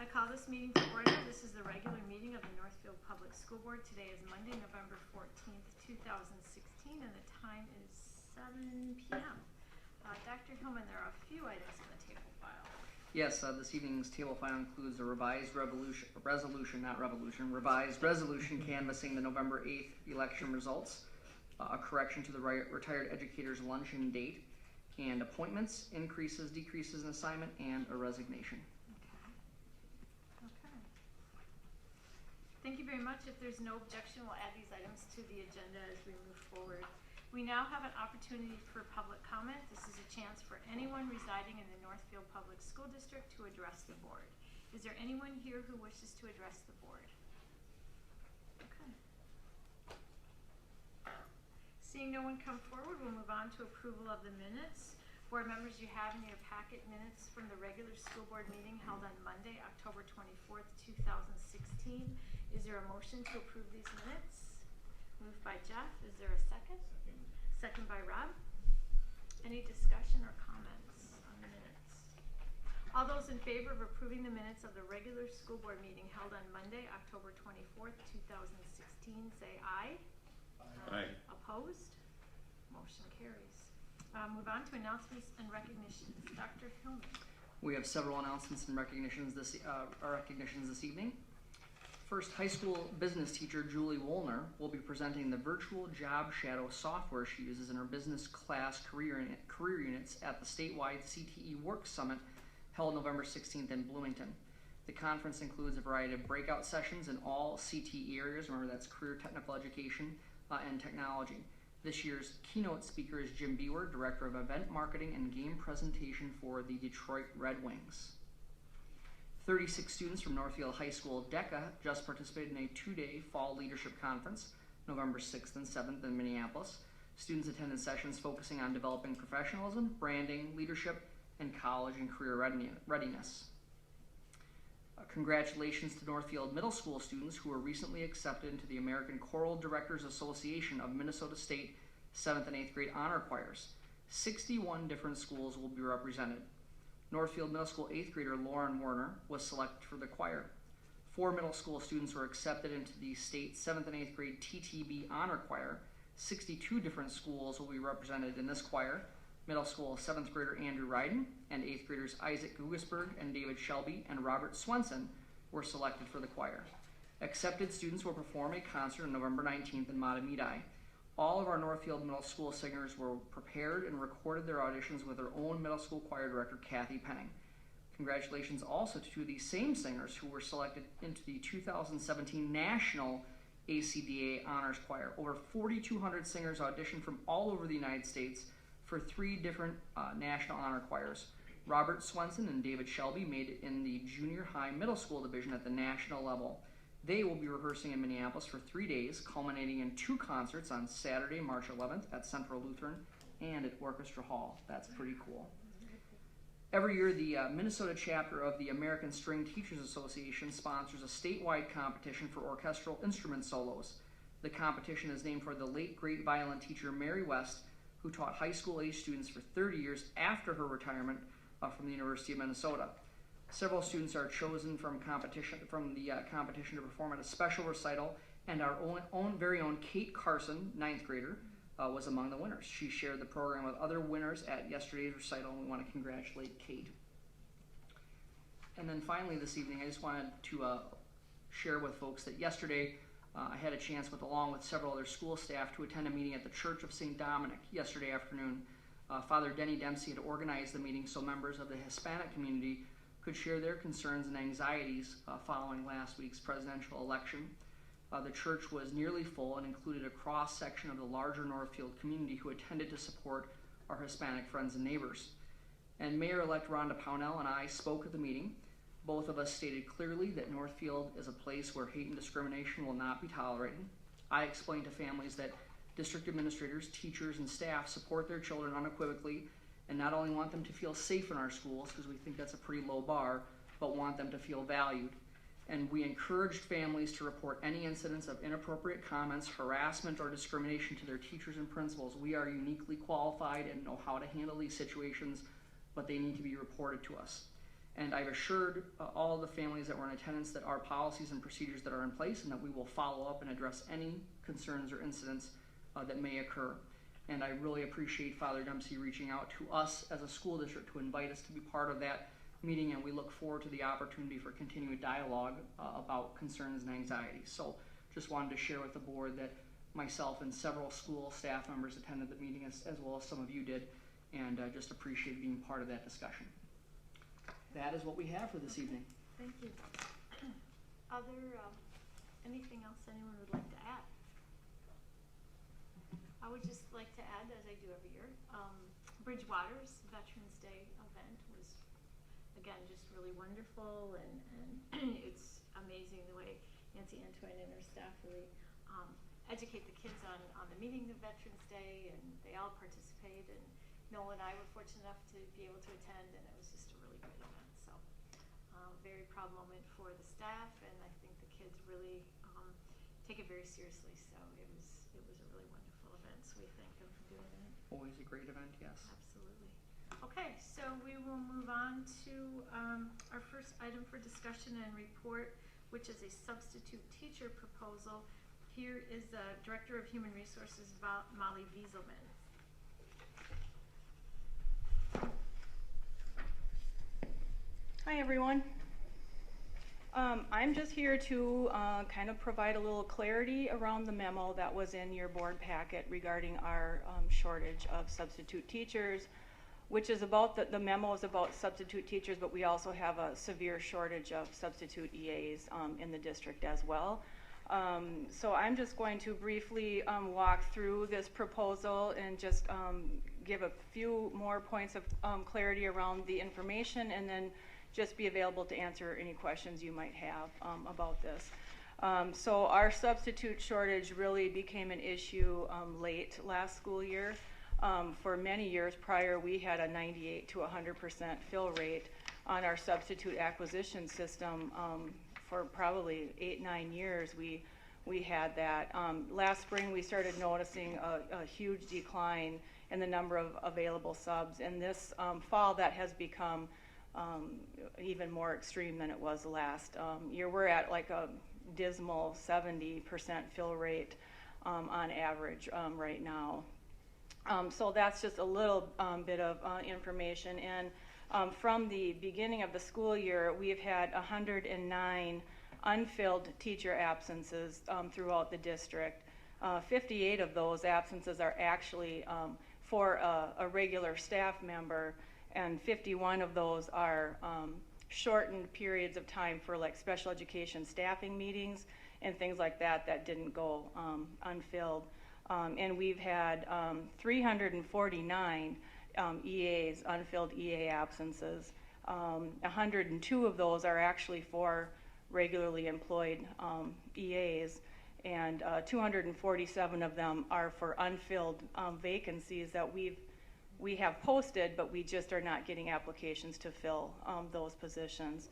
I call this meeting to order. This is the regular meeting of the Northfield Public School Board. Today is Monday, November 14th, 2016, and the time is 7 p.m. Dr. Hillman, there are a few items in the table file. Yes, this evening's table file includes a revised resolution canvassing the November 8th election results, a correction to the retired educators luncheon date, and appointments, increases, decreases in assignment, and a resignation. Okay. Thank you very much. If there's no objection, we'll add these items to the agenda as we move forward. We now have an opportunity for public comment. This is a chance for anyone residing in the Northfield Public School District to address the board. Is there anyone here who wishes to address the board? Okay. Seeing no one come forward, we'll move on to approval of the minutes. Board members, you have in your packet minutes from the regular school board meeting held on Monday, October 24th, 2016. Is there a motion to approve these minutes? Moved by Jeff. Is there a second? Second by Rob. Any discussion or comments on the minutes? All those in favor of approving the minutes of the regular school board meeting held on Monday, October 24th, 2016, say aye. Aye. Opposed? Motion carries. Move on to announcements and recognitions. Dr. Hillman. We have several announcements and recognitions this evening. First, high school business teacher Julie Woolner will be presenting the virtual job shadow software she uses in her business class career units at the statewide CTE Work Summit held November 16th in Bloomington. The conference includes a variety of breakout sessions in all CTE areas. Remember, that's career technical education and technology. This year's keynote speaker is Jim Bewer, Director of Event Marketing and Game Presentation for the Detroit Red Wings. 36 students from Northfield High School DECA just participated in a two-day fall leadership conference, November 6th and 7th in Minneapolis. Students attended sessions focusing on developing professionalism, branding, leadership, and college and career readiness. Congratulations to Northfield Middle School students who were recently accepted into the American Choral Directors Association of Minnesota State 7th and 8th grade honor choirs. 61 different schools will be represented. Northfield Middle School 8th grader Lauren Werner was selected for the choir. 4 middle school students were accepted into the state 7th and 8th grade TTB honor choir. 62 different schools will be represented in this choir. Middle school 7th grader Andrew Ryden and 8th graders Isaac Gugesberg and David Shelby and Robert Swenson were selected for the choir. Accepted students will perform a concert on November 19th in Matamidi. All of our Northfield Middle School singers were prepared and recorded their auditions with their own middle school choir director, Kathy Penning. Congratulations also to 2 of these same singers who were selected into the 2017 National ACDA Honors Choir. Over 4,200 singers auditioned from all over the United States for 3 different national honor choirs. Robert Swenson and David Shelby made it in the junior high middle school division at the national level. They will be rehearsing in Minneapolis for 3 days, culminating in 2 concerts on Saturday, March 11th at Central Lutheran and at Orchestra Hall. That's pretty cool. Every year, the Minnesota chapter of the American String Teachers Association sponsors a statewide competition for orchestral instrument solos. The competition is named for the late great violin teacher Mary West, who taught high school age students for 30 years after her retirement from the University of Minnesota. Several students are chosen from the competition to perform at a special recital, and our very own Kate Carson, 9th grader, was among the winners. She shared the program with other winners at yesterday's recital, and we want to congratulate Kate. And then finally this evening, I just wanted to share with folks that yesterday I had a chance, along with several other school staff, to attend a meeting at the Church of St. Dominic yesterday afternoon. Father Denny Dempsey had organized the meeting so members of the Hispanic community could share their concerns and anxieties following last week's presidential election. The church was nearly full and included a cross-section of the larger Northfield community who attended to support our Hispanic friends and neighbors. And Mayor-elect Rhonda Pownell and I spoke at the meeting. Both of us stated clearly that Northfield is a place where hate and discrimination will not be tolerated. I explained to families that district administrators, teachers, and staff support their children unequivocally and not only want them to feel safe in our schools, because we think that's a pretty low bar, but want them to feel valued. And we encouraged families to report any incidents of inappropriate comments, harassment, or discrimination to their teachers and principals. We are uniquely qualified and know how to handle these situations, but they need to be reported to us. And I've assured all the families that were in attendance that our policies and procedures that are in place and that we will follow up and address any concerns or incidents that may occur. And I really appreciate Father Dempsey reaching out to us as a school district to invite us to be part of that meeting, and we look forward to the opportunity for continued dialogue about concerns and anxieties. So just wanted to share with the board that myself and several school staff members attended the meeting as well as some of you did, and just appreciate being part of that discussion. That is what we have for this evening. Thank you. Anything else anyone would like to add? I would just like to add, as I do every year, Bridgewater's Veterans Day event was, again, just really wonderful, and it's amazing the way Nancy Antoine and her staff really educate the kids on the meaning of Veterans Day, and they all participate, and Noel and I were fortunate enough to be able to attend, and it was just a really great event. So very proud moment for the staff, and I think the kids really take it very seriously. So it was a really wonderful event. So we thank them for doing that. Always a great event, yes. Absolutely. Okay, so we will move on to our first item for discussion and report, which is a substitute teacher proposal. Here is the Director of Human Resources, Molly Wieselman. Hi everyone. I'm just here to kind of provide a little clarity around the memo that was in your board packet regarding our shortage of substitute teachers, which is about, the memo is about substitute teachers, but we also have a severe shortage of substitute EAs in the district as well. So I'm just going to briefly walk through this proposal and just give a few more points of clarity around the information, and then just be available to answer any questions you might have about this. So our substitute shortage really became an issue late last school year. For many years prior, we had a 98 to 100% fill rate on our substitute acquisition system. For probably 8-9 years, we had that. Last spring, we started noticing a huge decline in the number of available subs, and this fall that has become even more extreme than it was last year. We're at like a dismal 70% fill rate on average right now. So that's just a little bit of information. And from the beginning of the school year, we've had 109 unfilled teacher absences throughout the district. 58 of those absences are actually for a regular staff member, and 51 of those are shortened periods of time for like special education staffing meetings and things like that that didn't go unfilled. And we've had 349 EAs, unfilled EA absences. 102 of those are actually for regularly employed EAs, and 247 of them are for unfilled vacancies that we have posted, but we just are not getting applications to fill those positions.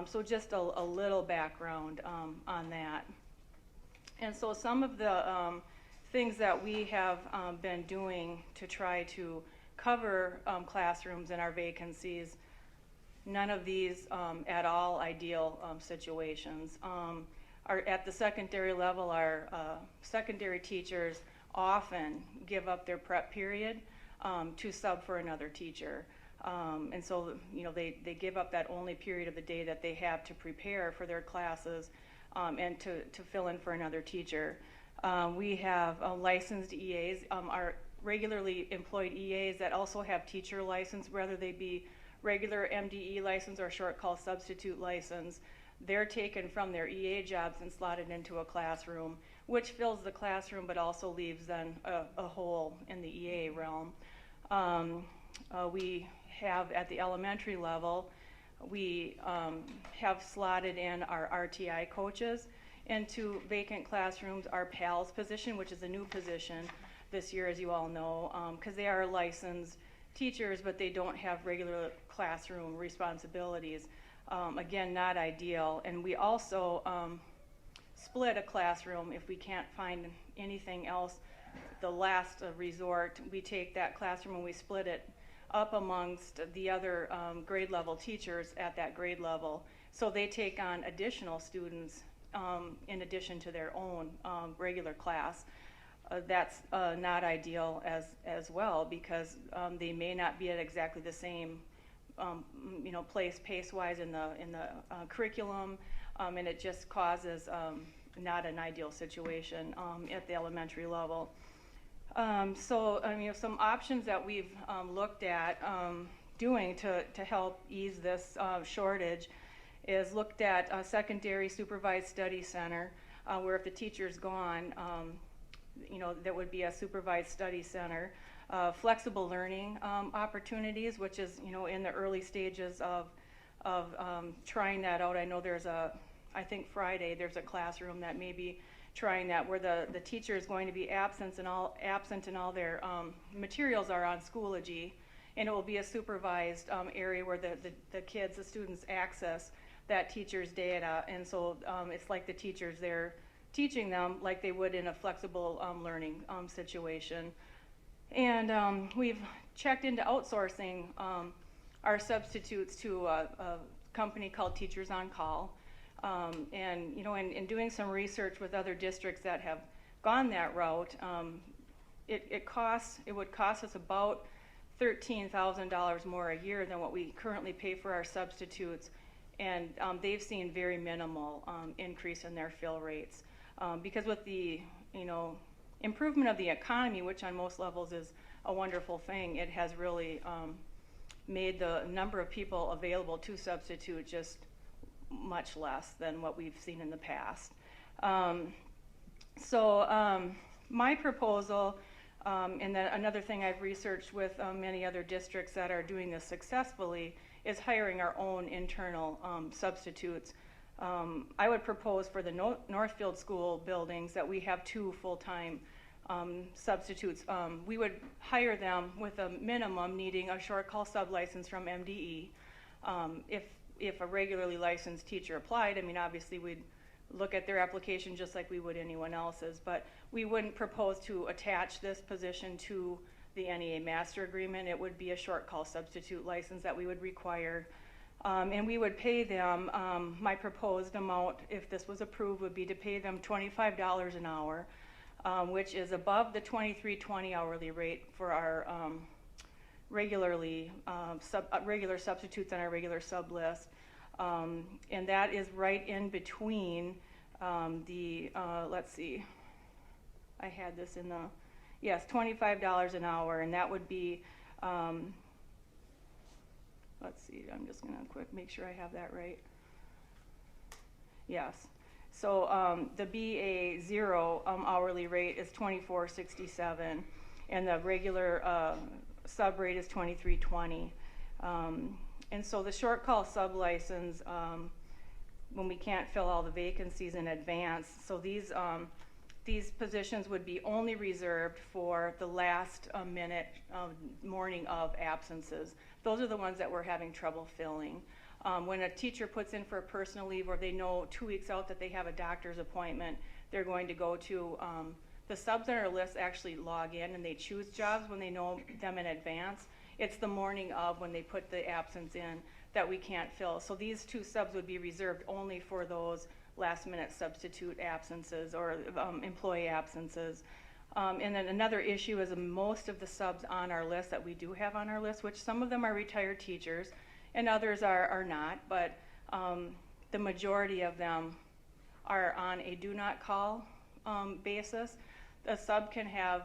So just a little background on that. And so some of the things that we have been doing to try to cover classrooms and our vacancies, none of these at all ideal situations. Are at the secondary level, our secondary teachers often give up their prep period to sub for another teacher. And so, you know, they give up that only period of the day that they have to prepare for their classes and to fill in for another teacher. We have licensed EAs, our regularly employed EAs that also have teacher license, whether they be regular MDE license or short call substitute license. They're taken from their EA jobs and slotted into a classroom, which fills the classroom but also leaves then a hole in the EA realm. We have at the elementary level, we have slotted in our RTI coaches into vacant classrooms. Our PALS position, which is a new position this year, as you all know, because they are licensed teachers, but they don't have regular classroom responsibilities. Again, not ideal. And we also split a classroom if we can't find anything else. The last resort, we take that classroom and we split it up amongst the other grade level teachers at that grade level. So they take on additional students in addition to their own regular class. That's not ideal as well, because they may not be at exactly the same place pace-wise in the curriculum, and it just causes not an ideal situation at the elementary level. So some options that we've looked at doing to help ease this shortage is looked at a secondary supervised study center, where if the teacher's gone, there would be a supervised study center. Flexible learning opportunities, which is in the early stages of trying that out. I know I think Friday there's a classroom that may be trying that, where the teacher is going to be absent and all their materials are on Schoology, and it will be a supervised area where the students access that teacher's data, and so it's like the teachers there teaching them like they would in a flexible learning situation. And we've checked into outsourcing our substitutes to a company called Teachers on Call. And in doing some research with other districts that have gone that route, it would cost us about $13,000 more a year than what we currently pay for our substitutes, and they've seen very minimal increase in their fill rates, because with the improvement of the economy, which on most levels is a wonderful thing, it has really made the number of people available to substitute just much less than what we've seen in the past. My proposal, and then another thing I've researched with many other districts that are doing this successfully, is hiring our own internal substitutes. I would propose for the Northfield school buildings that we have 2 full-time substitutes. We would hire them with a minimum needing a short call sub-license from MDE. If a regularly licensed teacher applied, obviously we'd look at their application just like we would anyone else's, but we wouldn't propose to attach this position to the NEA master agreement. It would be a short call substitute license that we would require. And we would pay them, my proposed amount, if this was approved, would be to pay them $25 an hour, which is above the $23.20 hourly rate for our regular substitutes on our regular sub list. And that is right in between let's see, I had this in the, yes, $25 an hour, and that would be, let's see, I'm just gonna make sure I have that right. Yes, so the BA0 hourly rate is $24.67, and the regular sub rate is $23.20. And so the short call sub license, when we can't fill all the vacancies in advance, so these positions would be only reserved for the last minute morning of absences. Those are the ones that we're having trouble filling. When a teacher puts in for a personal leave, or they know 2 weeks out that they have a doctor's appointment, they're going to go to the subs on our list actually log in and they choose jobs when they know them in advance. It's the morning of, when they put the absence in, that we can't fill. So these 2 subs would be reserved only for those last minute substitute absences or employee absences. And then another issue is most of the subs on our list that we do have on our list, which some of them are retired teachers and others are not, but the majority of them are on a do not call basis. The sub can have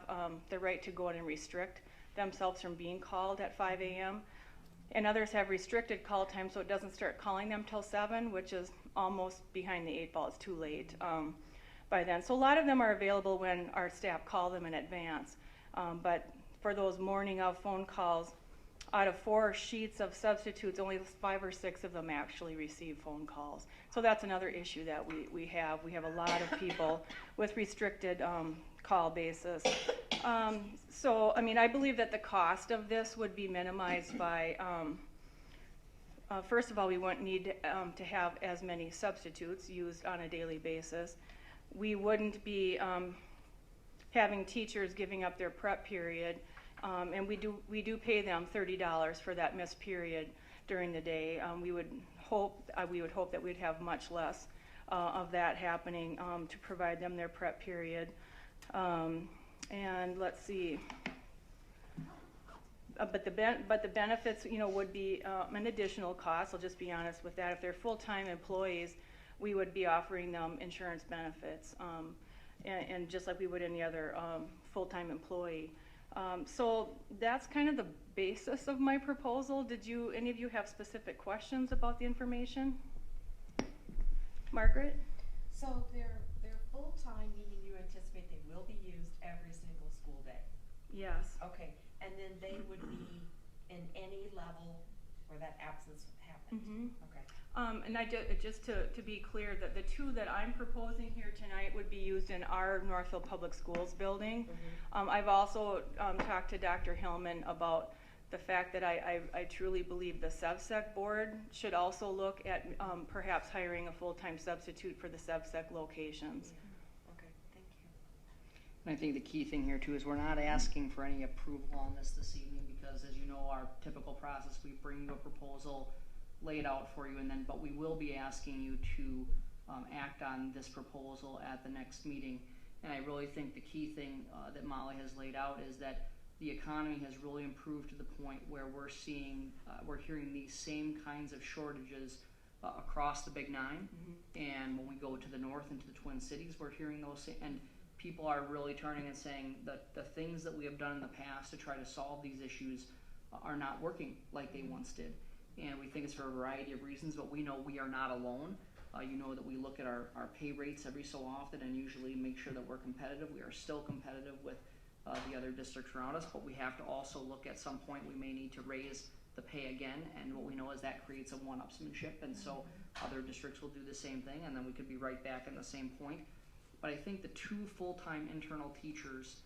the right to go in and restrict themselves from being called at 5 a.m. and others have restricted call time, so it doesn't start calling them till 7, which is almost behind the 8 ball. It's too late by then. So a lot of them are available when our staff call them in advance, but for those morning of phone calls, out of 4 sheets of substitutes, only 5 or 6 of them actually receive phone calls. So that's another issue that we have. We have a lot of people with restricted call basis. So, I believe that the cost of this would be minimized by, first of all, we wouldn't need to have as many substitutes used on a daily basis. We wouldn't be having teachers giving up their prep period And we do pay them $30 for that missed period during the day. We would hope that we'd have much less of that happening to provide them their prep period. And let's see. But the benefits, would be an additional cost. I'll just be honest with that. If they're full-time employees, we would be offering them insurance benefits, and just like we would any other full-time employee. So that's kind of the basis of my proposal. Any of you have specific questions about the information? Margaret? So they're full-time, meaning you anticipate they will be used every single school day? Yes. Okay, and then they would be in any level where that absence happened? Mm-hmm. Okay. And just to be clear, that the two that I'm proposing here tonight would be used in our Northfield Public Schools building. Mm-hmm. I've also talked to Dr. Hillman about the fact that I truly believe the SevSec board should also look at perhaps hiring a full-time substitute for the SevSec locations. Yeah. Okay, thank you. And I think the key thing here too is we're not asking for any approval on this evening, because as you know, our typical process, we bring you a proposal, lay it out for you, but we will be asking you to act on this proposal at the next meeting. And I really think the key thing that Molly has laid out is that the economy has really improved to the point where we're hearing these same kinds of shortages across the Big Nine. Mm-hmm. And when we go to the north into the Twin Cities, we're hearing those and people are really turning and saying that the things that we have done in the past to try to solve these issues are not working like they once did. And we think it's for a variety of reasons, but we know we are not alone. You know that we look at our pay rates every so often and usually make sure that we're competitive. We are still competitive with the other districts around us, but we have to also look at some point we may need to raise the pay again, and what we know is that creates a one-upsmanship, and so other districts will do the same thing, and then we could be right back in the same point. But I think the two full-time internal teachers,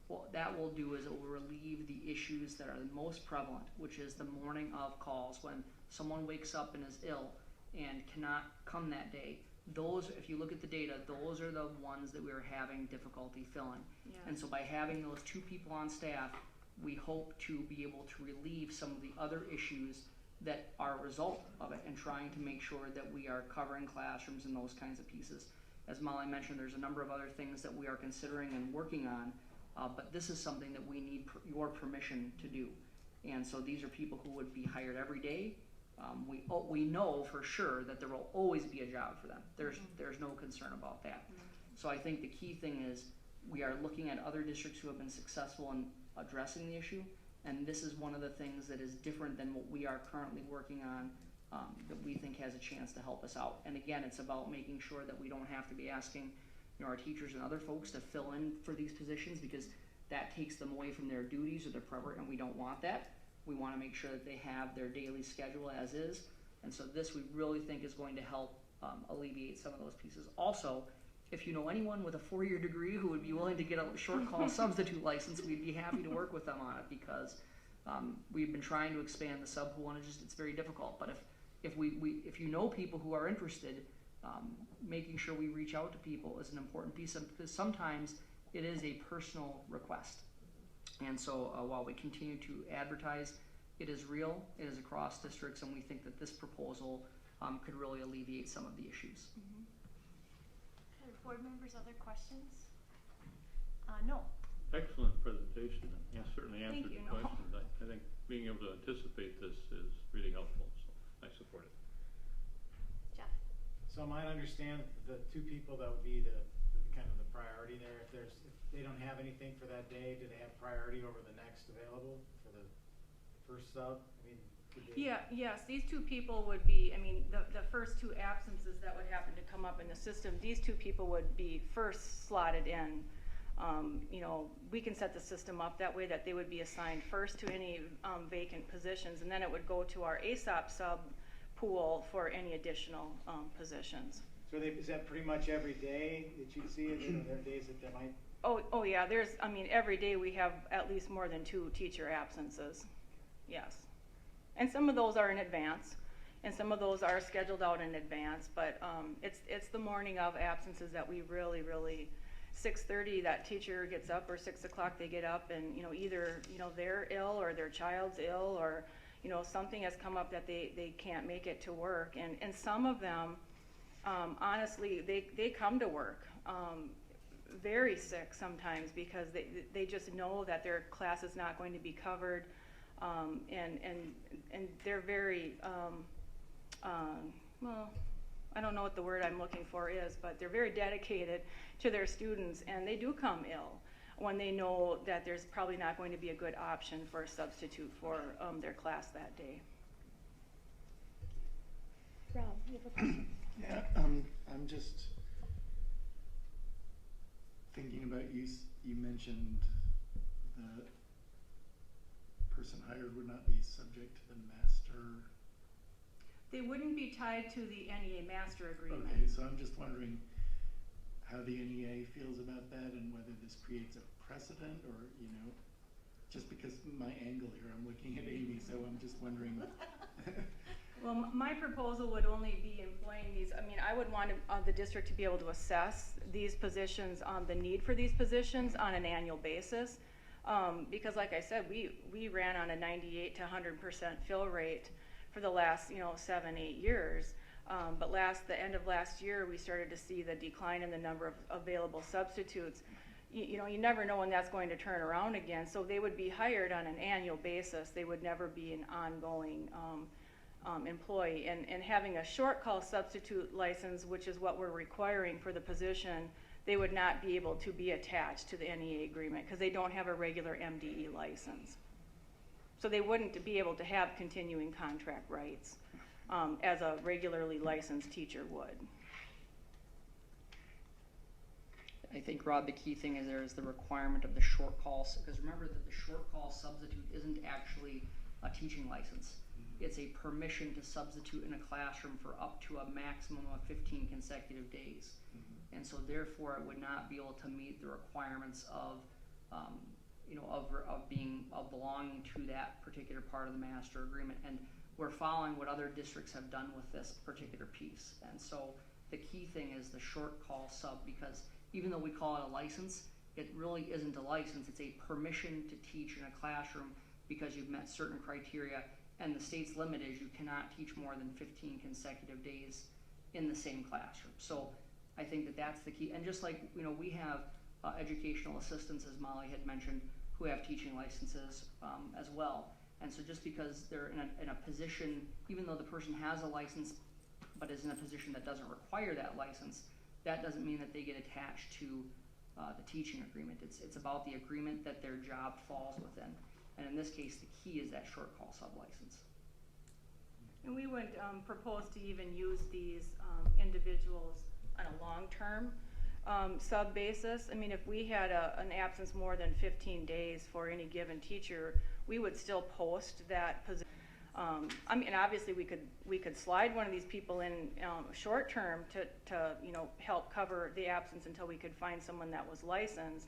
what that will do is it will relieve the issues that are the most prevalent, which is the morning of calls when someone wakes up and is ill and cannot come that day. Those, if you look at the data, those are the ones that we are having difficulty filling. Yeah. And so by having those two people on staff, we hope to be able to relieve some of the other issues that are a result of it, and trying to make sure that we are covering classrooms and those kinds of pieces. As Molly mentioned, there's a number of other things that we are considering and working on, but this is something that we need your permission to do. And so these are people who would be hired every day. We know for sure that there will always be a job for them. There's no concern about that. So I think the key thing is we are looking at other districts who have been successful in addressing the issue, and this is one of the things that is different than what we are currently working on, that we think has a chance to help us out. And again, it's about making sure that we don't have to be asking our teachers and other folks to fill in for these positions, because that takes them away from their duties or their priority, and we don't want that. We want to make sure that they have their daily schedule as is, and so this we really think is going to help alleviate some of those pieces. Also, if you know anyone with a 4-year degree who would be willing to get a short call substitute license, we'd be happy to work with them on it, because we've been trying to expand the sub pool, and it's very difficult. But if you know people who are interested, making sure we reach out to people is an important piece of, because sometimes it is a personal request. And so while we continue to advertise, it is real, it is across districts, and we think that this proposal could really alleviate some of the issues. Mm-hmm. Okay, board members, other questions? No. Excellent presentation, and certainly answered Thank you, the questions. I think being able to anticipate this is really helpful, so I support it. Jeff? So I might understand the two people that would be the kind of the priority there. If they don't have anything for that day, do they have priority over the next available for the first sub? I mean, Yes, these two people would be, the first two absences that would happen to come up in the system, these two people would be first slotted in. We can set the system up that way that they would be assigned first to any vacant positions, and then it would go to our ASOP sub pool for any additional positions. So is that pretty much every day that you see it? There are days that they might. Oh yeah, every day we have at least more than 2 teacher absences, yes. And some of those are in advance, and some of those are scheduled out in advance, but it's the morning of absences that we really 6:30 that teacher gets up, or 6 o'clock they get up, and either they're ill or their child's ill, or something has come up that they can't make it to work. And some of them, honestly, they come to work very sick sometimes because they just know that their class is not going to be covered, and they're very well, I don't know what the word I'm looking for is, but they're very dedicated to their students, and they do come ill when they know that there's probably not going to be a good option for a substitute for their class that day. Rob, you have a question? Yeah, I'm just thinking about you mentioned the person hired would not be subject to the master. They wouldn't be tied to the NEA master agreement. Okay, so I'm just wondering how the NEA feels about that, and whether this creates a precedent, or just because my angle here, I'm looking at Amy, so I'm just wondering. Well, my proposal would only be employing these. I mean, I would want the district to be able to assess these positions, the need for these positions on an annual basis, because like I said, we ran on a 98 to 100% fill rate for the last 7-8 years. But the end of last year, we started to see the decline in the number of available substitutes. You never know when that's going to turn around again. So they would be hired on an annual basis. They would never be an ongoing employee. And having a short call substitute license, which is what we're requiring for the position, they would not be able to be attached to the NEA agreement because they don't have a regular MDE license. So they wouldn't be able to have continuing contract rights as a regularly licensed teacher would. I think, Rod, the key thing is there is the requirement of the short calls, because remember that the short call substitute isn't actually a teaching license. It's a permission to substitute in a classroom for up to a maximum of 15 consecutive days. And so therefore it would not be able to meet the requirements of belonging to that particular part of the master agreement. And we're following what other districts have done with this particular piece. And so the key thing is the short call sub, because even though we call it a license, it really isn't a license. It's a permission to teach in a classroom because you've met certain criteria, and the state's limit is you cannot teach more than 15 consecutive days in the same classroom. So I think that that's the key. And just like we have educational assistants, as Molly had mentioned, who have teaching licenses as well. And so just because they're in a position, even though the person has a license but is in a position that doesn't require that license, that doesn't mean that they get attached to the teaching agreement. It's about the agreement that their job falls within. And in this case, the key is that short call sub-license. And we would propose to even use these individuals on a long-term sub basis. I mean, if we had an absence more than 15 days for any given teacher, we would still post that position. I mean, obviously we could slide one of these people in short term to help cover the absence until we could find someone that was licensed.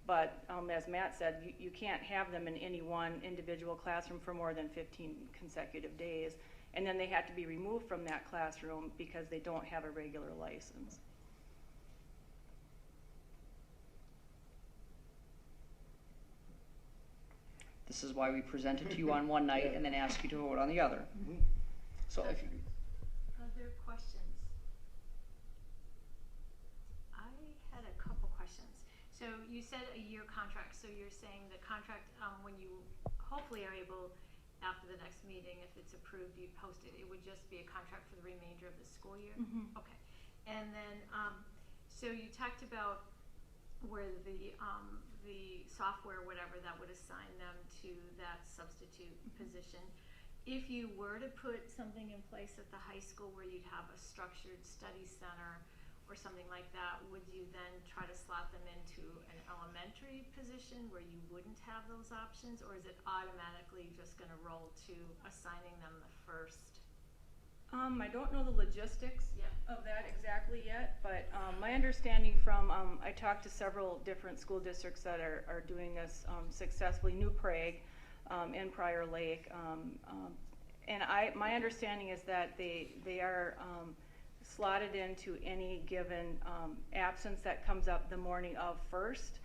But as Matt said, you can't have them in any one individual classroom for more than 15 consecutive days, and then they have to be removed from that classroom because they don't have a regular license. This is why we present it to you on one night and then ask you to vote on the other. So if you, Other questions? I had a couple questions. So you said a year contract, so you're saying the contract, when you hopefully are able, after the next meeting, if it's approved, you post it, it would just be a contract for the remainder of the school year? Mm-hmm. Okay. And then, so you talked about where the software, whatever, that would assign them to that substitute position. If you were to put something in place at the high school where you'd have a structured study center or something like that, would you then try to slot them into an elementary position where you wouldn't have those options, or is it automatically just going to roll to assigning them the first? I don't know the logistics Yeah. of that exactly yet, but my understanding from, I talked to several different school districts that are doing this successfully, New Prague and Prior Lake, and my understanding is that they are slotted into any given absence that comes up the morning of first.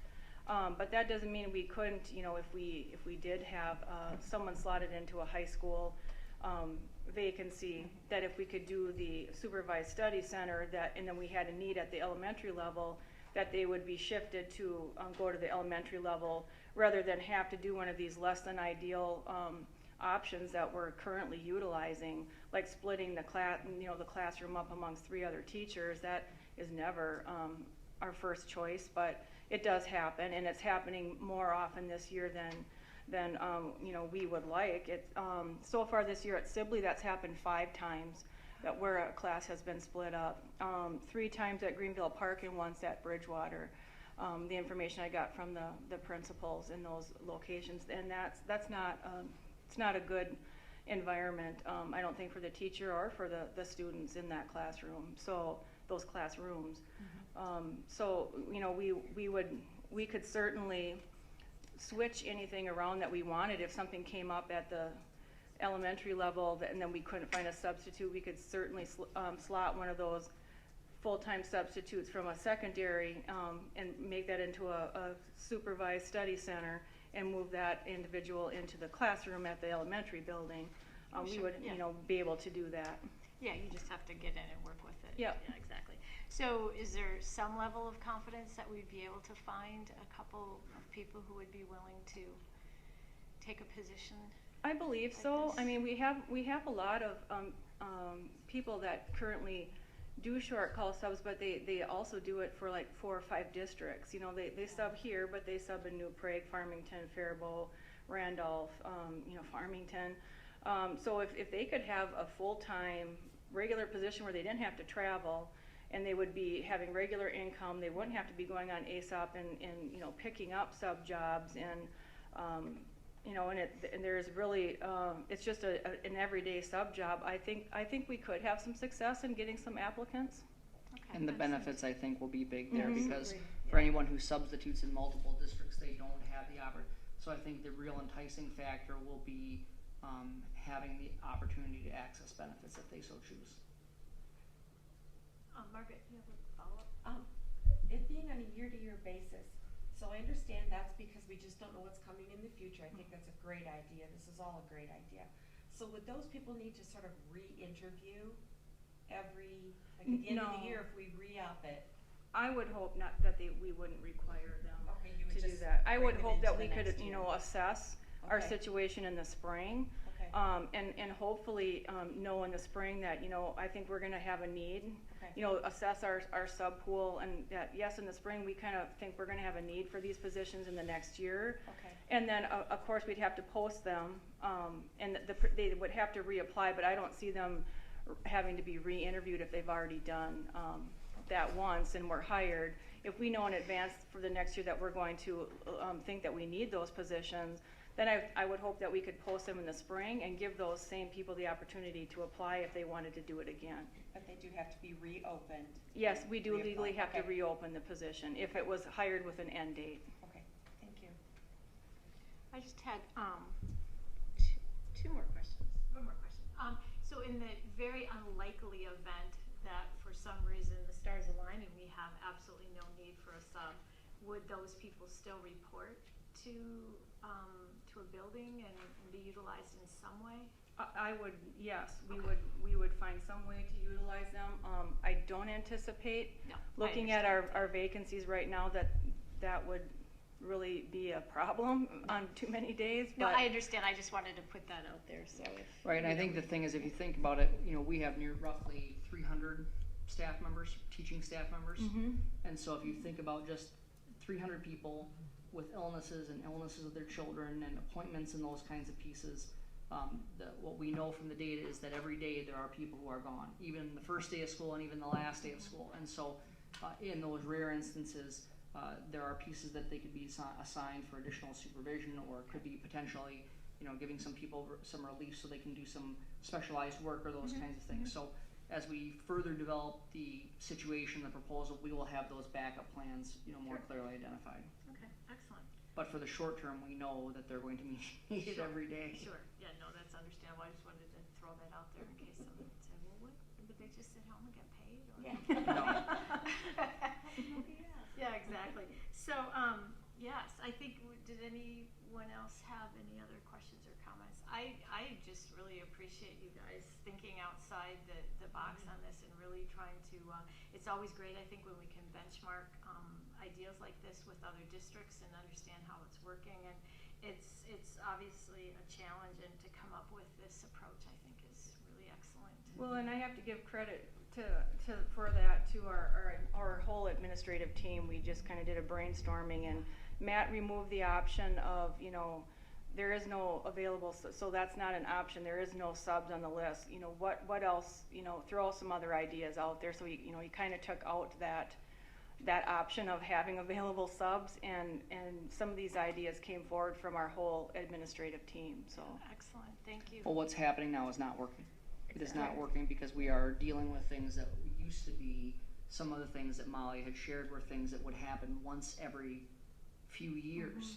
But that doesn't mean we couldn't, you know, if we did have someone slotted into a high school vacancy, that if we could do the supervised study center, and then we had a need at the elementary level, that they would be shifted to go to the elementary level rather than have to do one of these less than ideal options that we're currently utilizing, like splitting the classroom up amongst 3 other teachers. That is never our first choice, but it does happen, and it's happening more often this year than you know, we would like. So far this year at Sibley, that's happened 5 times that where a class has been split up. 3 times at Greenville Park and once at Bridgewater. The information I got from the principals in those locations, and that's not it's not a good environment, I don't think, for the teacher or for the students in that classroom. So those classrooms. So you know, we could certainly switch anything around that we wanted. If something came up at the elementary level and then we couldn't find a substitute, we could certainly slot one of those full-time substitutes from a secondary and make that into a supervised study center and move that individual into the classroom at the elementary building. We would, you know, be able to do that. Yeah, you just have to get in and work with it. Yep. Yeah, exactly. So is there some level of confidence that we'd be able to find a couple of people who would be willing to take a position? I believe like so. this? I mean, we have a lot of people that currently do short call subs, but they also do it for like 4 or 5 districts. You know, they sub here, but they sub in New Prague, Farmington, Faribault, Randolph, you know, Farmington. So if they could have a full-time regular position where they didn't have to travel, and they would be having regular income, they wouldn't have to be going on ASOP and you know, picking up sub jobs, and you know, and there's really it's just an everyday sub job. I think we could have some success in getting some applicants. Okay, And the that's benefits, I think, will be big there Mhm. because Agree. for anyone who substitutes in multiple districts, they don't have the opportunity. So I think the real enticing factor will be having the opportunity to access benefits if they so choose. Margaret, you have a follow-up? It being on a year-to-year basis, so I understand that's because we just don't know what's coming in the future. I think that's a great idea. This is all a great idea. So would those people need to sort of re-interview like at the end of No. the year if we re-up it? I would hope not that we wouldn't require them Okay, you would to do just that. I bring would them hope into that the we could, next you year. know, assess our Okay. situation in the spring. Okay. And hopefully know in the spring that, you know, I think we're going to have a need. Okay. You know, assess our sub pool, and that yes, in the spring we kind of think we're going to have a need for these positions in the next year. Okay. And then of course we'd have to post them, and they would have to reapply, but I don't see them having to be re-interviewed if they've already done that once and were hired. If we know in advance for the next year that we're going to think that we need those positions, then I would hope that we could post them in the spring and give those same people the opportunity to apply if they wanted to do it again. But they do have to be reopened. Yes, we do Reapply. legally have to Okay. reopen the position if it was hired with an end date. Okay, thank you. I just had two more questions. One more question. So in the very unlikely event that for some reason the stars align and we have absolutely no need for a sub, would those people still report to a building and be utilized in some way? I would, yes, we Okay. would find some way to utilize them. I don't anticipate, No. I looking at understand. our vacancies right now, that would really be a problem on too many days, No, but. I understand. I just wanted to put that out there. So if Right, and I you think know, the thing is, if you think about it, you know, we have near roughly 300 staff members, teaching staff members. Mhm. And so if you think about just 300 people with illnesses of their children and appointments and those kinds of pieces, what we know from the data is that every day there are people who are gone, even the first day of school and even the last day of school. And so in those rare instances, there are pieces that they could be assigned for additional supervision, or could be potentially, you know, giving some people some relief so they can do some specialized work or those kinds of things. So as we further develop the situation, the proposal, we will have those backup plans, you know, more clearly identified. Okay, excellent. But for the short term, we know that they're going to be needed Sure. every day. Sure. Yeah, no, that's understandable. I just wanted to throw that out there in case someone would say, well, what? Would they just sit home and get paid? I think, did anyone else have any other questions or comments? I just really appreciate you guys thinking outside the box on this and really trying to, it's always great, I think, when we can benchmark ideas like this with other districts and understand how it's working. And it's obviously a challenge, and to come up with this approach, I think, is really excellent. Well, and I have to give credit for that to our whole administrative team. We just kind of did a brainstorming, and Matt removed the option of, you know, there is no available, so that's not an option. There is no subs on the list. You know, what else, you know, throw some other ideas out there. So he kind of took out that option of having available subs, and some of these ideas came forward from our whole administrative team. So Excellent, thank you. Well, what's happening now is not working. It is not working because we are dealing with things that used to be, some of the things that Molly had shared were things that would happen once every few years.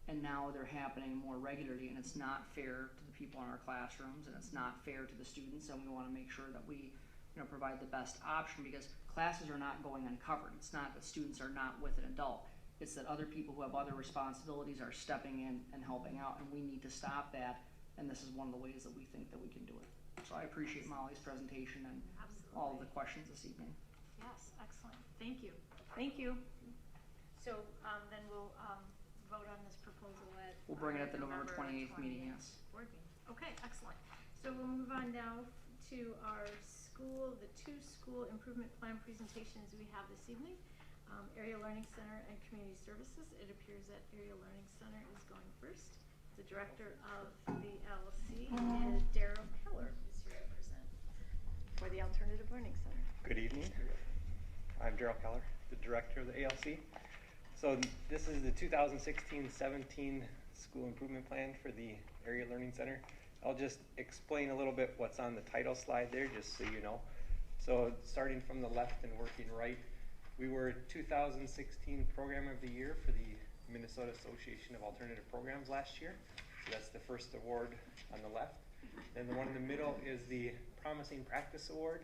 And now they're happening more regularly, and it's not fair to the people in our classrooms, and it's not fair to the students, and we want to make sure that we, you know, provide the best option, because classes are not going uncovered. It's not that students are not with an adult. It's that other people who have other responsibilities are stepping in and helping out, and we need to stop that, and this is one of the ways that we think that we can do it. So I appreciate Molly's presentation and all of the questions this evening. Yes, excellent, thank you. thank you. So then we'll vote on this proposal at. We'll bring it at the our November 28th meeting, yes. Board meeting. Okay, excellent. So we'll move on now to our the two school improvement plan presentations we have this evening. Area Learning Center and Community Services. It appears that Area Learning Center is going first. The director of the LC is Darryl Keller, who's here to present for the Alternative Learning Center. Good evening. I'm Darryl Keller, the director of the ALC. So this is the 2016-17 school improvement plan for the Area Learning Center. I'll just explain a little bit what's on the title slide there, just so you know. So starting from the left and working right, we were 2016 Program of the Year for the Minnesota Association of Alternative Programs last year. So that's the first award on the left. Then the one in the middle is the Promising Practice Award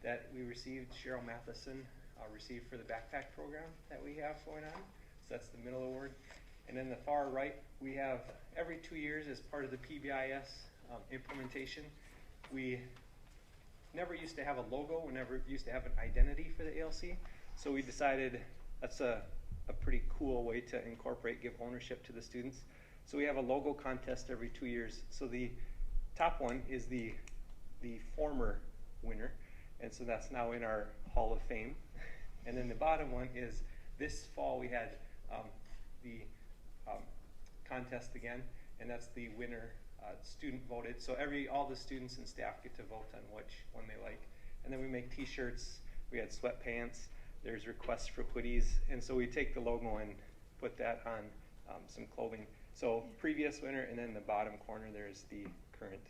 that we received. Cheryl Matheson received for the backpack program that we have going on. So that's the middle award. And then the far right, we have every 2 years as part of the PBIS implementation. We never used to have a logo. We never used to have an identity for the ALC. So we decided that's a pretty cool way to incorporate, give ownership to the students. So we have a logo contest every 2 years. So the top one is the former winner. And so that's now in our Hall of Fame. And then the bottom one is this fall we had the contest again, and that's the winner student voted. So all the students and staff get to vote on which one they like. And then we make t-shirts, we had sweatpants, there's requests for hoodies, and so we take the logo and put that on some clothing. So previous winner, and then the bottom corner there's the current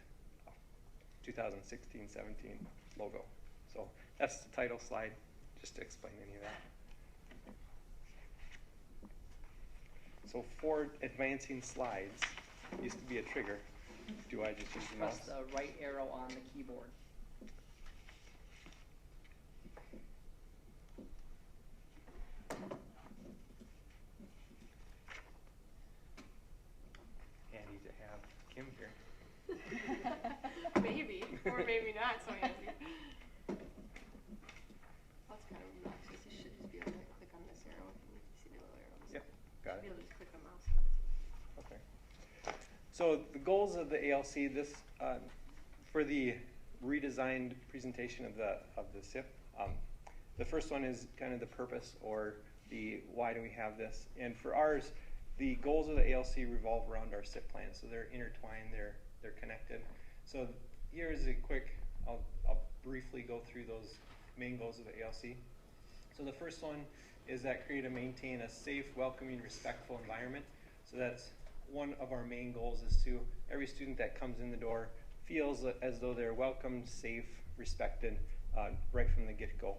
2016-17 logo. So that's the title slide, just to explain any of that. So for advancing slides, used to be a trigger. Do I just use the mouse? Press the right arrow on the keyboard. Handy to have Kim here. Maybe, or maybe not, so handy. That's kind of obnoxious. You should just be able to click on this arrow. You see the little arrows. Yep, got Be it. able to just click on mouse. Okay. So the goals of the ALC, this for the redesigned presentation of the SIP. The first one is kind of the purpose, or the why do we have this. And for ours, the goals of the ALC revolve around our SIP plan. So they're intertwined, they're connected. So here's a quick, I'll briefly go through those main goals of the ALC. So the first one is that create and maintain a safe, welcoming, respectful environment. So that's one of our main goals, is to every student that comes in the door feels as though they're welcomed, safe, respected right from the get-go.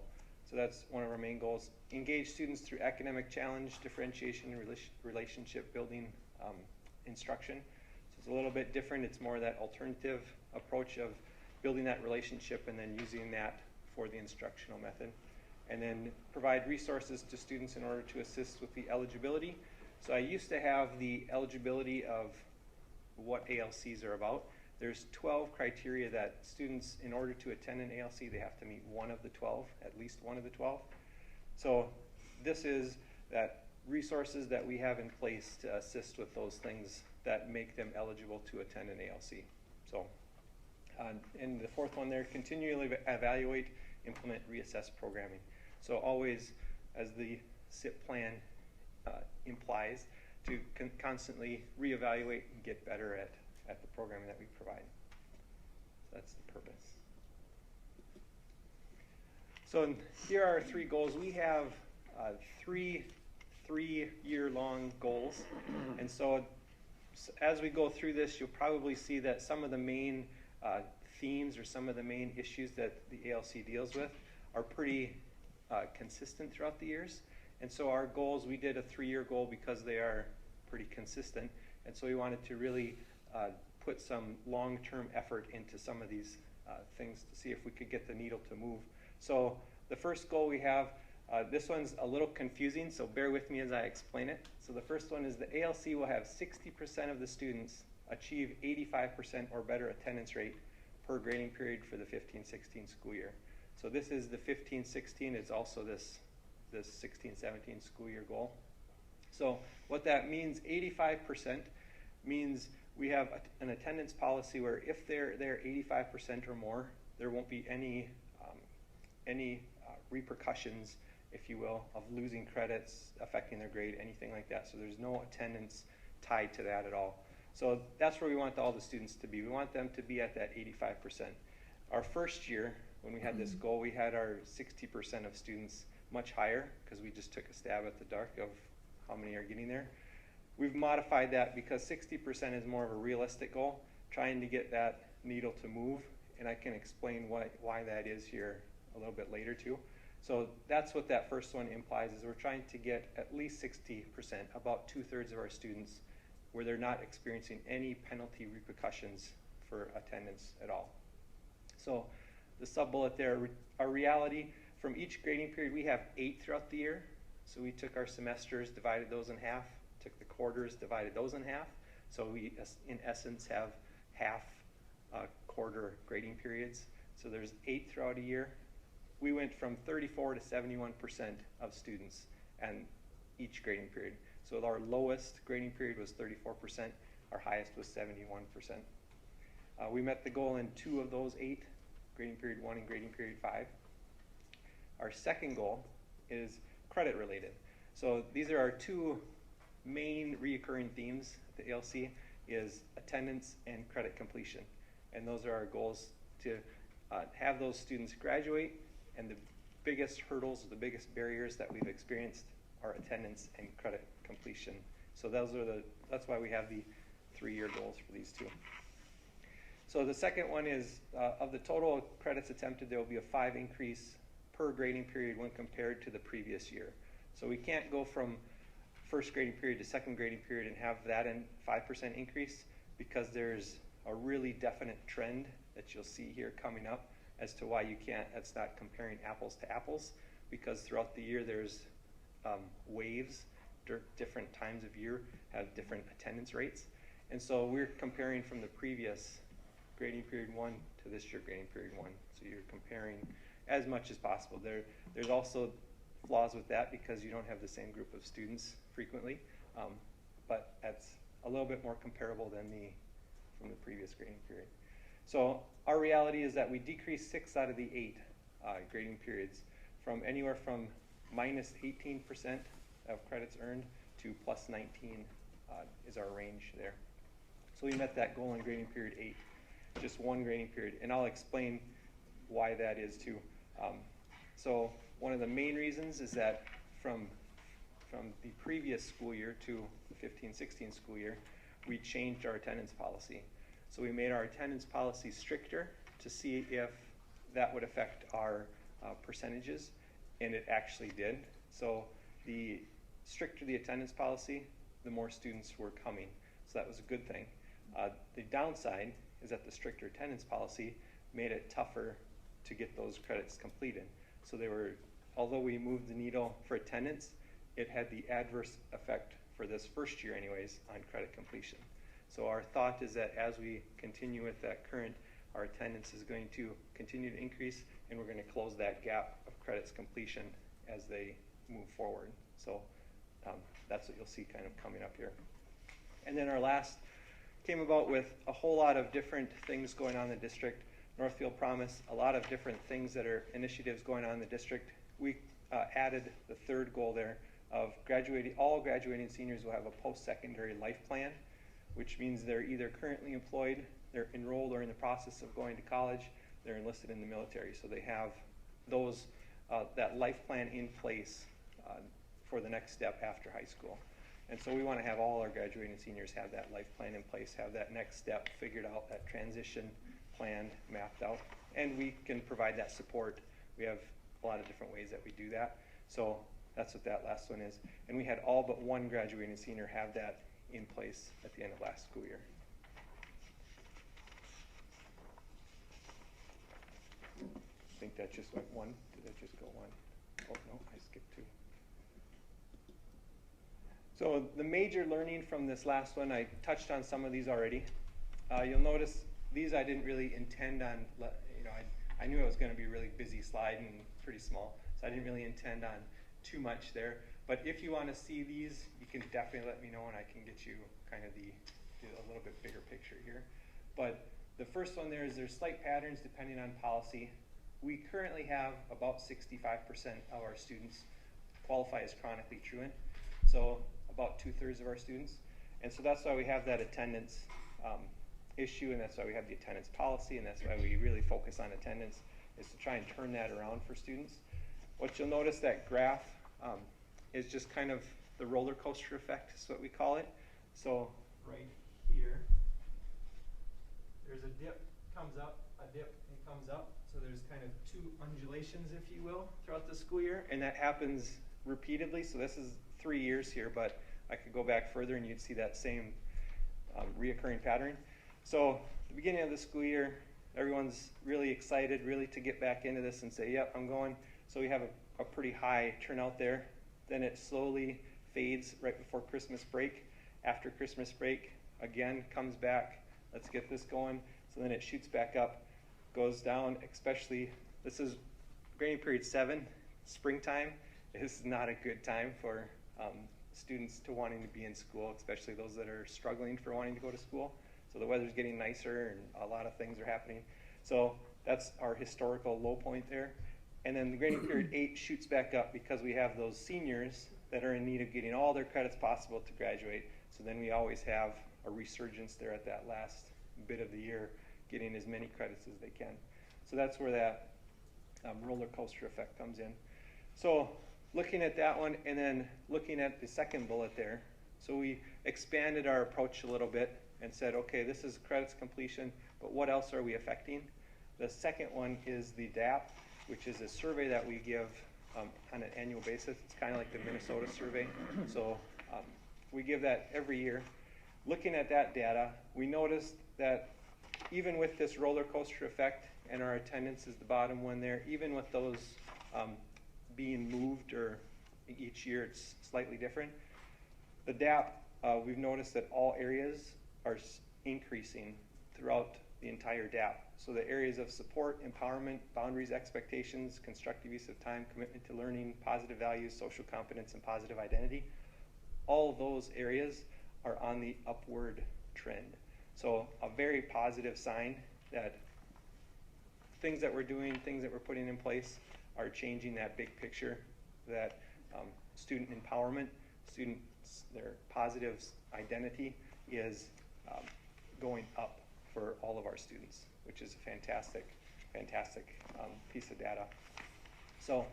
So that's one of our main goals. Engage students through academic challenge, differentiation, and relationship building instruction. So it's a little bit different. It's more that alternative approach of building that relationship and then using that for the instructional method. And then provide resources to students in order to assist with the eligibility. So I used to have the eligibility of what ALCs are about. There's 12 criteria that students, in order to attend an ALC, they have to meet one of the 12, at least one of the 12. So this is that resources that we have in place to assist with those things that make them eligible to attend an ALC. So, and the fourth one there, continually evaluate, implement, reassess programming. So always, as the SIP plan implies, to constantly reevaluate and get better at the programming that we provide. So that's the purpose. So here are our 3 goals. We have 3 3-year-long goals. And so as we go through this, you'll probably see that some of the main themes or some of the main issues that the ALC deals with are pretty consistent throughout the years. And so our goals, we did a 3-year goal because they are pretty consistent. And so we wanted to really put some long-term effort into some of these things to see if we could get the needle to move. So the first goal we have, this one's a little confusing, so bear with me as I explain it. So the first one is the ALC will have 60% of the students achieve 85% or better attendance rate per grading period for the 15-16 school year. So this is the 15-16, it's also this 16-17 school year goal. So what that means, 85% means we have an attendance policy where if they're there 85% or more, there won't be any repercussions, if you will, of losing credits, affecting their grade, anything like that. So there's no attendance tied to that at all. So that's where we want all the students to be. We want them to be at that 85%. Our first year, when we had this goal, we had our 60% of students much higher because we just took a stab at the dark of how many are getting there. We've modified that because 60% is more of a realistic goal, trying to get that needle to move, and I can explain why that is here a little bit later too. So that's what that first one implies, is we're trying to get at least 60%, about 2/3 of our students, where they're not experiencing any penalty repercussions for attendance at all. So the sub-bullet there, our reality, from each grading period, we have 8 throughout the year. So we took our semesters, divided those in half, took the quarters, divided those in half. So we, in essence, have half quarter grading periods. So there's 8 throughout a year. We went from 34 to 71% of students and each grading period. So our lowest grading period was 34%. Our highest was 71%. We met the goal in 2 of those 8, grading period 1 and grading period 5. Our second goal is credit related. So these are our 2 main reoccurring themes at the ALC, is attendance and credit completion. And those are our goals, to have those students graduate, and the biggest hurdles, the biggest barriers that we've experienced are attendance and credit completion. So that's why we have the 3-year goals for these 2. So the second one is, of the total credits attempted, there will be a 5 increase per grading period when compared to the previous year. So we can't go from first grading period to second grading period and have that in 5% increase, because there's a really definite trend that you'll see here coming up as to why you can't, that's not comparing apples to apples, because throughout the year there's waves, different times of year have different attendance rates. And so we're comparing from the previous grading period 1 to this year grading period 1. So you're comparing as much as possible. There's also flaws with that because you don't have the same group of students frequently, but that's a little bit more comparable than from the previous grading period. So our reality is that we decreased 6 out of the 8 grading periods, from anywhere from minus 18% of credits earned to plus 19 is our range there. So we met that goal in grading period 8, just 1 grading period, and I'll explain why that is too. So one of the main reasons is that from the previous school year to the 15-16 school year, we changed our attendance policy. So we made our attendance policy stricter to see if that would affect our percentages, and it actually did. So the stricter the attendance policy, the more students were coming. So that was a good thing. The downside is that the stricter attendance policy made it tougher to get those credits completed. So although we moved the needle for attendance, it had the adverse effect for this first year anyways, on credit completion. So our thought is that as we continue with that current, our attendance is going to continue to increase, and we're going to close that gap of credits completion as they move forward. So that's what you'll see kind of coming up here. And then our last came about with a whole lot of different things going on in the district. Northfield Promise, a lot of different things that are initiatives going on in the district. We added the third goal there of all graduating seniors will have a post-secondary life plan, which means they're either currently employed, they're enrolled, or in the process of going to college, they're enlisted in the military. So they have those that life plan in place for the next step after high school. And so we want to have all our graduating seniors have that life plan in place, have that next step figured out, that transition plan mapped out, and we can provide that support. We have a lot of different ways that we do that. So that's what that last one is. And we had all but one graduating senior have that in place at the end of last school year. I think that just went one. Did that just go one? Oh, no, I skipped two. So the major learning from this last one, I touched on some of these already. You'll notice these I didn't really intend on, I knew it was going to be a really busy slide and pretty small, so I didn't really intend on too much there. But if you want to see these, you can definitely let me know and I can get you kind of a little bit bigger picture here. But the first one there is there's slight patterns depending on policy. We currently have about 65% of our students qualify as chronically truant, so about 2/3 of our students. And so that's why we have that attendance issue, and that's why we have the attendance policy, and that's why we really focus on attendance, is to try and turn that around for students. What you'll notice, that graph is just kind of the roller coaster effect is what we call it. So right here, there's a dip, comes up, a dip, and comes up. So there's kind of two undulations, if you will, throughout the school year, and that happens repeatedly. So this is 3 years here, but I could go back further and you'd see that same reoccurring pattern. So the beginning of the school year, everyone's really excited, really to get back into this and say, yep, I'm going. So we have a pretty high turnout there. Then it slowly fades right before Christmas break. After Christmas break, again, comes back. Let's get this going. So then it shoots back up, goes down, especially, this is grading period 7, springtime. Is not a good time for students to wanting to be in school, especially those that are struggling for wanting to go to school. So the weather's getting nicer and a lot of things are happening. So that's our historical low point there. And then the grading period 8 shoots back up because we have those seniors that are in need of getting all their credits possible to graduate. So then we always have a resurgence there at that last bit of the year, getting as many credits as they can. So that's where that roller coaster effect comes in. So looking at that one and then looking at the second bullet there, so we expanded our approach a little bit and said, okay, this is credits completion, but what else are we affecting? The second one is the DAP, which is a survey that we give on an annual basis. It's kind of like the Minnesota survey. So we give that every year. Looking at that data, we noticed that even with this roller coaster effect, and our attendance is the bottom one there, even with those being moved, or each year it's slightly different, the DAP, we've noticed that all areas are increasing throughout the entire DAP. So the areas of support, empowerment, boundaries, expectations, constructive use of time, commitment to learning, positive values, social competence, and positive identity, all of those areas are on the upward trend. So a very positive sign that things that we're doing, things that we're putting in place are changing that big picture, that student empowerment, students, their positive identity is going up for all of our students, which is a fantastic piece of data. So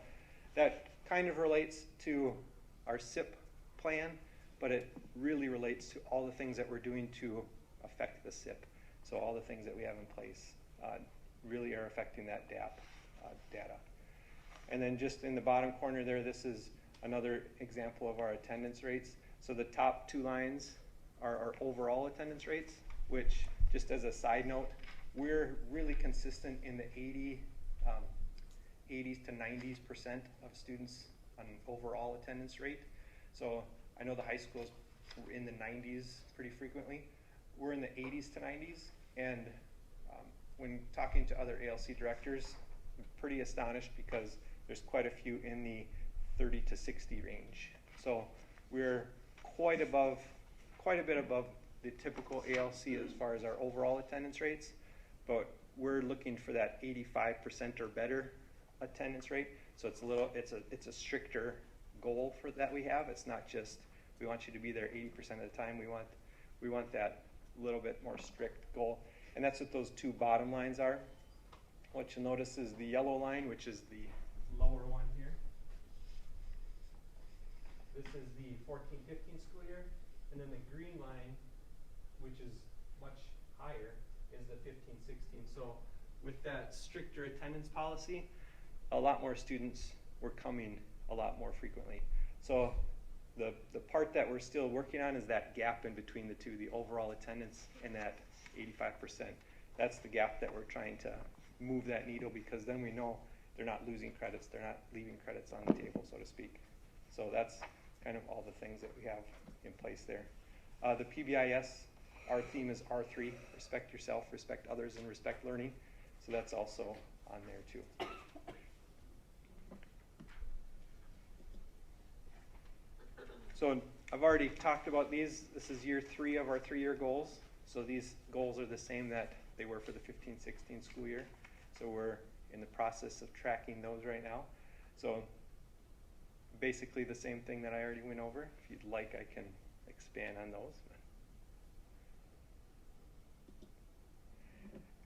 that kind of relates to our SIP plan, but it really relates to all the things that we're doing to affect the SIP. So all the things that we have in place really are affecting that DAP data. And then just in the bottom corner there, this is another example of our attendance rates. So the top 2 lines are our overall attendance rates, which, just as a side note, we're really consistent in the 80s to 90s% of students on overall attendance rate. So I know the high school is in the 90s pretty frequently. We're in the 80s to 90s, and when talking to other ALC directors, I'm pretty astonished because there's quite a few in the 30 to 60 range. So we're quite a bit above the typical ALC as far as our overall attendance rates, but we're looking for that 85% or better attendance rate. So it's a stricter goal for that we have. It's not just we want you to be there 80% of the time. We want that little bit more strict goal, and that's what those two bottom lines are. What you'll notice is the yellow line, which is the lower one here. This is the 14-15 school year, and then the green line, which is much higher, is the 15-16. So with that stricter attendance policy, a lot more students were coming a lot more frequently. So the part that we're still working on is that gap in between the two, the overall attendance and that 85%. That's the gap that we're trying to move that needle, because then we know they're not losing credits, they're not leaving credits on the table, so to speak. So that's kind of all the things that we have in place there. The PBIS, our theme is R3, respect yourself, respect others, and respect learning. So that's also on there too. So I've already talked about these. This is year 3 of our 3-year goals. So these goals are the same that they were for the 15-16 school year. So we're in the process of tracking those right now. So basically the same thing that I already went over. If you'd like, I can expand on those.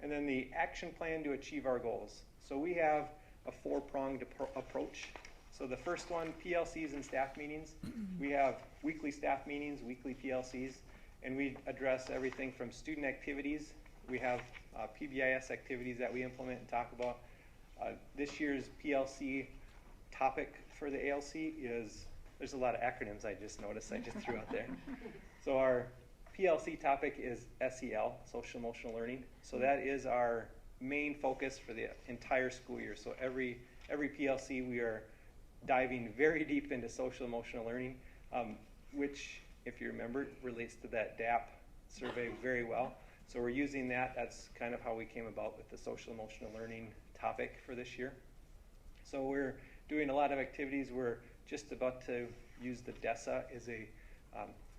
And then the action plan to achieve our goals. So we have a 4-pronged approach. So the first one, PLCs and staff meetings. We have weekly staff meetings, weekly PLCs, and we address everything from student activities. We have PBIS activities that we implement and talk about. This year's PLC topic for the ALC is, there's a lot of acronyms I just noticed, I just threw out there. So our PLC topic is SEL, social emotional learning. So that is our main focus for the entire school year. So every PLC we are diving very deep into social emotional learning, which, if you remember, relates to that DAP survey very well. So we're using that. That's kind of how we came about with the social emotional learning topic for this year. So we're doing a lot of activities. We're just about to use the DESA as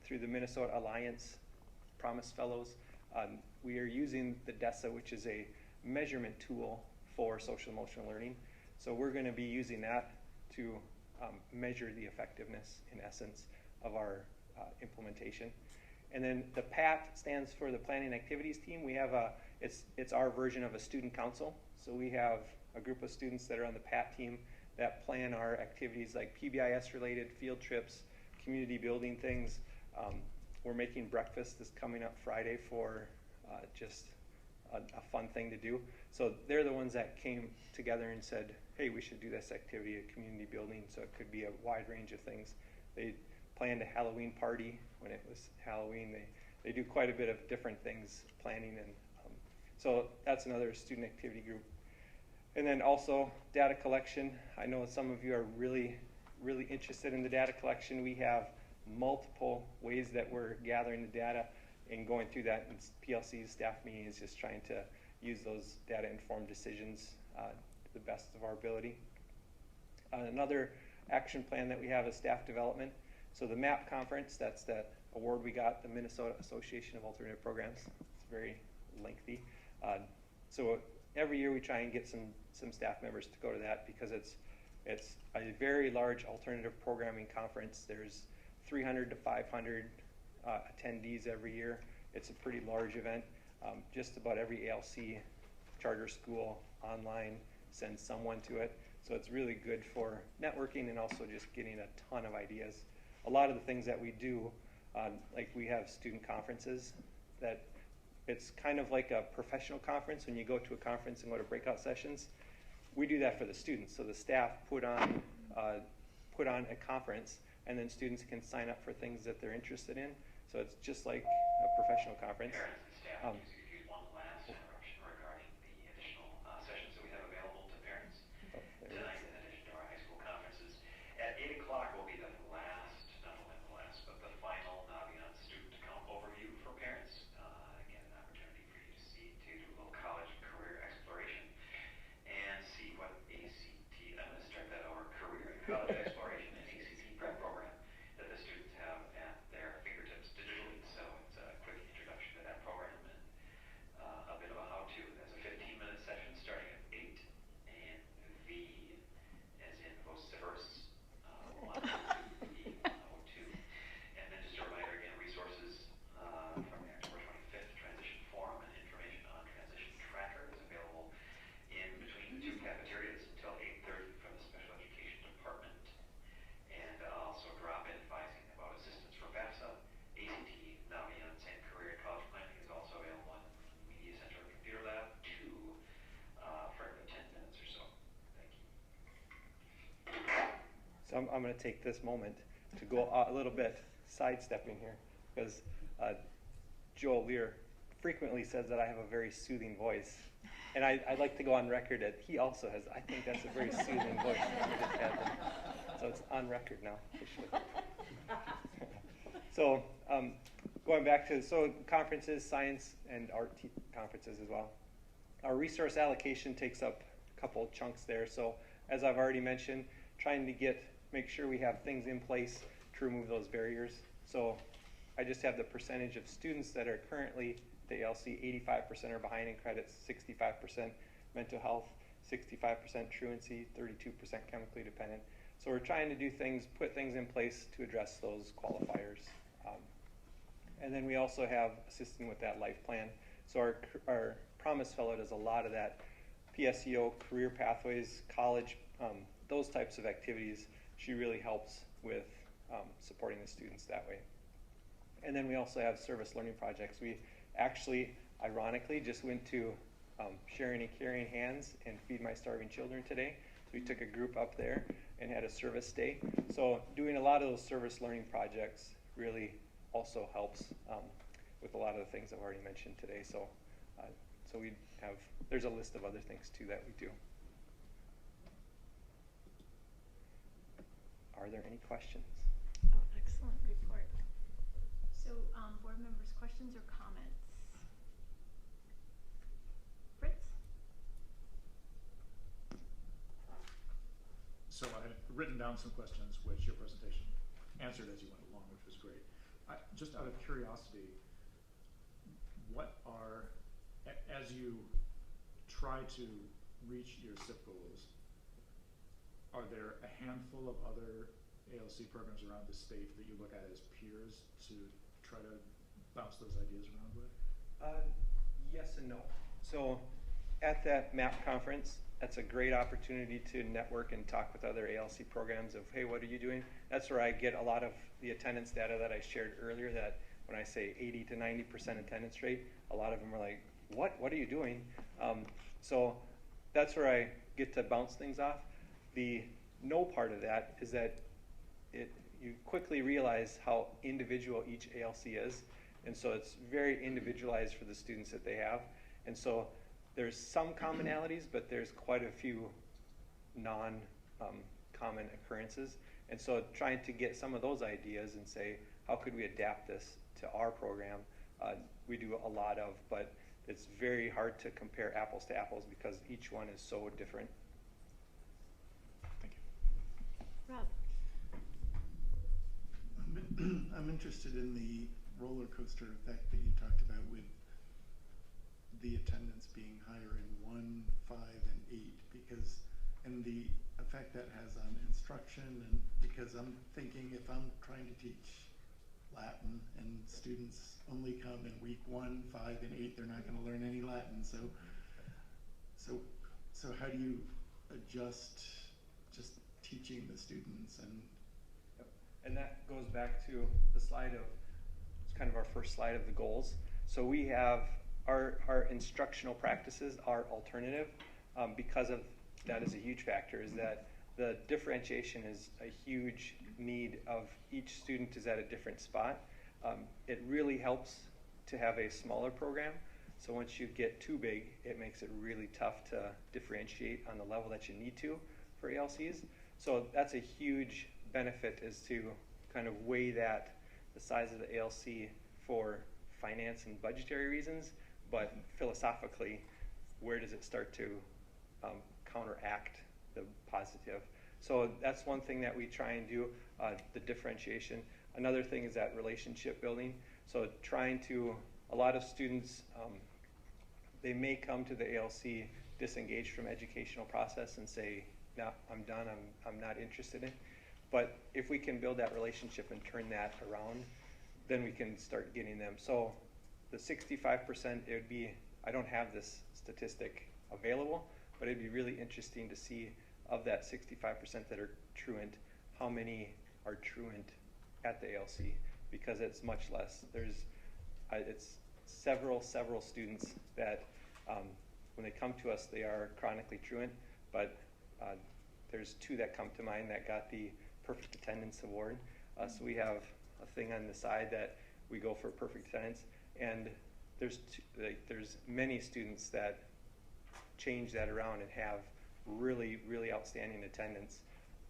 through the Minnesota Alliance Promise Fellows. We are using the DESA, which is a measurement tool for social emotional learning. So we're going to be using that to measure the effectiveness, in essence, of our implementation. And then the PAT stands for the Planning Activities Team. We have it's our version of a student council. So we have a group of students that are on the PAT team that plan our activities like PBIS related field trips, community building things. We're making breakfast this coming up Friday for just a fun thing to do. So they're the ones that came together and said, hey, we should do this activity at community building. So it could be a wide range of things. They planned a Halloween party when it was Halloween. They do quite a bit of different things, planning, and so that's another student activity group. And then also data collection. I know some of you are really, really interested in the data collection. We have multiple ways that we're gathering the data and going through that. And PLC's staff meeting is just trying to use those data-informed decisions to the best of our ability. Another action plan that we have is staff development. So the MAP conference, that's that award we got, the Minnesota Association of Alternative Programs. It's very lengthy. So every year we try and get some staff members to go to that because it's a very large alternative programming conference. There's 300 to 500 attendees every year. It's a pretty large event. Just about every ALC charter school online sends someone to it. So it's really good for networking and also just getting a ton of ideas. A lot of the things that we do, like we have student conferences that it's kind of like a professional conference when you go to a conference and go to breakout sessions. We do that for the students. So the staff put on a conference, and then students can sign up for things that they're interested in. So it's just like a professional conference. One last interruption regarding the additional sessions that we have available to parents tonight, in addition to our high school conferences. At 8 o'clock will be the last, not only the last, but the final Navi So I'm going to take this moment to go a little bit sidestepping here, because Joel Lear frequently says that I have a very soothing voice. And I'd like to go on record that he also has. I think that's a very soothing voice. So it's on record now, officially. So going back to conferences, science and art conferences as well. Our resource allocation takes up a couple of chunks there. So as I've already mentioned, trying to make sure we have things in place to remove those barriers. So I just have the percentage of students that are currently at the ALC. 85% are behind in credits, 65% mental health, 65% truancy, 32% chemically dependent. So we're trying to do things, put things in place to address those qualifiers. And then we also have assisting with that life plan. So our Promise Fellow does a lot of that PSEO, career pathways, college, those types of activities. She really helps with supporting the students that way. And then we also have service learning projects. We actually, ironically, just went to Sharing and Caring Hands and Feed My Starving Children today. So we took a group up there and had a service day. So doing a lot of those service learning projects really also helps with a lot of the things I've already mentioned today. So there's a list of other things too that we do. Are there any questions? Oh, excellent report. So, board members, questions or comments? Fritz? So I had written down some questions which your presentation answered as you went along, which was great. Just out of curiosity, as you try to reach your SIP goals, are there a handful of other ALC programs around the state that you look at as peers to try to bounce those ideas around with? Yes and no. So at that MAP conference, that's a great opportunity to network and talk with other ALC programs of, hey, what are you doing? That's where I get a lot of the attendance data that I shared earlier, that when I say 80 to 90% attendance rate, a lot of them are like, what are you doing? So that's where I get to bounce things off. The no part of that is that you quickly realize how individual each ALC is. And so it's very individualized for the students that they have. And so there's some commonalities, but there's quite a few non-common occurrences. And so trying to get some of those ideas and say, how could we adapt this to our program? We do a lot of, but it's very hard to compare apples to apples because each one is so different. Thank you. Rob? I'm interested in the roller coaster effect that you talked about with the attendance being higher in 1, 5, and 8, and the effect that has on instruction, and because I'm thinking if I'm trying to teach Latin and students only come in week 1, 5, and 8, they're not going to learn any Latin. So how do you adjust just teaching the students? And that goes back to the slide of, it's kind of our first slide of the goals. So we have our instructional practices are alternative because of that is a huge factor, is that the differentiation is a huge need of each student is at a different spot. It really helps to have a smaller program. So once you get too big, it makes it really tough to differentiate on the level that you need to for ALCs. So that's a huge benefit, is to kind of weigh that, the size of the ALC for finance and budgetary reasons, but philosophically, where does it start to counteract the positive? So that's one thing that we try and do, the differentiation. Another thing is that relationship building. So trying to, a lot of students, they may come to the ALC disengaged from educational process and say, no, I'm done, I'm not interested in it. But if we can build that relationship and turn that around, then we can start getting them. So the 65%, it would be, I don't have this statistic available, but it'd be really interesting to see of that 65% that are truant, how many are truant at the ALC, because it's much less. It's several students that when they come to us, they are chronically truant, but there's 2 that come to mind that got the perfect attendance award. So we have a thing on the side that we go for perfect attendance, and there's many students that change that around and have really, really outstanding attendance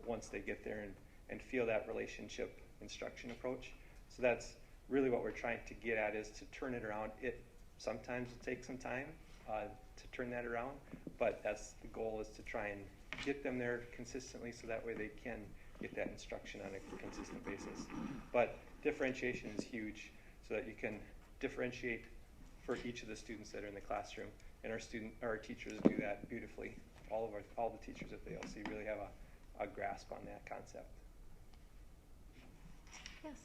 once they get there and feel that relationship instruction approach. So that's really what we're trying to get at, is to turn it around. It sometimes will take some time to turn that around, but that's the goal, is to try and get them there consistently so that way they can get that instruction on a consistent basis. But differentiation is huge, so that you can differentiate for each of the students that are in the classroom, and our teachers do that beautifully. All the teachers at the ALC really have a grasp on that concept. Yes.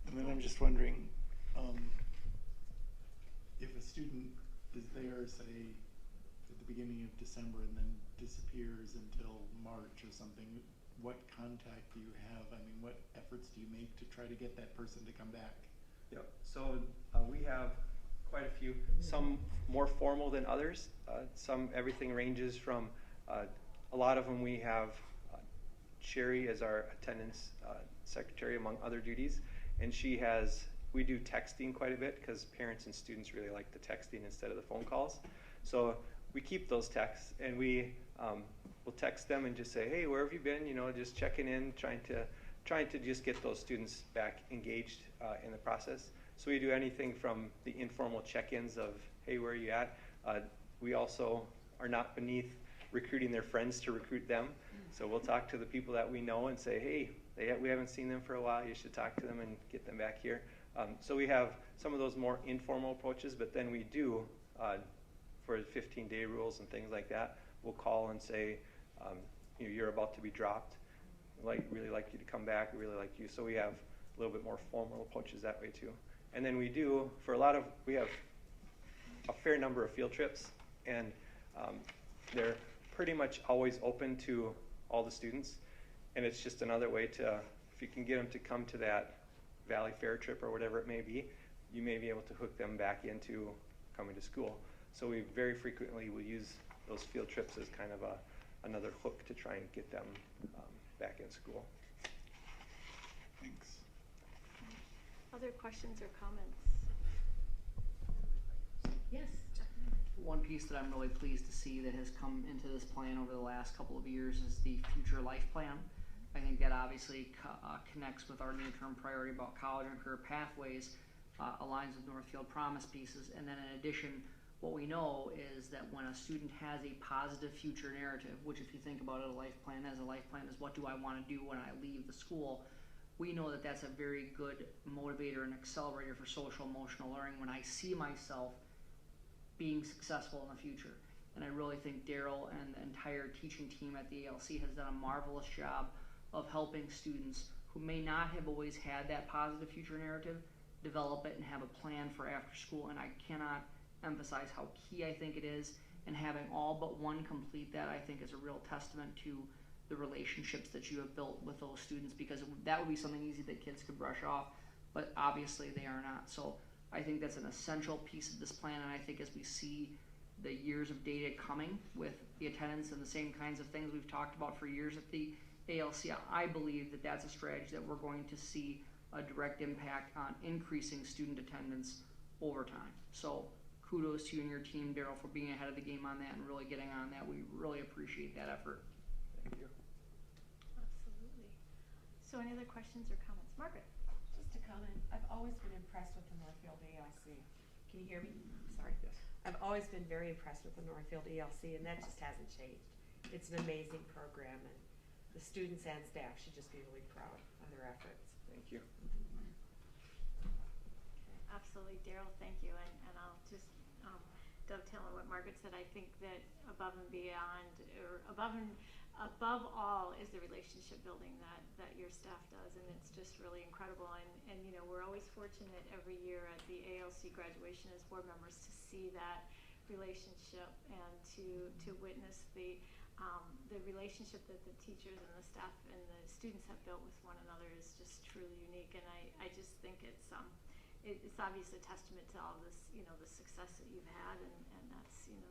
And then I'm just wondering, if a student is there, say, at the beginning of December and then disappears until March or something, what contact do you have? I mean, what efforts do you make to try to get that person to come back? Yep. So we have quite a few, some more formal than others. Everything ranges from, a lot of them we have Sherry as our attendance secretary among other duties, and we do texting quite a bit because parents and students really like the texting instead of the phone calls. So we keep those texts, and we'll text them and just say, hey, where have you been? Just checking in, trying to just get those students back engaged in the process. So we do anything from the informal check-ins of, hey, where are you at? We also are not beneath recruiting their friends to recruit them. So we'll talk to the people that we know and say, hey, we haven't seen them for a while. You should talk to them and get them back here. So we have some of those more informal approaches, but then we do, for 15-day rules and things like that, we'll call and say, you're about to be dropped. Really like you to come back. We really like you. So we have a little bit more formal approaches that way too. And then we do, we have a fair number of field trips, and they're pretty much always open to all the students. And it's just another way to, if you can get them to come to that Valley Fair trip or whatever it may be, you may be able to hook them back into coming to school. So we very frequently will use those field trips as kind of another hook to try and get them back in school. Thanks. Other questions or comments? Yes, definitely. One piece that I'm really pleased to see that has come into this plan over the last couple of years is the future life plan. I think that obviously connects with our near-term priority about college and career pathways, aligns with Northfield promise pieces, and then in addition, what we know is that when a student has a positive future narrative, which if you think about it, a life plan is what do I want to do when I leave the school, we know that that's a very good motivator and accelerator for social emotional learning when I see myself being successful in the future. And I really think Daryl and the entire teaching team at the ALC has done a marvelous job of helping students who may not have always had that positive future narrative develop it and have a plan for after school. And I cannot emphasize how key I think it is, and having all but one complete that I think is a real testament to the relationships that you have built with those students, because that would be something easy that kids could brush off, but obviously they are not. So I think that's an essential piece of this plan, and I think as we see the years of data coming with the attendance and the same kinds of things we've talked about for years at the ALC, I believe that that's a strategy that we're going to see a direct impact on increasing student attendance over time. So kudos to you and your team, Daryl, for being ahead of the game on that and really getting on that. We really appreciate that effort. Thank you. Absolutely. So any other questions or comments? Margaret? Just a comment. I've always been impressed with the Northfield ALC. Can you hear me? Sorry. Yes. I've always been very impressed with the Northfield ALC, and that just hasn't changed. It's an amazing program, and the students and staff should just be really proud of their efforts. Thank you. Absolutely, Daryl, thank you. And I'll just dovetail on what Margaret said. I think that above and beyond, or above all, is the relationship building that your staff does, and it's just really incredible. And you know, we're always fortunate every year at the ALC graduation as board members to see that relationship and to witness the relationship that the teachers and the staff and the students have built with one another is just truly unique. And I just think it's obviously a testament to all this, you know, the success that you've had, and that's, you know,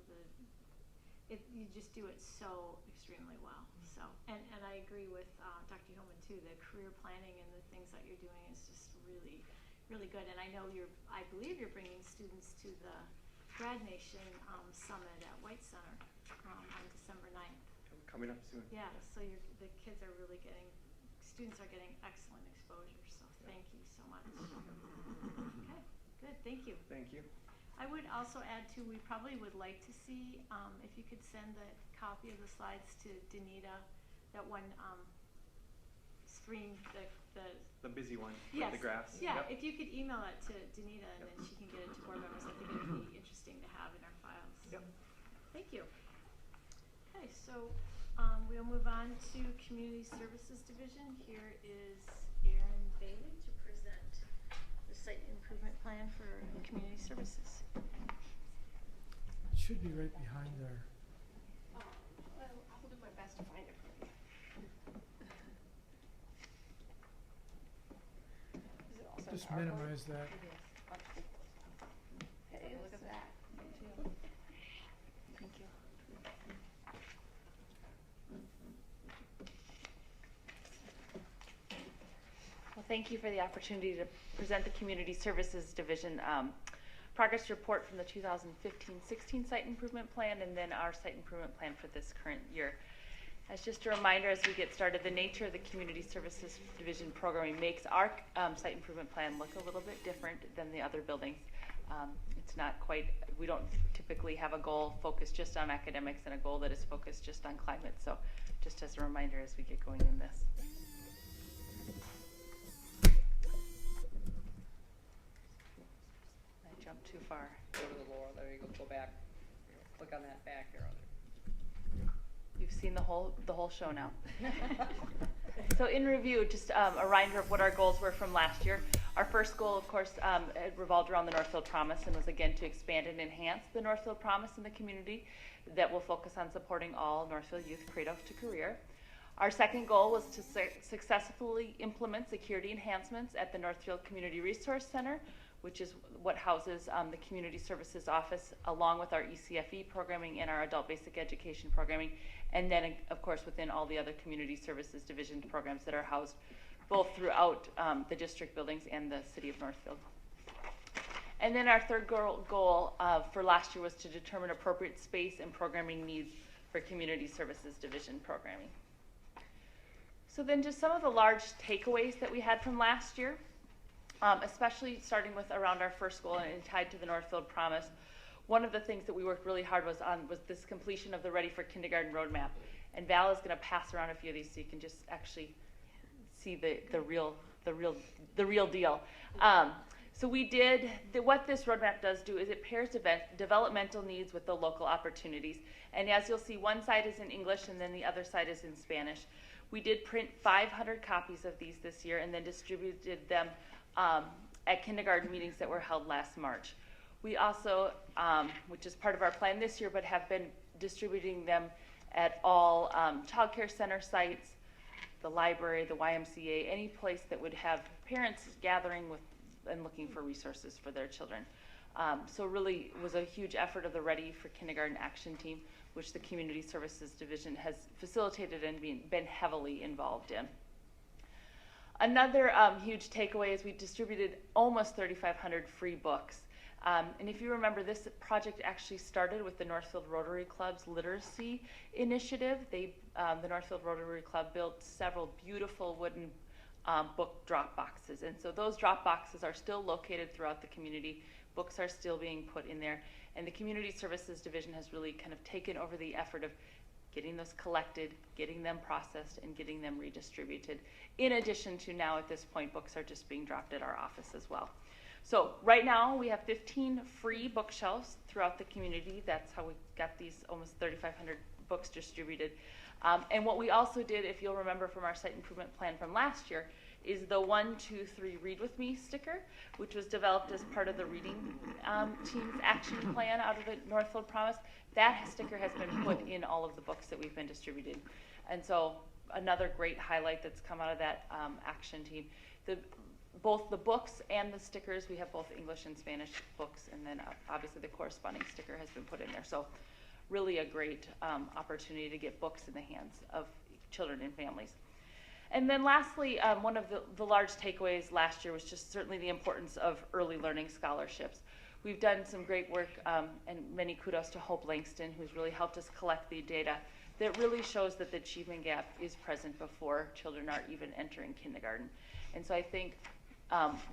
you just do it so extremely well. So, and I agree with Dr. Hillman too. The career planning and the things that you're doing is just really, really good. And I know I believe you're bringing students to the Grad Nation Summit at White Center on December 9th. Coming up soon. Yeah, so the kids are really students are getting excellent exposure. So thank you so much. Okay, good. Thank you. Thank you. I would also add too, we probably would like to see if you could send the copy of the slides to Danita, that one screen, The busy one yes, with the graphs. Yeah, Yep. if you could email that to Danita and then she can get it to board members, I think it would be interesting to have in our files. Yep. Thank you. Okay, so we'll move on to Community Services Division. Here is Erin Bailey to present the site improvement plan for community services. It should be right behind there. Well, I'll do my best to find it for you. Is it also Just PowerPoint? minimize that. Hey, look at that. Thank you. Well, thank you for the opportunity to present the Community Services Division progress report from the 2015-16 site improvement plan and then our site improvement plan for this current year. As just a reminder, as we get started, the nature of the Community Services Division programming makes our site improvement plan look a little bit different than the other buildings. It's not quite, we don't typically have a goal focused just on academics and a goal that is focused just on climate. So just as a reminder as we get going in this. I jumped too far. Go to the lower, there you go, go back. Click on that back arrow. You've seen the whole show now. So in review, just a reminder of what our goals were from last year. Our first goal, of course, it revolved around the Northfield Promise and was again to expand and enhance the Northfield Promise in the community that will focus on supporting all Northfield youth cradle to career. Our second goal was to successfully implement security enhancements at the Northfield Community Resource Center, which is what houses the Community Services Office, along with our ECFE programming and our Adult Basic Education programming, and then, of course, within all the other Community Services Division programs that are housed both throughout the district buildings and the city of Northfield. And then our third goal for last year was to determine appropriate space and programming needs for Community Services Division programming. So then just some of the large takeaways that we had from last year. Especially starting with around our first goal and tied to the Northfield Promise. One of the things that we worked really hard was this completion of the Ready for Kindergarten roadmap. And Val is going to pass around a few of these so you can just actually see the real deal. So we did, what this roadmap does do is it pairs developmental needs with the local opportunities. And as you'll see, one side is in English and then the other side is in Spanish. We did print 500 copies of these this year and then distributed them at kindergarten meetings that were held last March. We also, which is part of our plan this year, but have been distributing them at all child care center sites, the library, the YMCA, any place that would have parents gathering with and looking for resources for their children. So really was a huge effort of the Ready for Kindergarten Action Team, which the Community Services Division has facilitated and been heavily involved in. Another huge takeaway is we distributed almost 3,500 free books. And if you remember, this project actually started with the Northfield Rotary Club's literacy initiative. The Northfield Rotary Club built several beautiful wooden book drop boxes. And so those drop boxes are still located throughout the community. Books are still being put in there. And the Community Services Division has really kind of taken over the effort of getting those collected, getting them processed, and getting them redistributed. In addition to now, at this point, books are just being dropped at our office as well. So right now, we have 15 free bookshelves throughout the community. That's how we got these almost 3,500 books distributed. And what we also did, if you'll remember from our site improvement plan from last year, is the 1, 2, 3 Read With Me sticker, which was developed as part of the reading team's action plan out of the Northfield Promise. That sticker has been put in all of the books that we've been distributing. And so another great highlight that's come out of that action team. Both the books and the stickers, we have both English and Spanish books, and then obviously the corresponding sticker has been put in there. So really a great opportunity to get books in the hands of children and families. And then lastly, one of the large takeaways last year was just certainly the importance of early learning scholarships. We've done some great work, and many kudos to Hope Langston, who's really helped us collect the data that really shows that the achievement gap is present before children are even entering kindergarten. And so I think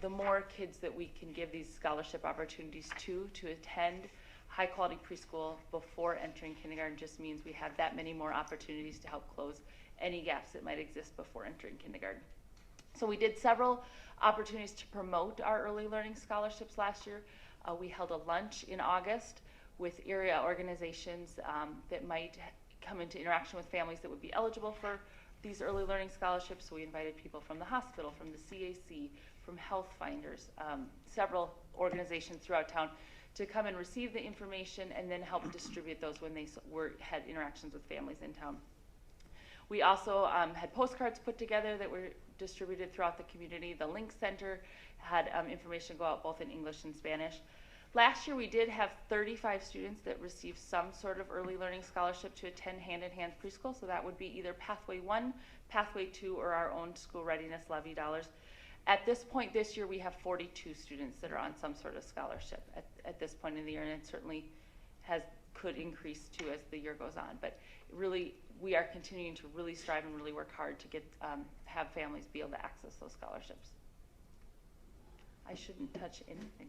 the more kids that we can give these scholarship opportunities to attend high quality preschool before entering kindergarten just means we have that many more opportunities to help close any gaps that might exist before entering kindergarten. So we did several opportunities to promote our early learning scholarships last year. We held a lunch in August with area organizations that might come into interaction with families that would be eligible for these early learning scholarships. So we invited people from the hospital, from the CAC, from Health Finders, several organizations throughout town to come and receive the information and then help distribute those when they had interactions with families in town. We also had postcards put together that were distributed throughout the community. The Link Center had information go out both in English and Spanish. Last year we did have 35 students that received some sort of early learning scholarship to attend hand-in-hand preschool. So that would be either Pathway 1, Pathway 2, or our own school readiness levy dollars. At this point this year we have 42 students that are on some sort of scholarship at this point in the year, and it certainly could increase too as the year goes on. But really, we are continuing to really strive and really work hard to get have families be able to access those scholarships. I shouldn't touch anything.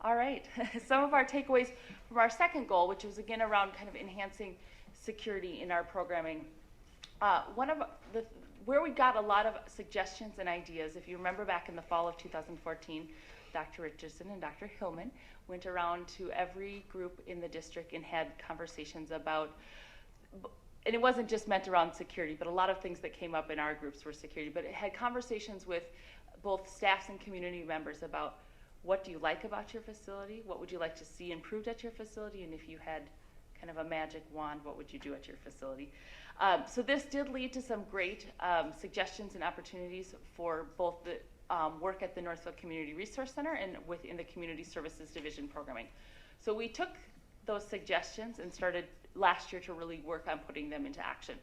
All right, some of our takeaways from our second goal, which was again around kind of enhancing security in our programming. Where we got a lot of suggestions and ideas, if you remember back in the fall of 2014, Dr. Richardson and Dr. Hillman went around to every group in the district and had conversations about, and it wasn't just meant around security, but a lot of things that came up in our groups were security, but it had conversations with both staffs and community members about what do you like about your facility, what would you like to see improved at your facility, and if you had kind of a magic wand, what would you do at your facility? So this did lead to some great suggestions and opportunities for both the work at the Northfield Community Resource Center and within the Community Services Division programming. So we took those suggestions and started last year to really work on putting them into action.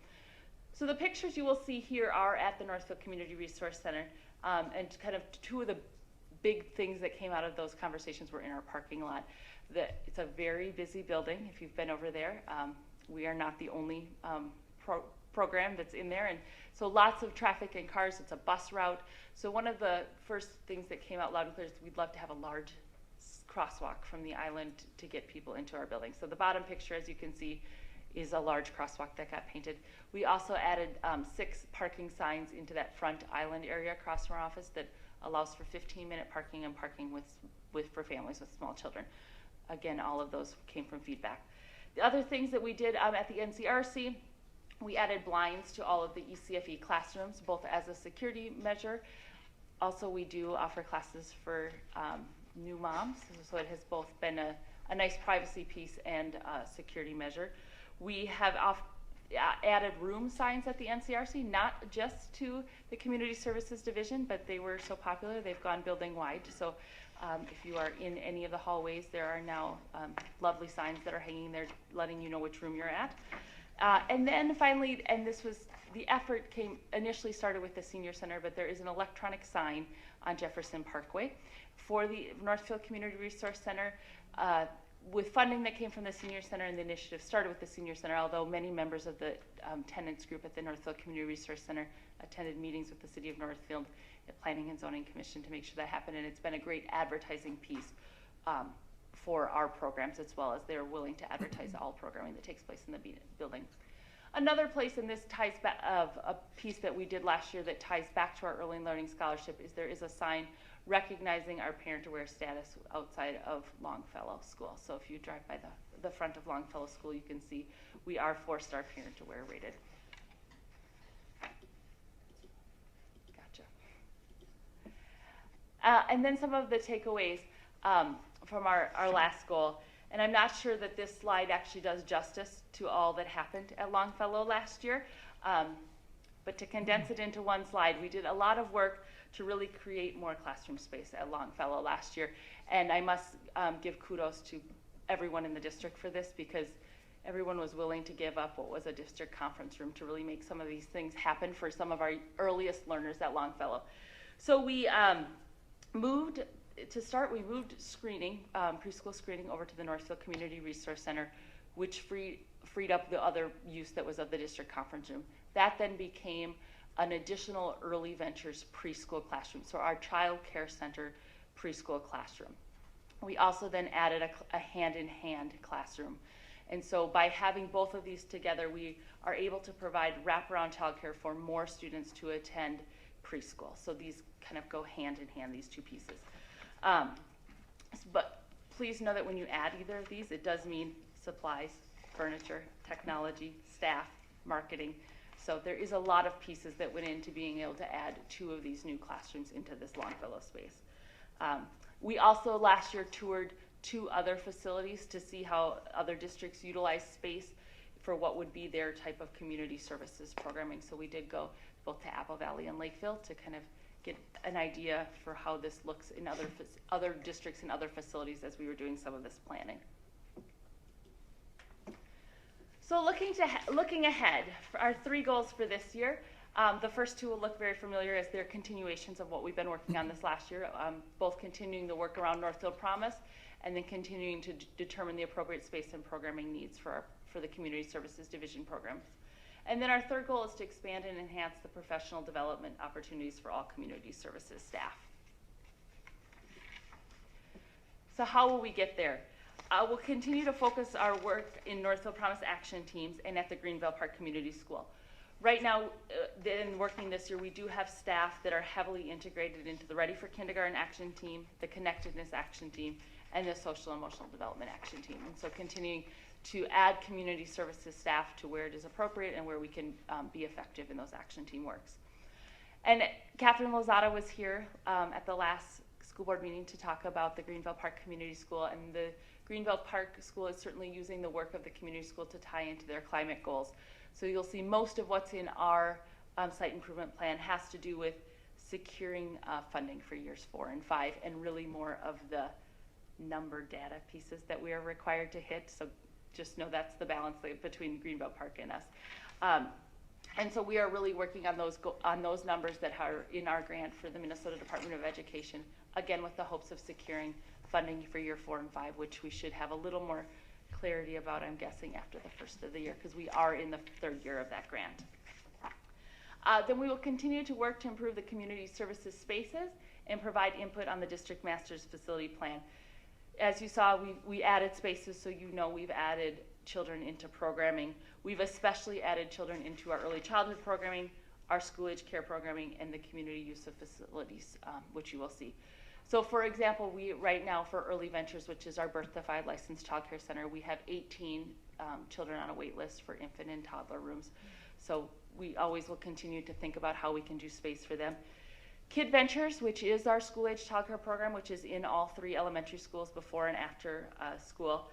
So the pictures you will see here are at the Northfield Community Resource Center, and kind of two of the big things that came out of those conversations were in our parking lot. It's a very busy building if you've been over there. We are not the only program that's in there, and so lots of traffic and cars. It's a bus route. So one of the first things that came out loud and clear is we'd love to have a large crosswalk from the island to get people into our building. So the bottom picture, as you can see, is a large crosswalk that got painted. We also added 6 parking signs into that front island area across from our office that allows for 15-minute parking and parking for families with small children. Again, all of those came from feedback. The other things that we did at the NCRC, we added blinds to all of the ECFE classrooms, both as a security measure. Also, we do offer classes for new moms, so it has both been a nice privacy piece and a security measure. We have added room signs at the NCRC, not just to the Community Services Division, but they were so popular they've gone building wide. So if you are in any of the hallways, there are now lovely signs that are hanging there letting you know which room you're at. And then finally, and this was, the effort initially started with the Senior Center, but there is an electronic sign on Jefferson Parkway for the Northfield Community Resource Center. With funding that came from the Senior Center, and the initiative started with the Senior Center, although many members of the tenants group at the Northfield Community Resource Center attended meetings with the City of Northfield, the Planning and Zoning Commission to make sure that happened, and it's been a great advertising piece for our programs, as well as they're willing to advertise all programming that takes place in the building. Another place, and this ties back of a piece that we did last year that ties back to our early learning scholarship, is there is a sign recognizing our parent-aware status outside of Longfellow School. So if you drive by the front of Longfellow School, you can see we are 4-star parent-aware rated. Gotcha. And then some of the takeaways from our last goal. And I'm not sure that this slide actually does justice to all that happened at Longfellow last year. But to condense it into one slide, we did a lot of work to really create more classroom space at Longfellow last year. And I must give kudos to everyone in the district for this, because everyone was willing to give up what was a district conference room to really make some of these things happen for some of our earliest learners at Longfellow. So we moved screening, preschool screening, over to the Northfield Community Resource Center, which freed up the other use that was of the district conference room. That then became an additional Early Ventures preschool classroom, so our child care center preschool classroom. We also then added a hand-in-hand classroom. And so by having both of these together, we are able to provide wraparound childcare for more students to attend preschool. So these kind of go hand in hand, these two pieces. But please know that when you add either of these, it does mean supplies, furniture, technology, staff, marketing. So there is a lot of pieces that went into being able to add 2 of these new classrooms into this Longfellow space. We also last year toured 2 other facilities to see how other districts utilize space for what would be their type of community services programming. So we did go both to Apple Valley and Lakeville to kind of get an idea for how this looks in other districts and other facilities as we were doing some of this planning. So looking ahead, for our 3 goals for this year, the first 2 will look very familiar as they're continuations of what we've been working on this last year, both continuing the work around Northfield Promise and then continuing to determine the appropriate space and programming needs for the Community Services Division programs. And then our 3rd goal is to expand and enhance the professional development opportunities for all community services staff. So how will we get there? We'll continue to focus our work in Northfield Promise action teams and at the Greenville Park Community School. Right now, in working this year, we do have staff that are heavily integrated into the Ready for Kindergarten action team, the Connectedness action team, and the Social and Emotional Development action team. And so continuing to add community services staff to where it is appropriate and where we can be effective in those action team works. And Catherine Lozada was here at the last school board meeting to talk about the Greenville Park Community School, and the Greenville Park School is certainly using the work of the community school to tie into their climate goals. So you'll see most of what's in our site improvement plan has to do with securing funding for years 4 and 5, and really more of the number data pieces that we are required to hit. So just know that's the balance between Greenville Park and us. And so we are really working on those numbers that are in our grant for the Minnesota Department of Education, again with the hopes of securing funding for year 4 and 5, which we should have a little more clarity about, I'm guessing, after the first of the year, because we are in the 3rd year of that grant. Then we will continue to work to improve the community services spaces and provide input on the district master's facility plan. As you saw, we added spaces, so you know we've added children into programming. We've especially added children into our early childhood programming, our school age care programming, and the community use of facilities, which you will see. So for example, we right now for Early Ventures, which is our birth to 5 licensed child care center, we have 18 children on a wait list for infant and toddler rooms. So we always will continue to think about how we can do space for them. Kid Ventures, which is our school age child care program, which is in all 3 elementary schools before and after school,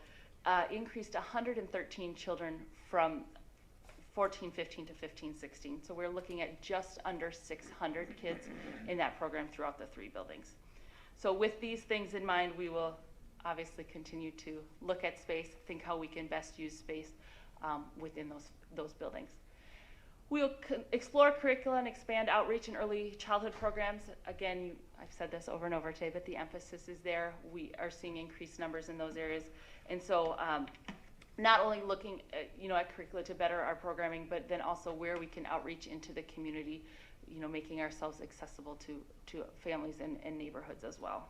increased 113 children from 14-15 to 15-16. So we're looking at just under 600 kids in that program throughout the 3 buildings. So with these things in mind, we will obviously continue to look at space, think how we can best use space within those buildings. We'll explore curricula and expand outreach in early childhood programs. Again, I've said this over and over today, but the emphasis is there. We are seeing increased numbers in those areas. And so not only looking at curricula to better our programming, but then also where we can outreach into the community, making ourselves accessible to families and neighborhoods as well.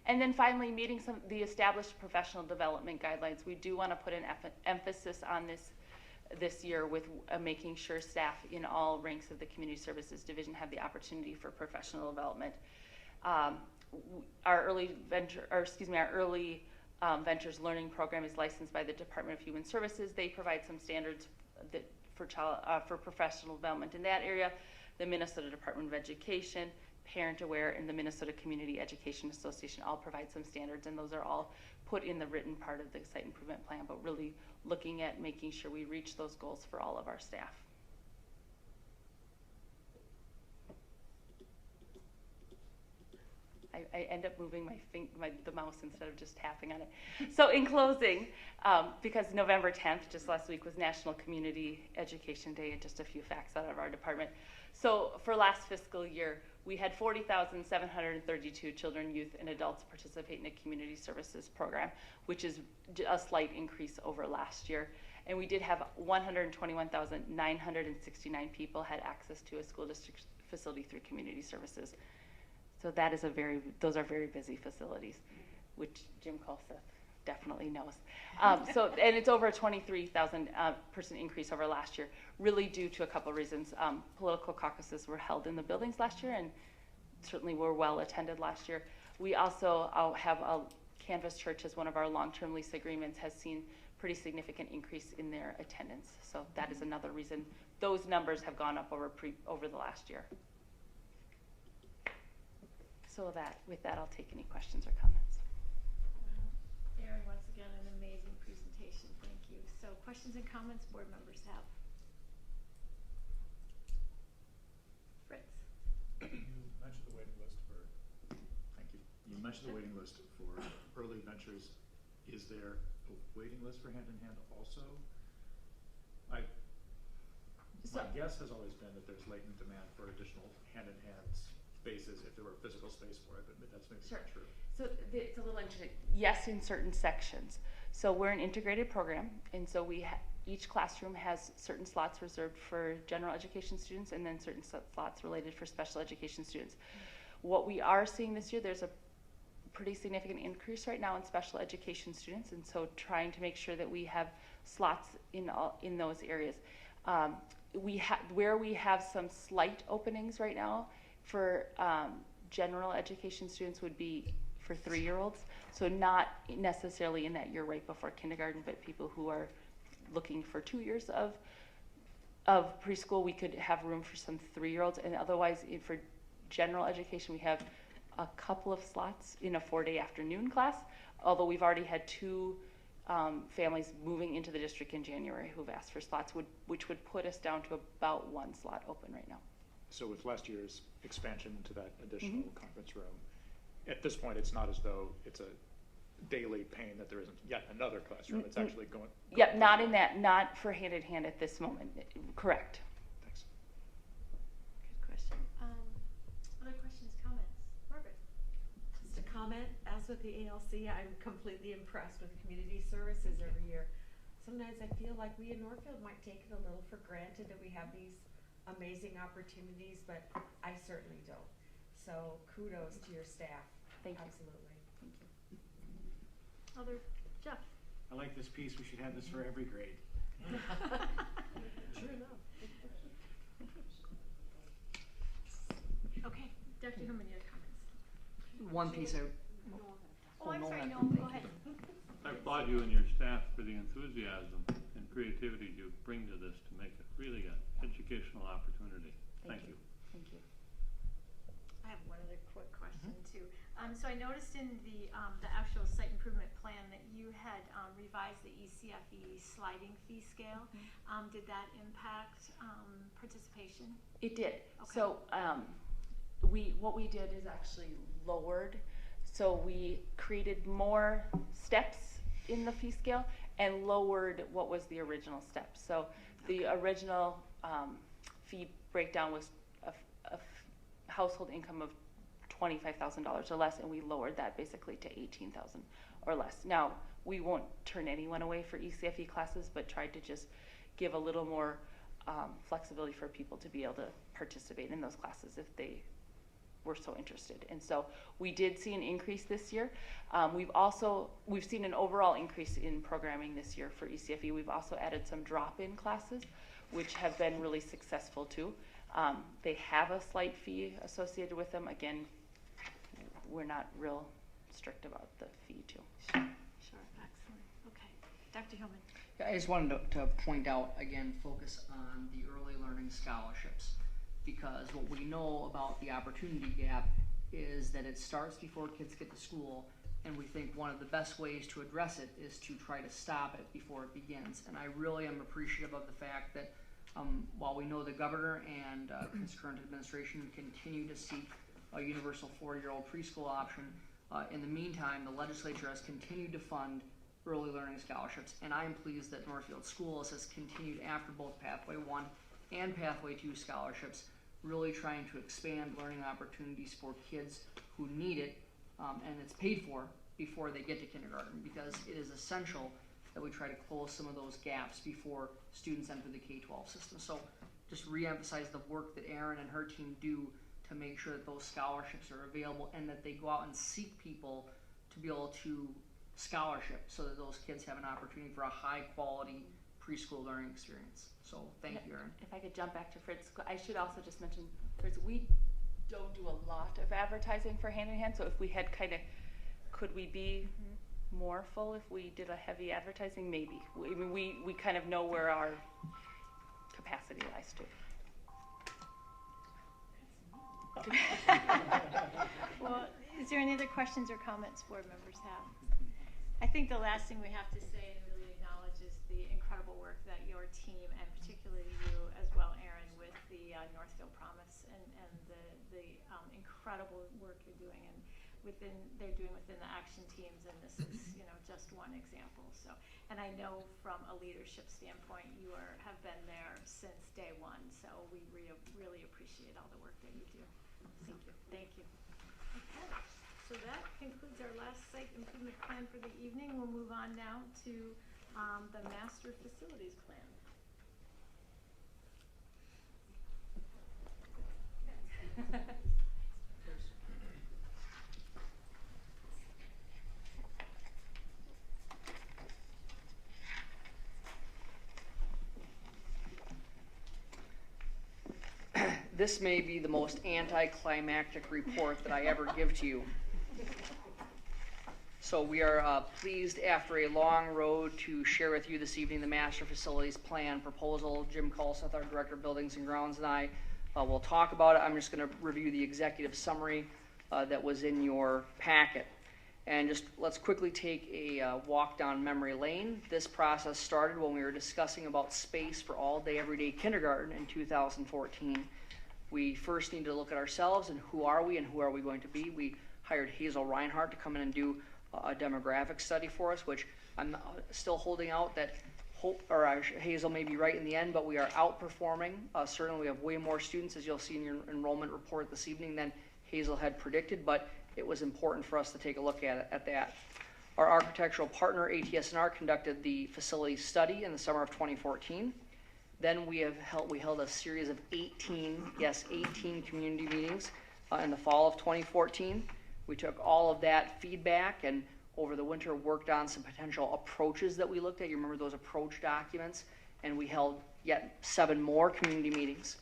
And then finally, meeting the established professional development guidelines. We do want to put an emphasis on this year with making sure staff in all ranks of the Community Services Division have the opportunity for professional development. Our early Ventures Learning Program is licensed by the Department of Human Services. They provide some standards for professional development in that area. The Minnesota Department of Education, Parent Aware, and the Minnesota Community Education Association all provide some standards, and those are all put in the written part of the site improvement plan, but really looking at making sure we reach those goals for all of our staff. I end up moving the mouse instead of just tapping on it. So in closing, because November 10th, just last week, was National Community Education Day, and just a few facts out of our department. So for last fiscal year, we had 40,732 children, youth, and adults participate in a community services program, which is a slight increase over last year. And we did have 121,969 people had access to a school district facility through community services. So that is those are very busy facilities, which Jim Colseth definitely knows. And it's over a 23,000 person increase over last year, really due to a couple of reasons. Political caucuses were held in the buildings last year, and certainly were well attended last year. We also have Canvas Church as one of our long-term lease agreements has seen pretty significant increase in their attendance. So that is another reason those numbers have gone up over the last year. So with that, I'll take any questions or comments. Wow. Erin, once again, an amazing presentation. Thank you. So questions and comments board members have? Fritz. You mentioned the waiting list for, thank you. You mentioned the waiting list for early ventures. Is there a waiting list for hand in hand also? My guess has always been that there's latent demand for additional hand in hand spaces if there were physical space for it, but that's maybe not true. So it's a little interesting. Yes, in certain sections. So we're an integrated program, and so each classroom has certain slots reserved for general education students, and then certain slots related for special education students. What we are seeing this year, there's a pretty significant increase right now in special education students, and so trying to make sure that we have slots in those areas. Where we have some slight openings right now for general education students would be for 3-year-olds. So not necessarily in that year right before kindergarten, but people who are looking for 2 years of preschool, we could have room for some 3-year-olds. And otherwise, for general education, we have a couple of slots in a 4-day afternoon class, although we've already had 2 families moving into the district in January who've asked for slots, which would put us down to about 1 slot open right now. So with last year's expansion into that additional conference room, at this point, it's not as though it's a daily pain that there isn't yet another classroom. It's actually going. Yep, not for hand in hand at this moment. Correct. Thanks. Good question. Other questions, comments? Margaret? Just a comment, as with the ALC, I'm completely impressed with community services every year. Sometimes I feel like we in Northfield might take it a little for granted that we have these amazing opportunities, but I certainly don't. So kudos to your staff. Thank you. Absolutely. Thank you. Jeff? I like this piece. We should have this for every grade. Sure enough. Okay, Dr. Hillman, your comments. One piece I'm sorry, no, go ahead. I applaud you and your staff for the enthusiasm and creativity you bring to this to make it really an educational opportunity. Thank you. Thank you. I have one other quick question too. So I noticed in the actual site improvement plan that you had revised the ECFE sliding fee scale. Did that impact participation? It did. Okay. So what we did is actually lowered. So we created more steps in the fee scale and lowered what was the original step. So the original fee breakdown was a household income of $25,000 or less, and we lowered that basically to $18,000 or less. Now, we won't turn anyone away for ECFE classes, but tried to just give a little more flexibility for people to be able to participate in those classes if they were so interested. And so we did see an increase this year. We've seen an overall increase in programming this year for ECFE. We've also added some drop-in classes, which have been really successful too. They have a slight fee associated with them. Again, we're not real strict about the fee too. Sure, excellent. Okay, Dr. Hillman. I just wanted to point out, again, focus on the early learning scholarships. because what we know about the opportunity gap is that it starts before kids get to school, and we think one of the best ways to address it is to try to stop it before it begins. And I really am appreciative of the fact that while we know the governor and concurrent administration continue to seek a universal 4-year-old preschool option, in the meantime, the legislature has continued to fund early learning scholarships, and I am pleased that Northfield Schools has continued after both Pathway 1 and Pathway 2 scholarships, really trying to expand learning opportunities for kids who need it, and it's paid for before they get to kindergarten, because it is essential that we try to close some of those gaps before students enter the K-12 system. So just re-emphasize the work that Erin and her team do to make sure that those scholarships are available and that they go out and seek people to be able to scholarship so that those kids have an opportunity for a high quality preschool learning experience. So thank you, Erin. If I could jump back to Fritz, I should also just mention, Fritz, we don't do a lot of advertising for Hand in Hand, so if we had could we be more full if we did a heavy advertising? Maybe. I mean, we kind of know where our capacity lies too. Well, is there any other questions or comments board members have? I think the last thing we have to say and really acknowledge is the incredible work that your team, and particularly you as well, Erin, with the Northfield Promise and the incredible work you're doing and they're doing within the action teams, and this is just one example. So, and I know from a leadership standpoint, you have been there since day one. So we really appreciate all the work that you do. Thank you. Thank you. Okay. So that concludes our last site improvement plan for the evening. We'll move on now to the master facilities plan. This may be the most anticlimactic report that I ever give to you. So we are pleased, after a long road, to share with you this evening the Master Facilities Plan proposal. Jim Colseth, our Director of Buildings and Grounds, and I will talk about it. I'm just going to review the executive summary that was in your packet. And just let's quickly take a walk down memory lane. This process started when we were discussing about space for all-day, everyday kindergarten in 2014. We first need to look at ourselves and who are we and who are we going to be. We hired Hazel Reinhardt to come in and do a demographic study for us, which I'm still holding out that Hazel may be right in the end, but we are outperforming. Certainly we have way more students, as you'll see in your enrollment report this evening, than Hazel had predicted, but it was important for us to take a look at that. Our architectural partner, ATS&R, conducted the facility study in the summer of 2014. Then we held a series of 18 community meetings in the fall of 2014. We took all of that feedback and over the winter worked on some potential approaches that we looked at. You remember those approach documents? And we held yet 7 more community meetings.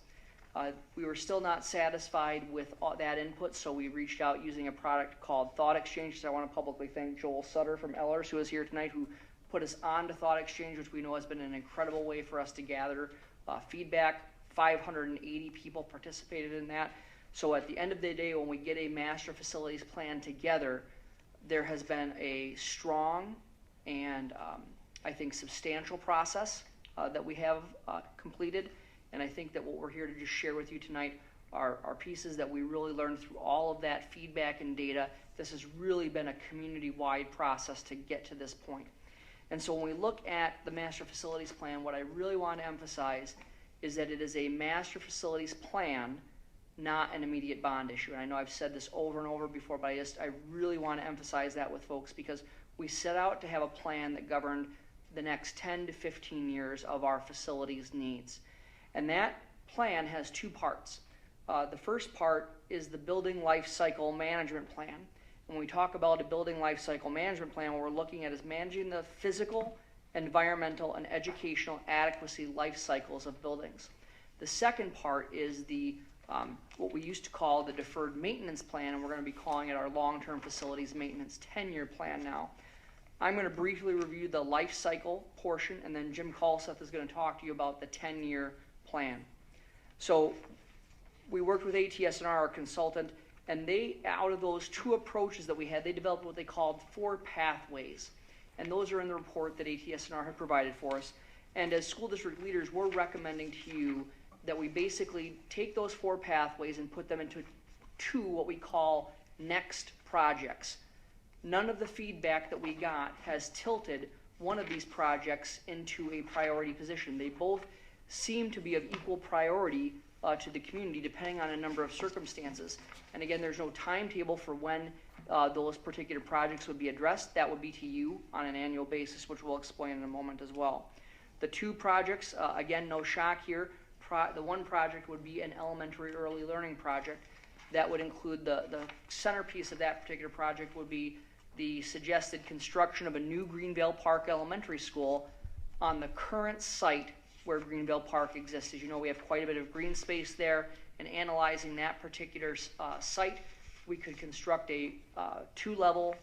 We were still not satisfied with all that input, so we reached out using a product called Thought Exchange. So I want to publicly thank Joel Sutter from Ellers, who is here tonight, who put us on to Thought Exchange, which we know has been an incredible way for us to gather feedback. 580 people participated in that. So at the end of the day, when we get a master facilities plan together, there has been a strong and I think substantial process that we have completed. And I think that what we're here to just share with you tonight are pieces that we really learned through all of that feedback and data. This has really been a community-wide process to get to this point. And so when we look at the master facilities plan, what I really want to emphasize is that it is a master facilities plan, not an immediate bond issue. And I know I've said this over and over before, but I really want to emphasize that with folks, because we set out to have a plan that governed the next 10 to 15 years of our facilities needs. And that plan has 2 parts. The first part is the building life cycle management plan. When we talk about a building life cycle management plan, what we're looking at is managing the physical, environmental, and educational adequacy life cycles of buildings. The second part is the what we used to call the deferred maintenance plan, and we're going to be calling it our long-term facilities maintenance 10-year plan now. I'm going to briefly review the life cycle portion, and then Jim Colseth is going to talk to you about the 10-year plan. So we worked with ATS&R, our consultant, and they, out of those 2 approaches that we had, they developed what they called 4 pathways. And those are in the report that ATS&R had provided for us. And as school district leaders, we're recommending to you that we basically take those 4 pathways and put them into 2 what we call next projects. None of the feedback that we got has tilted one of these projects into a priority position. They both seem to be of equal priority to the community depending on a number of circumstances. And again, there's no timetable for when those particular projects would be addressed. That would be to you on an annual basis, which we'll explain in a moment as well. The 2 projects, again, no shock here. The 1 project would be an elementary early learning project. That would include the centerpiece of that particular project would be the suggested construction of a new Greenvale Park Elementary School on the current site where Greenvale Park exists. As you know, we have quite a bit of green space there, and analyzing that particular site, we could construct a 2-level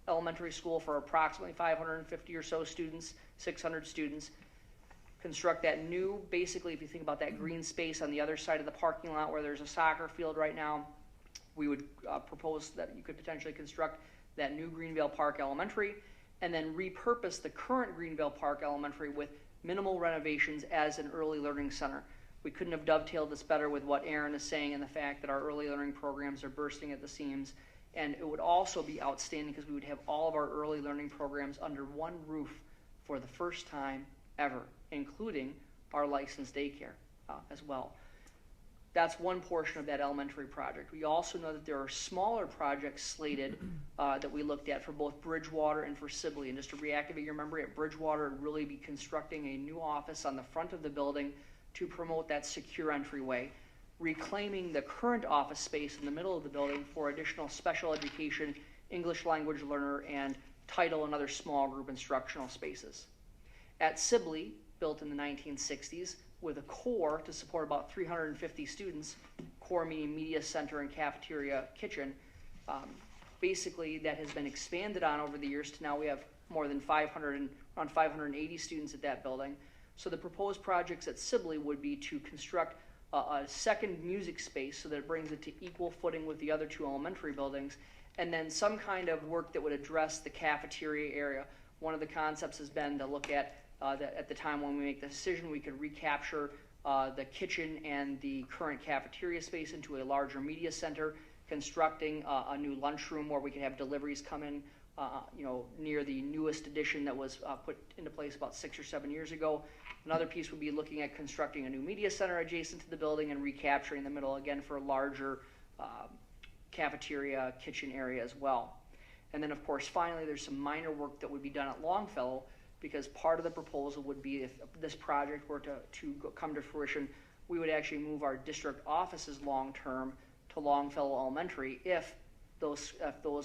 elementary school for approximately 550 or so students, 600 students. Construct that new, basically, if you think about that green space on the other side of the parking lot where there's a soccer field right now, we would propose that you could potentially construct that new Greenvale Park Elementary, and then repurpose the current Greenvale Park Elementary with minimal renovations as an early learning center. We couldn't have dovetailed this better with what Aaron is saying and the fact that our early learning programs are bursting at the seams. And it would also be outstanding because we would have all of our early learning programs under one roof for the first time ever, including our licensed daycare as well. That's one portion of that elementary project. We also know that there are smaller projects slated that we looked at for both Bridgewater and for Sibley. And just to reactivate your memory, at Bridgewater, we'd really be constructing a new office on the front of the building to promote that secure entryway, reclaiming the current office space in the middle of the building for additional special education, English language learner, and title and other small group instructional spaces. At Sibley, built in the 1960s, with a core to support about 350 students, core meaning media center and cafeteria kitchen. Basically, that has been expanded on over the years to now we have more than around 580 students at that building. So the proposed projects at Sibley would be to construct a second music space so that it brings it to equal footing with the other 2 elementary buildings, and then some kind of work that would address the cafeteria area. One of the concepts has been to look at that at the time when we make the decision, we could recapture the kitchen and the current cafeteria space into a larger media center, constructing a new lunchroom where we could have deliveries come in, near the newest addition that was put into place about 6 or 7 years ago. Another piece would be looking at constructing a new media center adjacent to the building and recapturing the middle again for a larger cafeteria kitchen area as well. And then, of course, finally, there's some minor work that would be done at Longfellow, because part of the proposal would be if this project were to come to fruition, we would actually move our district offices long-term to Longfellow Elementary if those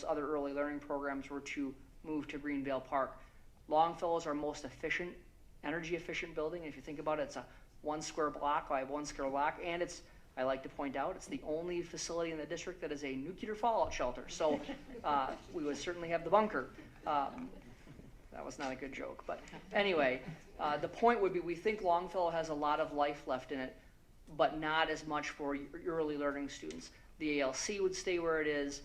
other early learning programs were to move to Greenvale Park. Longfellow is our most efficient, energy-efficient building. If you think about it, it's a 1 square block. I have 1 square block, and it's, I like to point out, it's the only facility in the district that is a nuclear fallout shelter. So we would certainly have the bunker. That was not a good joke, but anyway, the point would be we think Longfellow has a lot of life left in it, but not as much for early learning students. The ALC would stay where it is,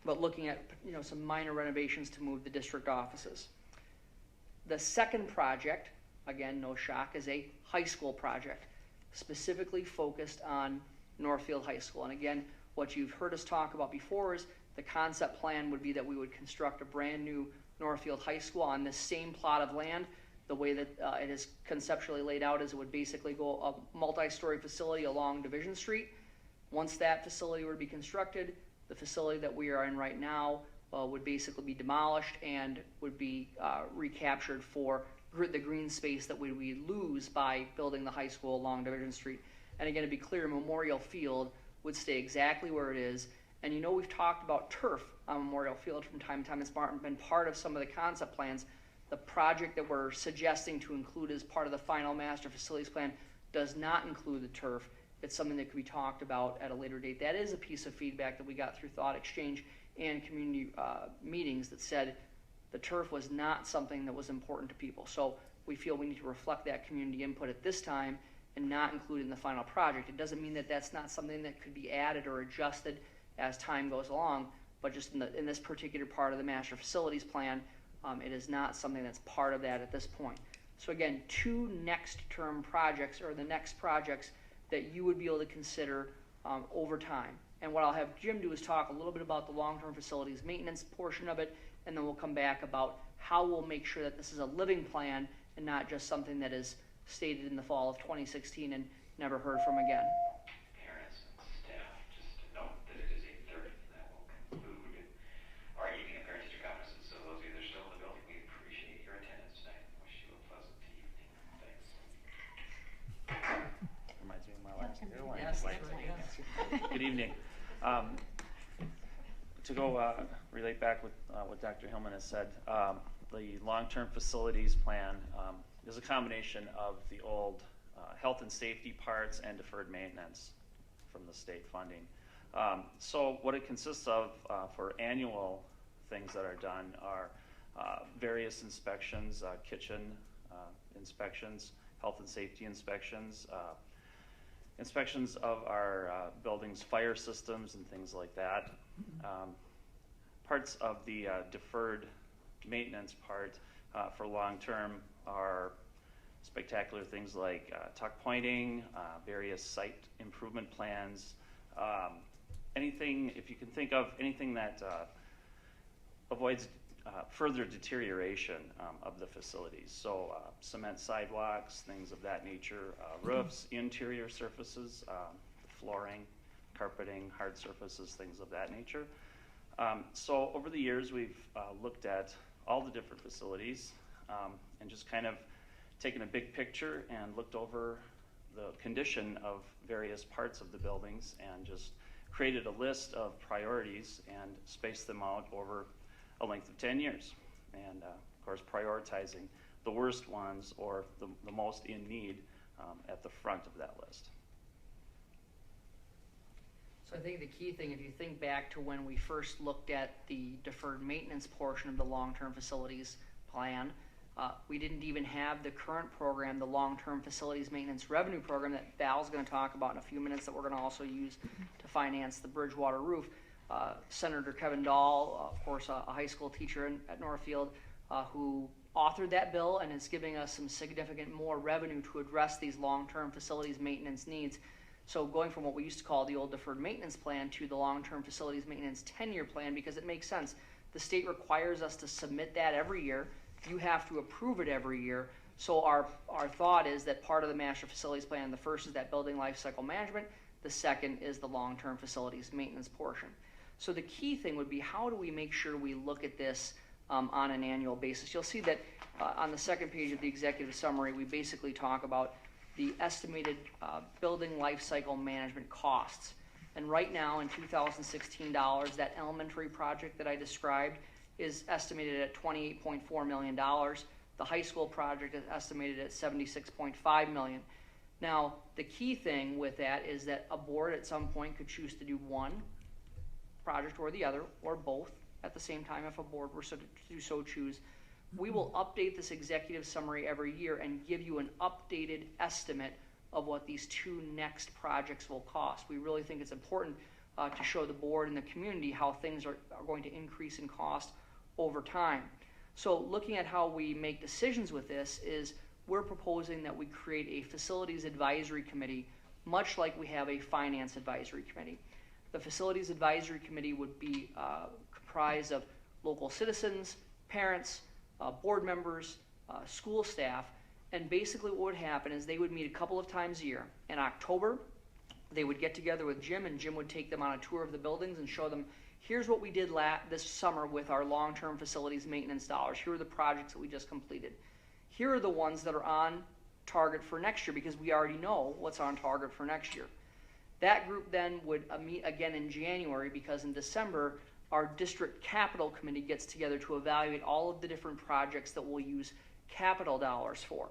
but looking at some minor renovations to move the district offices. The second project, again, no shock, is a high school project, specifically focused on Northfield High School. And again, what you've heard us talk about before is the concept plan would be that we would construct a brand new Northfield High School on this same plot of land. The way that it is conceptually laid out is it would basically go a multi-story facility along Division Street. Once that facility were to be constructed, the facility that we are in right now would basically be demolished and would be recaptured for the green space that we lose by building the high school along Division Street. And again, to be clear, Memorial Field would stay exactly where it is. And we've talked about turf on Memorial Field from time to time. It's been part of some of the concept plans. The project that we're suggesting to include as part of the final master facilities plan does not include the turf. It's something that could be talked about at a later date. That is a piece of feedback that we got through Thought Exchange and community meetings that said the turf was not something that was important to people. So we feel we need to reflect that community input at this time and not included in the final project. It doesn't mean that that's not something that could be added or adjusted as time goes along, but just in this particular part of the master facilities plan, it is not something that's part of that at this point. So again, 2 next term projects, or the next projects that you would be able to consider over time. And what I'll have Jim do is talk a little bit about the long-term facilities maintenance portion of it, and then we'll come back about how we'll make sure that this is a living plan and not just something that is stated in the fall of 2016 and never heard from again. Parents and staff, just to note that it is 8:30, and that will conclude our evening of parent-teacher conferences. So those of you that are still in the building, we appreciate your attendance tonight and wish you a pleasant evening. Thanks. Reminds me of my last airline Yes, flight. that's right, yes. Good evening. To go relate back with what Dr. Hillman has said, the long-term facilities plan is a combination of the old health and safety parts and deferred maintenance from the state funding. So what it consists of for annual things that are done are various inspections, kitchen inspections, health and safety inspections, inspections of our buildings' fire systems and things like that. Parts of the deferred maintenance part for long-term are spectacular things like tuck pointing, various site improvement plans, anything, if you can think of anything that avoids further deterioration of the facilities. So cement sidewalks, things of that nature, roofs, interior surfaces, flooring, carpeting, hard surfaces, things of that nature. So over the years, we've looked at all the different facilities and just kind of taken a big picture and looked over the condition of various parts of the buildings and just created a list of priorities and spaced them out over a length of 10 years. And of course, prioritizing the worst ones or the most in need at the front of that list. So I think the key thing, if you think back to when we first looked at the deferred maintenance portion of the long-term facilities plan, we didn't even have the current program, the long-term facilities maintenance revenue program that Val's going to talk about in a few minutes, that we're going to also use to finance the Bridgewater roof. Senator Kevin Dahl, of course, a high school teacher at Northfield, who authored that bill and is giving us some significant more revenue to address these long-term facilities maintenance needs. So going from what we used to call the old deferred maintenance plan to the long-term facilities maintenance 10-year plan, because it makes sense. The state requires us to submit that every year. You have to approve it every year. So our thought is that part of the master facilities plan, the first is that building life cycle management, the second is the long-term facilities maintenance portion. So the key thing would be, how do we make sure we look at this on an annual basis? You'll see that on the second page of the executive summary, we basically talk about the estimated building life cycle management costs. And right now in 2016 dollars, that elementary project that I described is estimated at $28.4 million. The high school project is estimated at $76.5 million. Now, the key thing with that is that a board at some point could choose to do one project or the other, or both at the same time if a board were to so choose. We will update this executive summary every year and give you an updated estimate of what these 2 next projects will cost. We really think it's important to show the board and the community how things are going to increase in cost over time. So looking at how we make decisions with this is, we're proposing that we create a facilities advisory committee, much like we have a finance advisory committee. The facilities advisory committee would be comprised of local citizens, parents, board members, school staff, and basically what would happen is they would meet a couple of times a year. In October, they would get together with Jim, and Jim would take them on a tour of the buildings and show them, here's what we did this summer with our long-term facilities maintenance dollars. Here are the projects that we just completed. Here are the ones that are on target for next year, because we already know what's on target for next year. That group then would meet again in January, because in December, our district capital committee gets together to evaluate all of the different projects that we'll use capital dollars for.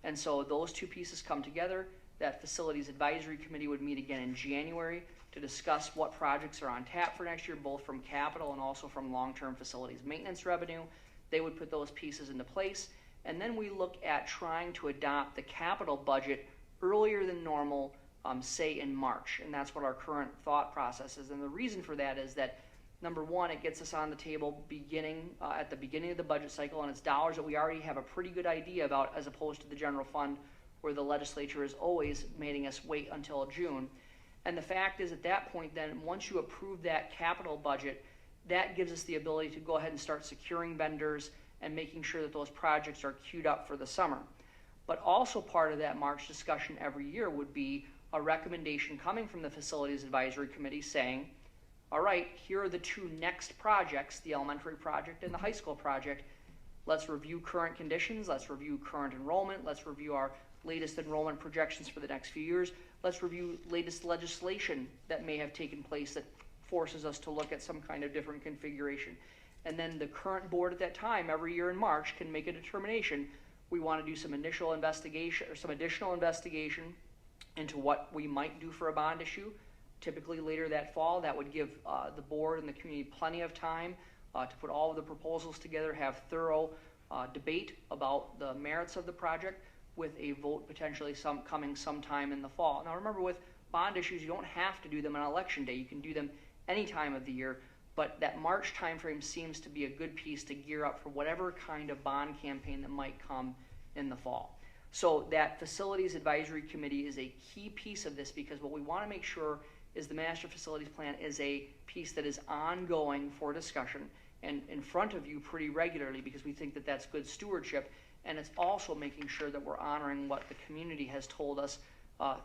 And so those 2 pieces come together. That facilities advisory committee would meet again in January to discuss what projects are on tap for next year, both from capital and also from long-term facilities maintenance revenue. They would put those pieces into place. And then we look at trying to adopt the capital budget earlier than normal, say in March, and that's what our current thought process is. And the reason for that is that, number one, it gets us on the table at the beginning of the budget cycle, and it's dollars that we already have a pretty good idea about, as opposed to the general fund, where the legislature is always making us wait until June. And the fact is, at that point then, once you approve that capital budget, that gives us the ability to go ahead and start securing vendors and making sure that those projects are queued up for the summer. But also part of that March discussion every year would be a recommendation coming from the Facilities Advisory Committee saying, all right, here are the two next projects, the elementary project and the high school project. Let's review current conditions, let's review current enrollment, let's review our latest enrollment projections for the next few years, let's review latest legislation that may have taken place that forces us to look at some kind of different configuration. And then the current board at that time, every year in March, can make a determination. We want to do some initial investigation or some additional investigation into what we might do for a bond issue, typically later that fall. That would give the board and the community plenty of time to put all of the proposals together, have thorough debate about the merits of the project, with a vote potentially coming sometime in the fall. Now remember, with bond issues, you don't have to do them on election day. You can do them any time of the year, but that March timeframe seems to be a good piece to gear up for whatever kind of bond campaign that might come in the fall. So that Facilities Advisory Committee is a key piece of this, because what we want to make sure is the Master Facilities Plan is a piece that is ongoing for discussion and in front of you pretty regularly, because we think that that's good stewardship. And it's also making sure that we're honoring what the community has told us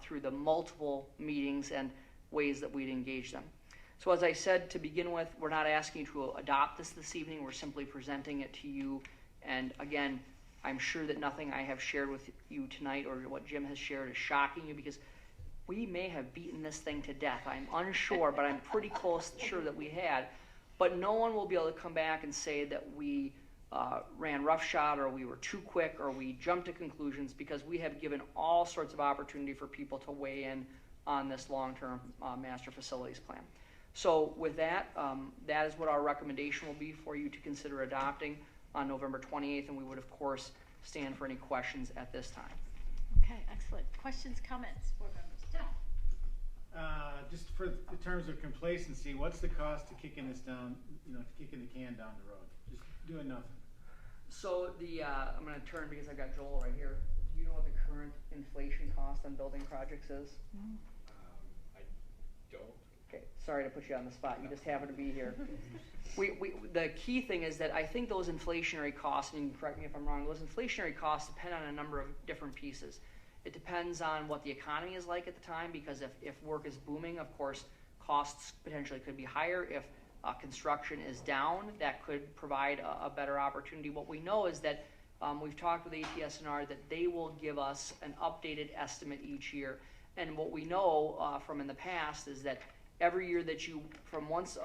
through the multiple meetings and ways that we'd engage them. So as I said to begin with, we're not asking you to adopt this evening. We're simply presenting it to you. And again, I'm sure that nothing I have shared with you tonight or what Jim has shared is shocking you, because we may have beaten this thing to death. I'm unsure, but I'm pretty close sure that we had. But no one will be able to come back and say that we ran roughshod, or we were too quick, or we jumped to conclusions, because we have given all sorts of opportunity for people to weigh in on this long-term master facilities plan. So with that, that is what our recommendation will be for you to consider adopting on November 28th, and we would of course stand for any questions at this time. Okay, excellent. Questions, comments, board members? Jeff? Just for the terms of complacency, what's the cost to kicking this down, kicking the can down the road? Just doing nothing. So I'm going to turn, because I've got Joel right here. Do you know what the current inflation cost on building projects is? I don't. Okay, sorry to put you on the spot. You just happen to be here. The key thing is that I think those inflationary costs, and correct me if I'm wrong, those inflationary costs depend on a number of different pieces. It depends on what the economy is like at the time, because if work is booming, of course, costs potentially could be higher. If construction is down, that could provide a better opportunity. What we know is that we've talked with ATS&R that they will give us an updated estimate each year. And what we know from in the past is that every year that you, from once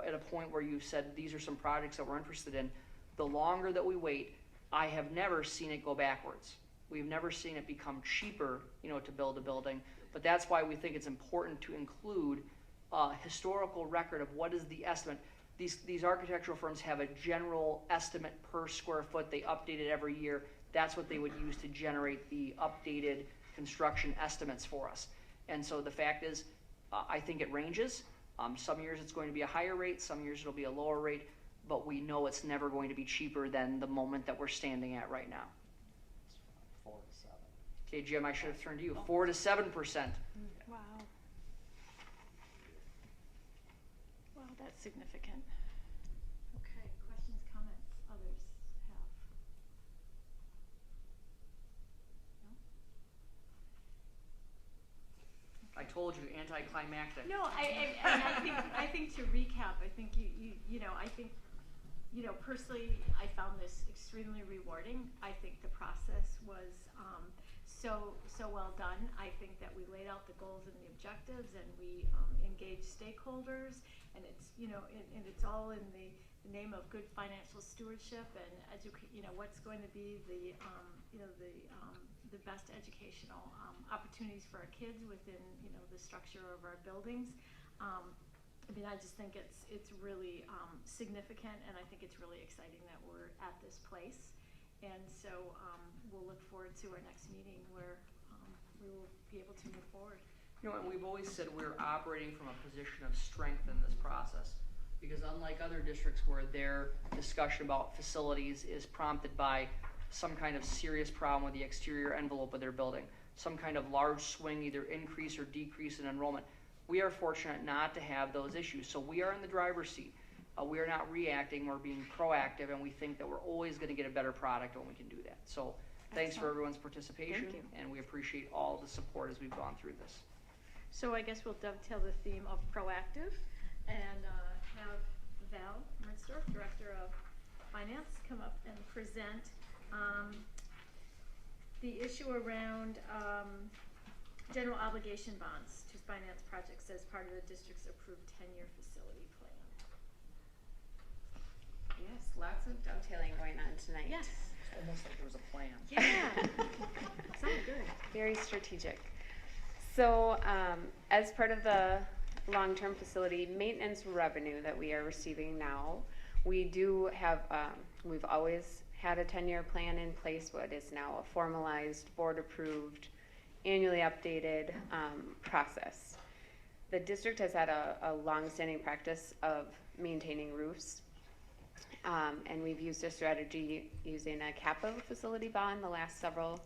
at a point where you've said these are some projects that we're interested in, the longer that we wait, I have never seen it go backwards. We've never seen it become cheaper, to build a building. But that's why we think it's important to include historical record of what is the estimate. These architectural firms have a general estimate per square foot. They update it every year. That's what they would use to generate the updated construction estimates for us. And so the fact is, I think it ranges. Some years it's going to be a higher rate, some years it'll be a lower rate, but we know it's never going to be cheaper than the moment that we're standing at right now. 4 to 7. Okay, Jim, I should have turned to you. 4 to 7%. Wow. Wow, that's significant. Okay, questions, comments, others have? No? I told you, anticlimactic. No, I think to recap, I think personally, I found this extremely rewarding. I think the process was so well done. I think that we laid out the goals and the objectives, and we engaged stakeholders, and it's and it's all in the name of good financial stewardship and what's going to be the best educational opportunities for our kids within the structure of our buildings. I just think it's really significant, and I think it's really exciting that we're at this place. And so we'll look forward to our next meeting where we will be able to move forward. You know, and we've always said we're operating from a position of strength in this process, because unlike other districts where their discussion about facilities is prompted by some kind of serious problem with the exterior envelope of their building, some kind of large swing, either increase or decrease in enrollment, we are fortunate not to have those issues. So we are in the driver's seat. We are not reacting, we're being proactive, and we think that we're always going to get a better product when we can do that. So thanks for everyone's participation, Thank you. and we appreciate all the support as we've gone through this. So I guess we'll dovetail the theme of proactive and have Val Mertsdorf, Director of Finance, come up and present the issue around general obligation bonds to finance projects as part of the district's approved 10-year facility plan. Yes, lots of dovetailing going on tonight. Yes. It's almost like there was a plan. Yeah. Sounded good. Very strategic. So, as part of the long-term facility maintenance revenue that we are receiving now, we do have, we've always had a 10-year plan in place, but is now a formalized, board-approved, annually updated process. The district has had a long-standing practice of maintaining roofs, and we've used a strategy using a capital facility bond the last several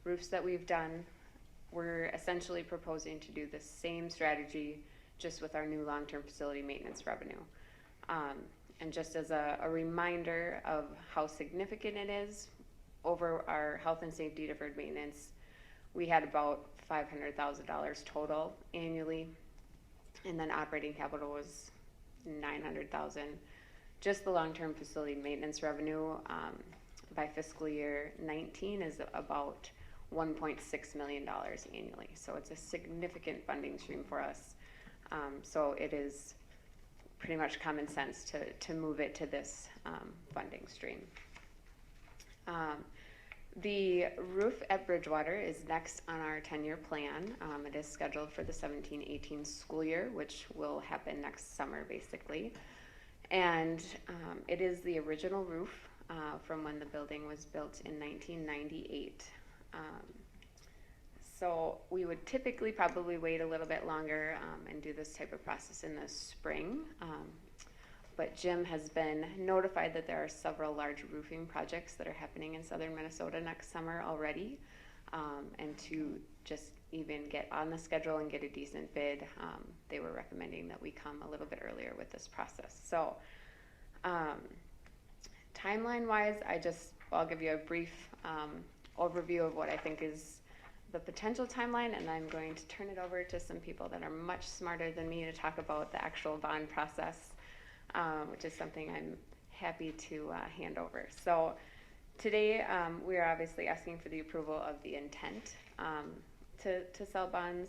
roofs that we've done. We're essentially proposing to do the same strategy just with our new long-term facility maintenance revenue. And just as a reminder of how significant it is, over our health and safety deferred maintenance, we had about $500,000 total annually, and then operating capital was $900,000. Just the long-term facility maintenance revenue by fiscal year 19 is about $1.6 million annually. So it's a significant funding stream for us. So it is pretty much common sense to move it to this funding stream. The roof at Bridgewater is next on our 10-year plan. It is scheduled for the 17-18 school year, which will happen next summer basically. And it is the original roof from when the building was built in 1998. So we would typically probably wait a little bit longer and do this type of process in the spring. But Jim has been notified that there are several large roofing projects that are happening in southern Minnesota next summer already. And to just even get on the schedule and get a decent bid, they were recommending that we come a little bit earlier with this process. So timeline-wise, I'll give you a brief overview of what I think is the potential timeline, and I'm going to turn it over to some people that are much smarter than me to talk about the actual bond process, which is something I'm happy to hand over. So today we are obviously asking for the approval of the intent to sell bonds,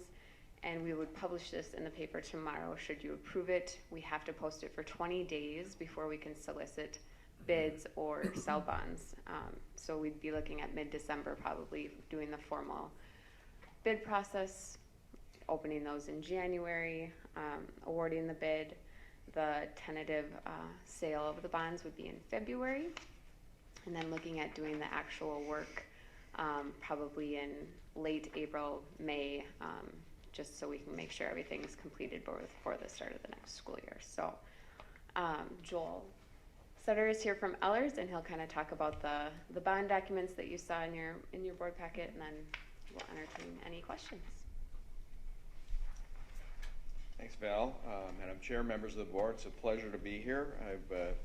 and we would publish this in the paper tomorrow. Should you approve it, we have to post it for 20 days before we can solicit bids or sell bonds. So we'd be looking at mid-December probably doing the formal bid process, opening those in January, awarding the bid. The tentative sale of the bonds would be in February, and then looking at doing the actual work probably in late April, May, just so we can make sure everything is completed before the start of the next school year. So Joel Sutter is here from Ellers, and he'll kind of talk about the bond documents that you saw in your board packet, and then we'll entertain any questions. Thanks, Val. Madam Chair, members of the board, it's a pleasure to be here. I've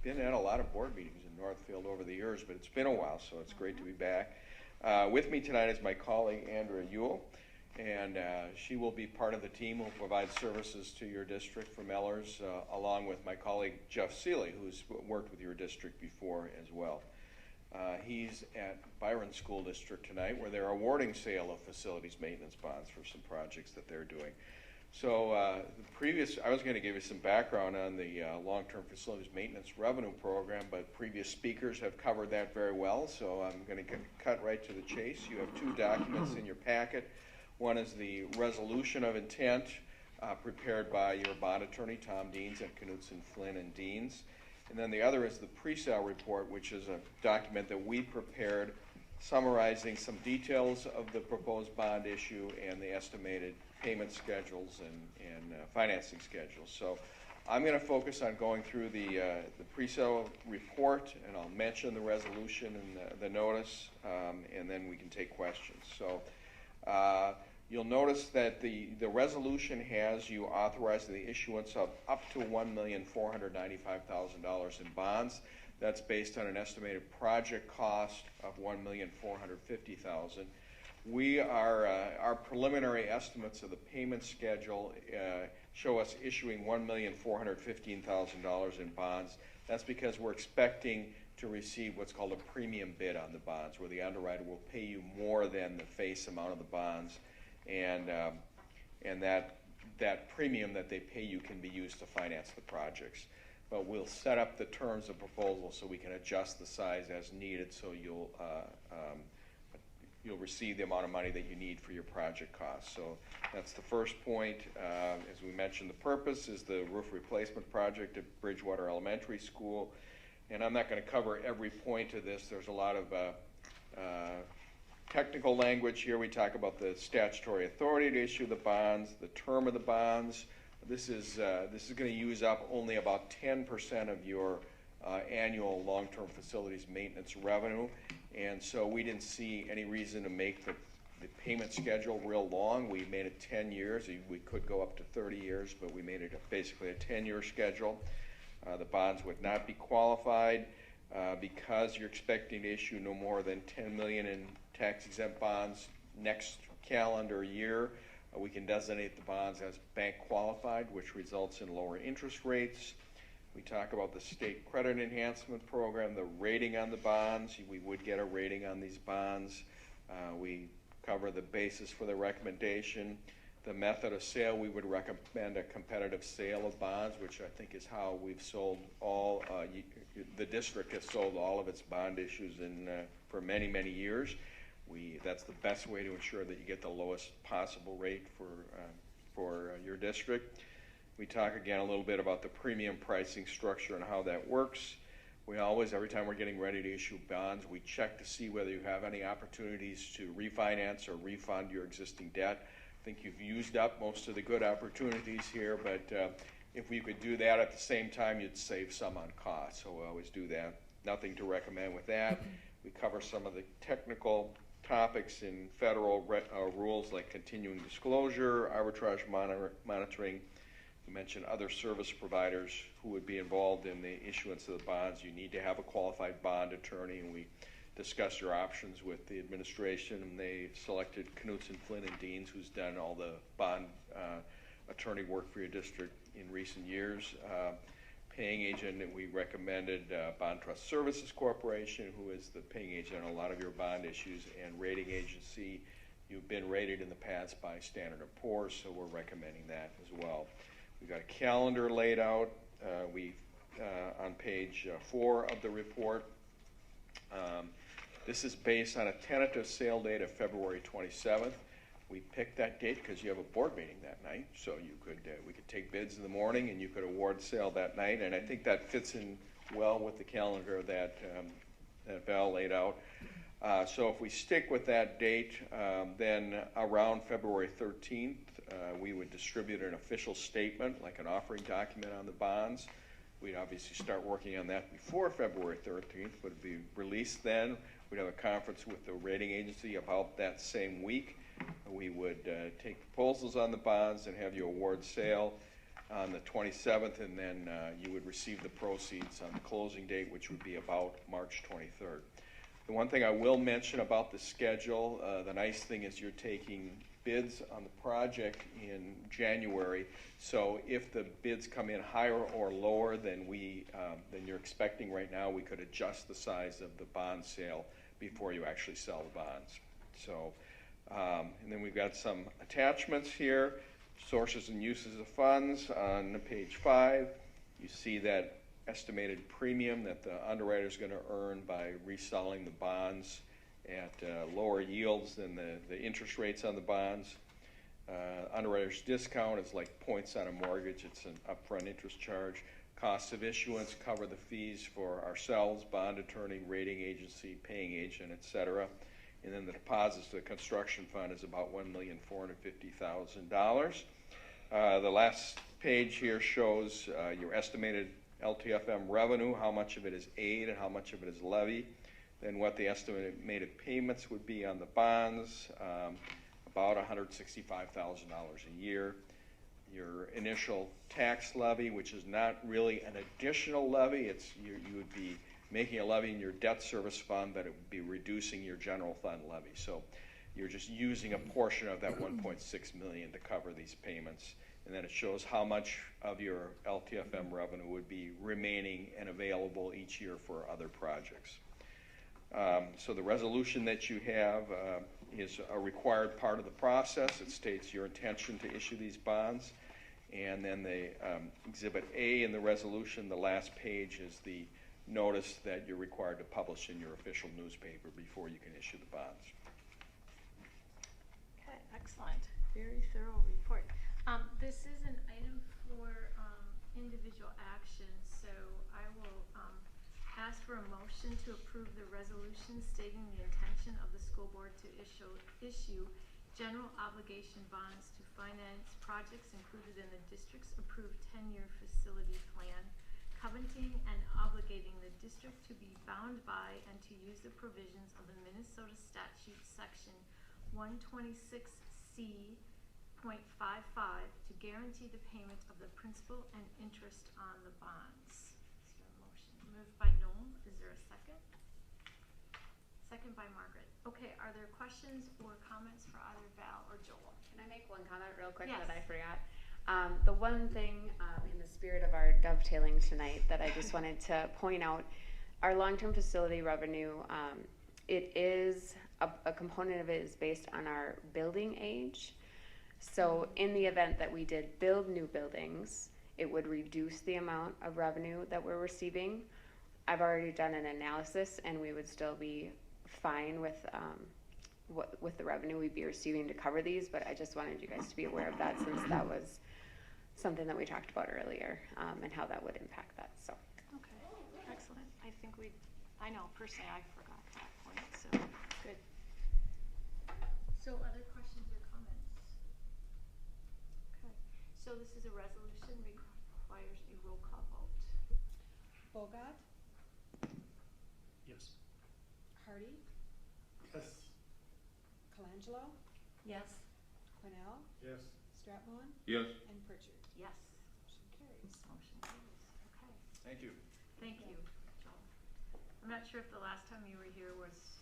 been at a lot of board meetings in Northfield over the years, but it's been a while, so it's great to be back. With me tonight is my colleague, Andrea Ewell, and she will be part of the team who will provide services to your district from Ellers, along with my colleague, Jeff Seeley, who's worked with your district before as well. He's at Byron School District tonight, where they're awarding sale of facilities maintenance bonds for some projects that they're doing. So I was going to give you some background on the long-term facilities maintenance revenue program, but previous speakers have covered that very well, so I'm going to cut right to the chase. You have two documents in your packet. One is the resolution of intent prepared by your bond attorney, Tom Deans, at Knudsen, Flynn, and Deans. And then the other is the pre-sale report, which is a document that we prepared summarizing some details of the proposed bond issue and the estimated payment schedules and financing schedules. So I'm going to focus on going through the pre-sale report, and I'll mention the resolution and the notice, and then we can take questions. So you'll notice that the resolution has you authorizing the issuance of up to $1,495,000 in bonds. That's based on an estimated project cost of $1,450,000. We are our preliminary estimates of the payment schedule show us issuing $1,415,000 in bonds. That's because we're expecting to receive what's called a premium bid on the bonds, where the underwriter will pay you more than the face amount of the bonds, and that premium that they pay you can be used to finance the projects. But we'll set up the terms of proposal so we can adjust the size as needed, so you'll receive the amount of money that you need for your project costs. So that's the first point. As we mentioned, the purpose is the roof replacement project at Bridgewater Elementary School. And I'm not going to cover every point of this. There's a lot of technical language here. We talk about the statutory authority to issue the bonds, the term of the bonds. This is going to use up only about 10% of your annual long-term facilities maintenance revenue, and so we didn't see any reason to make the payment schedule real long. We made it 10 years. We could go up to 30 years, but we made it basically a 10-year schedule. The bonds would not be qualified because you're expecting to issue no more than $10 million in tax-exempt bonds next calendar year. We can designate the bonds as bank qualified, which results in lower interest rates. We talk about the state credit enhancement program, the rating on the bonds. We would get a rating on these bonds. We cover the basis for the recommendation. The method of sale, we would recommend a competitive sale of bonds, which I think is how we've sold all, the district has sold all of its bond issues for many, many years. That's the best way to ensure that you get the lowest possible rate for your district. We talk again a little bit about the premium pricing structure and how that works. We always, every time we're getting ready to issue bonds, we check to see whether you have any opportunities to refinance or refund your existing debt. I think you've used up most of the good opportunities here, but if we could do that at the same time, you'd save some on cost, so we always do that. Nothing to recommend with that. We cover some of the technical topics in federal rules like continuing disclosure, arbitrage monitoring. We mentioned other service providers who would be involved in the issuance of the bonds. You need to have a qualified bond attorney, and we discussed your options with the administration, and they selected Knudsen, Flynn, and Deans, who's done all the bond attorney work for your district in recent years. Paying agent, we recommended Bond Trust Services Corporation, who is the paying agent on a lot of your bond issues, and rating agency. You've been rated in the past by Standard & Poor's, so we're recommending that as well. We've got a calendar laid out on page 4 of the report. This is based on a tentative sale date of February 27th. We picked that date because you have a board meeting that night, so we could take bids in the morning and you could award sale that night, and I think that fits in well with the calendar that Val laid out. So if we stick with that date, then around February 13th, we would distribute an official statement, like an offering document on the bonds. We'd obviously start working on that before February 13th, but it'd be released then. We'd have a conference with the rating agency about that same week. We would take proposals on the bonds and have you award sale on the 27th, and then you would receive the proceeds on the closing date, which would be about March 23rd. The one thing I will mention about the schedule, the nice thing is you're taking bids on the project in January, so if the bids come in higher or lower than you're expecting right now, we could adjust the size of the bond sale before you actually sell the bonds. So, and then we've got some attachments here, sources and uses of funds. On page 5, you see that estimated premium that the underwriter is going to earn by reselling the bonds at lower yields than the interest rates on the bonds. Underwriter's discount is like points on a mortgage. It's an upfront interest charge. Costs of issuance cover the fees for ourselves, bond attorney, rating agency, paying agent, et cetera. And then the deposits to the construction fund is about $1,450,000. The last page here shows your estimated LTFM revenue, how much of it is aid and how much of it is levy, then what the estimated payments would be on the bonds, about $165,000 a year. Your initial tax levy, which is not really an additional levy, you would be making a levy in your debt service fund, but it would be reducing your general fund levy. So you're just using a portion of that 1.6 million to cover these payments. And then it shows how much of your LTFM revenue would be remaining and available each year for other projects. So the resolution that you have is a required part of the process. It states your intention to issue these bonds. And then the Exhibit A in the resolution, the last page, is the notice that you're required to publish in your official newspaper before you can issue the bonds. Okay, excellent. Very thorough report. This is an item for individual action, so I will ask for a motion to approve the resolution stating the intention of the school board to issue general obligation bonds to finance projects included in the district's approved 10-year facility plan, covenanting and obligating the district to be bound by and to use the provisions of the Minnesota statute section 126C.55 to guarantee the payment of the principal and interest on the bonds. Is there a motion? Moved by Noel. Is there a second? Second by Margaret. Okay, are there questions or comments for either Val or Joel? Can I make one comment real quick Yes. that I forgot? The one thing in the spirit of our dovetailing tonight that I just wanted to point out, our long-term facility revenue, it is, a component of it is based on our building age. So in the event that we did build new buildings, it would reduce the amount of revenue that we're receiving. I've already done an analysis and we would still be fine with the revenue we'd be receiving to cover these, but I just wanted you guys to be aware of that since that was something that we talked about earlier, and how that would impact that, so. Okay, excellent. I know personally I forgot that point, so good. So other questions or comments? Okay, so this is a resolution requires a roll call vote. Bogart, Yes. Hardy, Yes. Colangelo, Yes. Cornell, Yes. Stratmon, Yes. and Pritchard. Yes. Motion carries. Motion carries. Okay. Thank you. Thank you, Joel. I'm not sure if the last time you were here was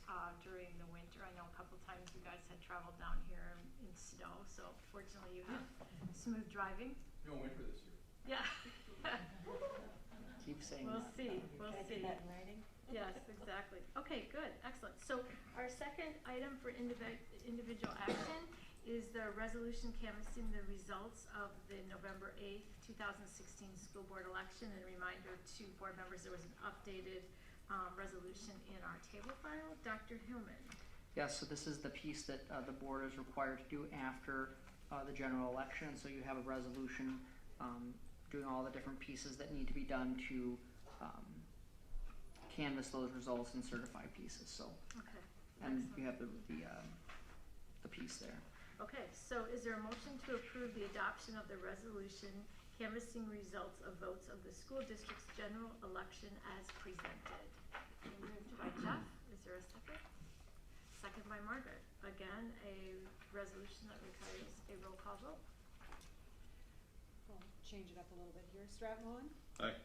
during the winter. I know a couple times you guys had traveled down here in snow, so fortunately you have smooth driving. No winter this year. Yeah. Keep saying We'll that. see, we'll Can I see. get that in writing? Yes, exactly. Okay, good, excellent. So our second item for individual action is the resolution canvassing the results of the November 8th, 2016 school board election. And a reminder to board members, there was an updated resolution in our table file. Dr. Hillman. Yes, so this is the piece that the board is required to do after the general election. So you have a resolution doing all the different pieces that need to be done to canvass those results and certify pieces. So, Okay. and Excellent. you have the piece there. Okay, so is there a motion to approve the adoption of the resolution canvassing results of votes of the school district's general election as presented? Moved by Jeff. Is there a second? Second by Margaret. Again, a resolution that requires a roll call vote. We'll change it up a little bit here. Stratmon, Aye.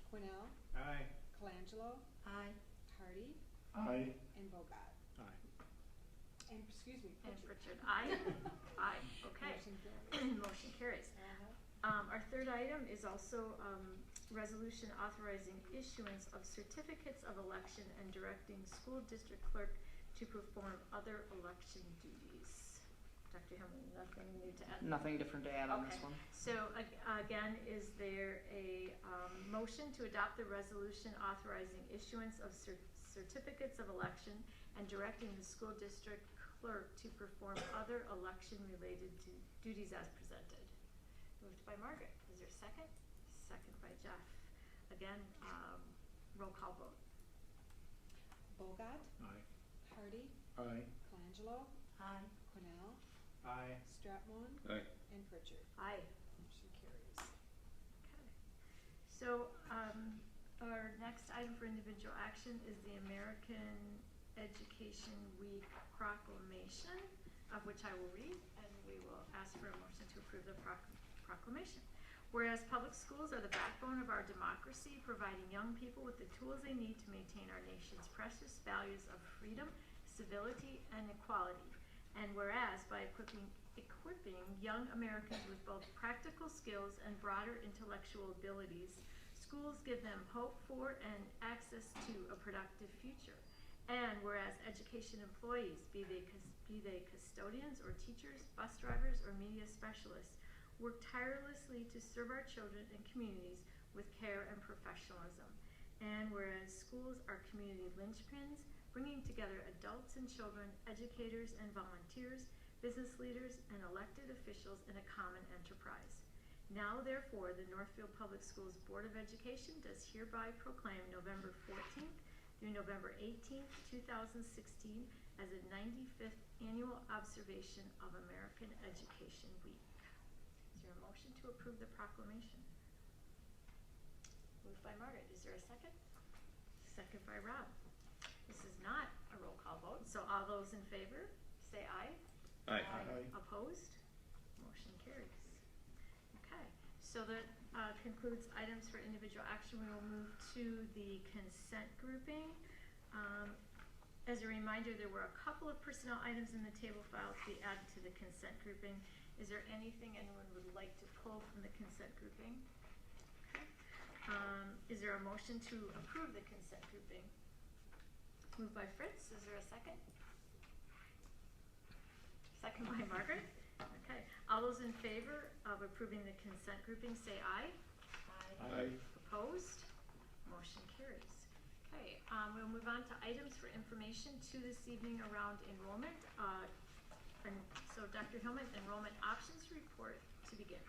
Cornell, Aye. Colangelo, Aye. Hardy, Aye. and Bogart. Aye. And, excuse me, And Pritchard. Pritchard, aye. Aye, okay. Motion carries. Motion carries. Uh-huh. Our third item is also resolution authorizing issuance of certificates of election and directing school district clerk to perform other election duties. Dr. Hillman, nothing new to add? Nothing different to add on this one. So again, is there a motion to adopt the resolution authorizing issuance of certificates of election and directing the school district clerk to perform other election-related duties as presented? Moved by Margaret. Is there a second? Second by Jeff. again, roll call vote. Bogat, Aye. Hardy, Aye. Colangelo, Aye. Cornell, Aye. Stratmon, Aye. and Pritchard. Aye. Motion carries. Okay. So, our next item for individual action is the American Education Week proclamation, of which I will read, and we will ask for a motion to approve the proclamation. Whereas public schools are the backbone of our democracy, providing young people with the tools they need to maintain our nation's precious values of freedom, civility, and equality. And whereas by equipping young Americans with both practical skills and broader intellectual abilities, schools give them hope for and access to a productive future. And whereas education employees, be they custodians or teachers, bus drivers, or media specialists, work tirelessly to serve our children and communities with care and professionalism. And whereas schools are community linchpins, bringing together adults and children, educators and volunteers, business leaders, and elected officials in a common enterprise. Now, therefore, the Northfield Public Schools Board of Education does hereby proclaim November 14th through November 18th, 2016 as a 95th annual observation of American Education Week. Is there a motion to approve the proclamation? Moved by Margaret. Is there a second? Second by Rob. This is not a roll call vote, so all those in favor, say aye. Aye. Aye. Opposed? Motion carries. Okay, so that concludes items for individual action. We will move to the consent grouping. As a reminder, there were a couple of personnel items in the table file to be added to the consent grouping. Is there anything anyone would like to pull from the consent grouping? Okay. Is there a motion to approve the consent grouping? Moved by Fritz. Is there a second? Second by Margaret. Okay. All those in favor of approving the consent grouping say aye. Aye. Opposed? Motion carries. Okay. We'll move on to items for information to this evening around enrollment. And so Dr. Hillman, enrollment options report to begin.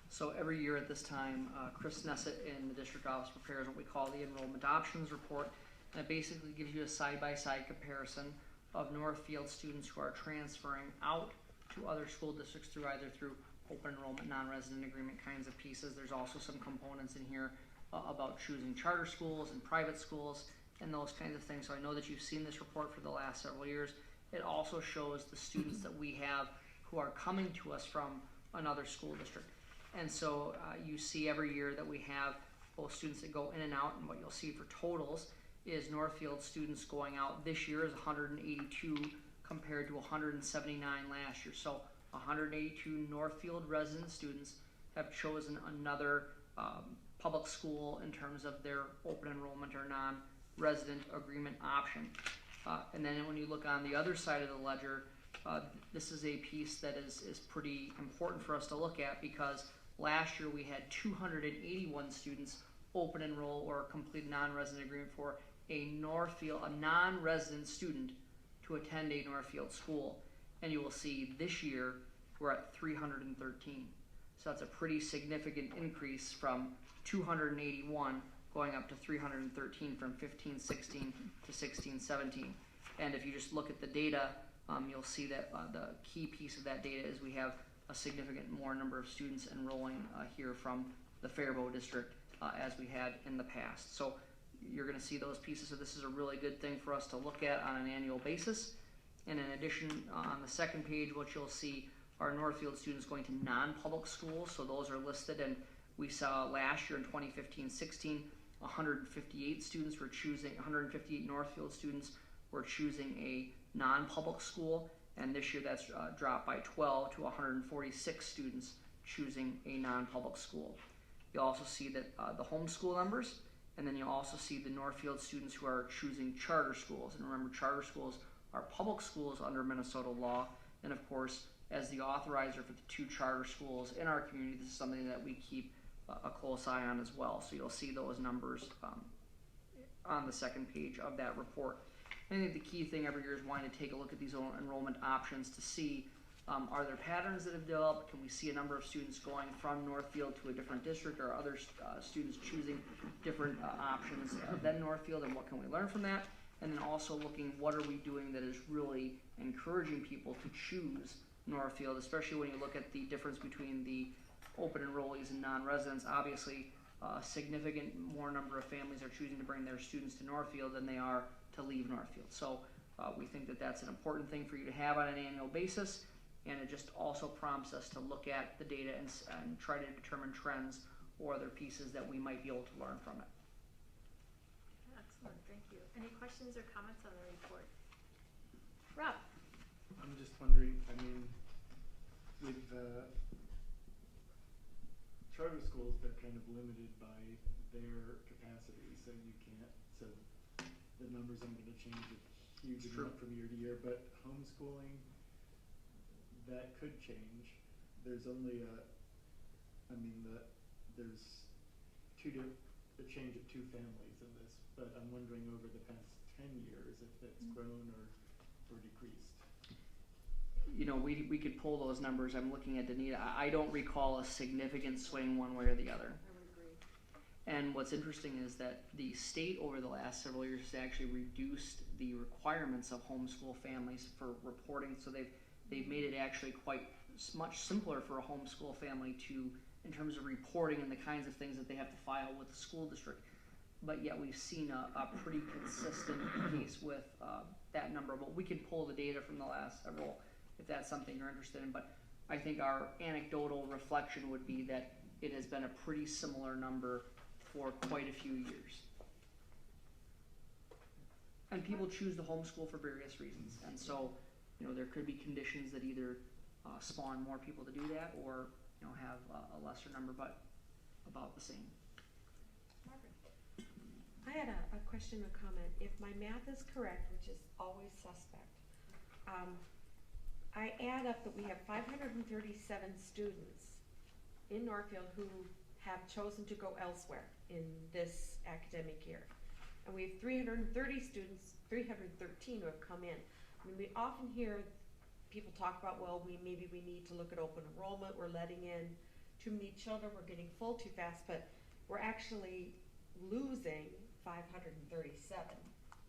So every year at this time, Chris Nessett in the district office prepares what we call the enrollment options report. And it basically gives you a side-by-side comparison of Northfield students who are transferring out to other school districts through either through open enrollment, non-resident agreement kinds of pieces. There's also some components in here about choosing charter schools and private schools and those kinds of things. So I know that you've seen this report for the last several years. It also shows the students that we have who are coming to us from another school district. And so you see every year that we have both students that go in and out, and what you'll see for totals is Northfield students going out this year is 182 compared to 179 last year. So 182 Northfield resident students have chosen another public school in terms of their open enrollment or non-resident agreement option. And then when you look on the other side of the ledger, this is a piece that is pretty important for us to look at, because last year we had 281 students open enroll or complete a non-resident agreement for a non-resident student to attend a Northfield school. And you will see this year we're at 313. So that's a pretty significant increase from 281 going up to 313 from 15-16 to 16-17. And if you just look at the data, you'll see that the key piece of that data is we have a significant more number of students enrolling here from the Faribault district as we had in the past. So you're going to see those pieces. So this is a really good thing for us to look at on an annual basis. And in addition, on the second page, what you'll see are Northfield students going to non-public schools. So those are listed, and we saw last year in 2015-16, 158 students were choosing, 158 Northfield students were choosing a non-public school, and this year that's dropped by 12 to 146 students choosing a non-public school. You'll also see that the homeschool numbers, and then you'll also see the Northfield students who are choosing charter schools. And remember, charter schools are public schools under Minnesota law, and of course, as the authorizer for the 2 charter schools in our community, this is something that we keep a close eye on as well. So you'll see those numbers on the second page of that report. I think the key thing every year is wanting to take a look at these enrollment options to see Are there patterns that have developed? Can we see a number of students going from Northfield to a different district, or other students choosing different options than Northfield, and what can we learn from that? And then also looking, what are we doing that is really encouraging people to choose Northfield, especially when you look at the difference between the open enrollees and non-residents. Obviously, a significant more number of families are choosing to bring their students to Northfield than they are to leave Northfield. So we think that that's an important thing for you to have on an annual basis, and it just also prompts us to look at the data and try to determine trends or other pieces that we might be able to learn from it. Excellent, thank you. Any questions or comments on the report? Rob? I'm just wondering, I mean, with charter schools, they're kind of limited by their capacity, so you can't, so the numbers aren't going to change a huge amount from year to year, but homeschooling, that could change. There's only there's a change of 2 families in this, but I'm wondering over the past 10 years if that's grown or decreased. You know, we could pull those numbers. I'm looking at Danita. I don't recall a significant swing one way or the other. I would agree. And what's interesting is that the state over the last several years has actually reduced the requirements of homeschool families for reporting. So they've made it actually quite much simpler for a homeschool family to, in terms of reporting and the kinds of things that they have to file with the school district. But yet we've seen a pretty consistent case with that number. But we can pull the data from the last several if that's something you're interested in. But I think our anecdotal reflection would be that it has been a pretty similar number for quite a few years. And people choose to homeschool for various reasons. And so, you know, there could be conditions that either spawn more people to do that, or, you know, have a lesser number, but about the same. I had a question or comment. If my math is correct, which is always suspect, I add up that we have 537 students in Northfield who have chosen to go elsewhere in this academic year. And we have 330 students, 313 who have come in. I mean, we often hear people talk about, well, maybe we need to look at open enrollment, we're letting in too many children, we're getting full too fast, but we're actually losing 537.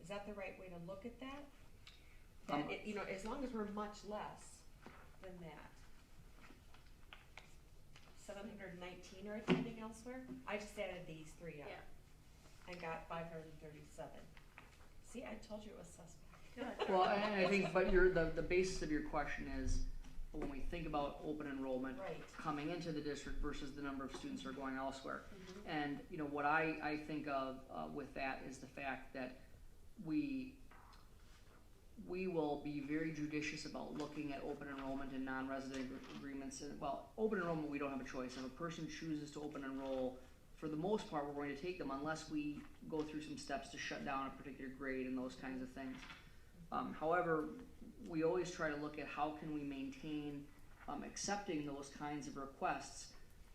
Is that the right way to look at that? You know, as long as we're much less than that. 719 are attending elsewhere. I just added these 3 up and got 537. See, I told you it was suspect. Good. Well, and I think, but the basis of your question is, when we think about open enrollment coming into the district versus the number of students who are going elsewhere. And, you know, what I think of with that is the fact that we will be very judicious about looking at open enrollment and non-resident agreements. And, well, open enrollment, we don't have a choice. If a person chooses to open enroll, for the most part, we're going to take them unless we go through some steps to shut down a particular grade and those kinds of things. However, we always try to look at how can we maintain accepting those kinds of requests,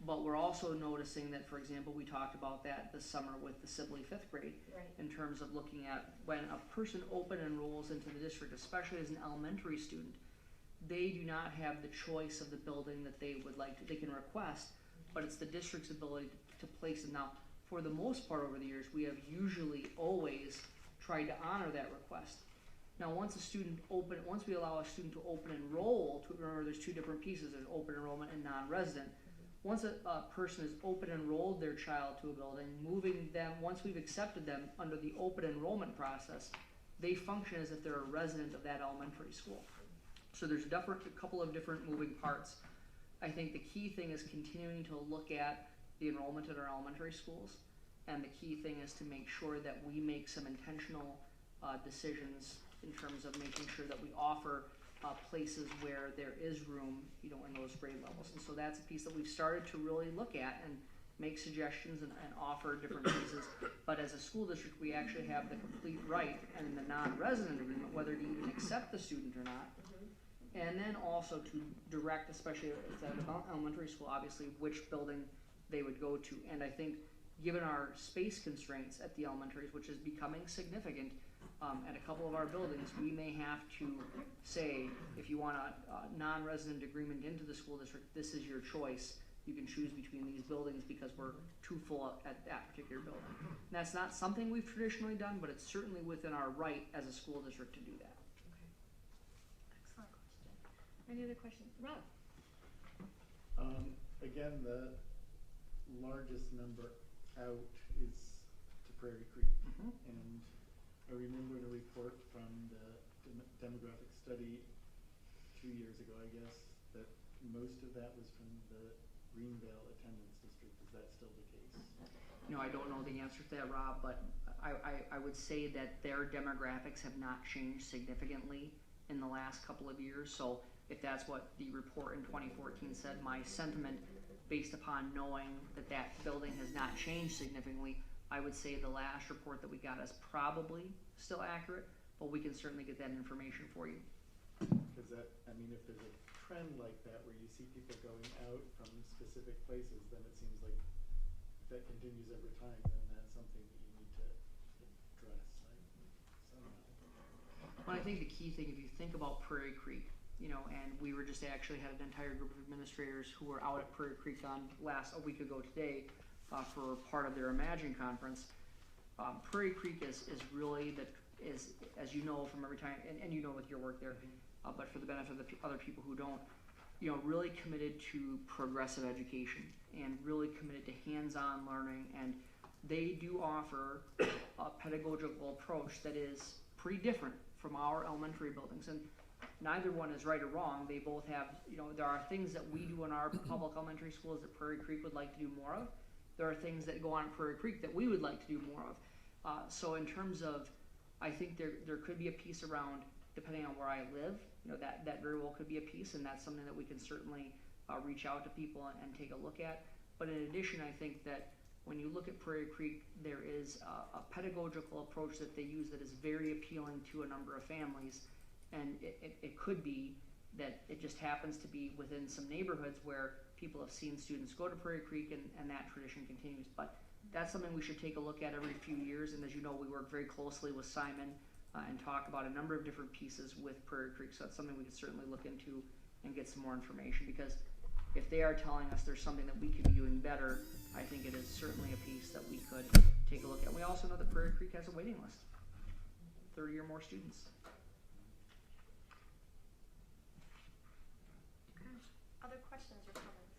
but we're also noticing that, for example, we talked about that this summer with the Sibley 5th grade, in terms of looking at when a person open enrolls into the district, especially as an elementary student, they do not have the choice of the building that they would like to, they can request, but it's the district's ability to place them. Now, for the most part over the years, we have usually always tried to honor that request. Now, once we allow a student to open enroll, remember there's 2 different pieces, there's open enrollment and non-resident. Once a person has open enrolled their child to a building, moving them, once we've accepted them under the open enrollment process, they function as if they're a resident of that elementary school. So there's a couple of different moving parts. I think the key thing is continuing to look at the enrollment at our elementary schools, and the key thing is to make sure that we make some intentional decisions in terms of making sure that we offer places where there is room, you know, in those grade levels. And so that's a piece that we've started to really look at and make suggestions and offer different pieces. But as a school district, we actually have the complete right, and in the non-resident agreement, whether to even accept the student or not. And then also to direct, especially if it's at an elementary school, obviously, which building they would go to. And I think given our space constraints at the elementaries, which is becoming significant, at a couple of our buildings, we may have to say, if you want a non-resident agreement into the school district, this is your choice. You can choose between these buildings because we're too full at that particular building. And that's not something we've traditionally done, but it's certainly within our right as a school district to do that. Excellent question. Any other questions? Rob? Again, the largest number out is to Prairie Creek. And I remember in a report from the demographic study 2 years ago, I guess, that most of that was from the Greenvale attendance district. Is that still the case? You know, I don't know the answer to that, Rob, but I would say that their demographics have not changed significantly in the last couple of years. So if that's what the report in 2014 said, my sentiment, based upon knowing that that building has not changed significantly, I would say the last report that we got is probably still accurate, but we can certainly get that information for you. Because that, I mean, if there's a trend like that where you see people going out from specific places, then it seems like if that continues over time, then that's something that you need to address, right? Somehow. Well, I think the key thing, if you think about Prairie Creek, you know, and we were just actually had an entire group of administrators who were out at Prairie Creek on a week ago today for part of their Imagine conference. Prairie Creek is really as you know from every time, and you know with your work there, but for the benefit of the other people who don't, you know, really committed to progressive education and really committed to hands-on learning, and they do offer a pedagogical approach that is pretty different from our elementary buildings, and neither one is right or wrong. They both have, you know, there are things that we do in our public elementary schools that Prairie Creek would like to do more of. There are things that go on at Prairie Creek that we would like to do more of. So in terms of, I think there could be a piece around, depending on where I live, you know, that very well could be a piece, and that's something that we can certainly reach out to people and take a look at. But in addition, I think that when you look at Prairie Creek, there is a pedagogical approach that they use that is very appealing to a number of families, and it could be that it just happens to be within some neighborhoods where people have seen students go to Prairie Creek, and that tradition continues. But that's something we should take a look at every few years, and as you know, we work very closely with Simon and talk about a number of different pieces with Prairie Creek, so that's something we could certainly look into and get some more information, because if they are telling us there's something that we could be doing better, I think it is certainly a piece that we could take a look at. We also know that Prairie Creek has a waiting list, 30 or more students. Other questions or comments?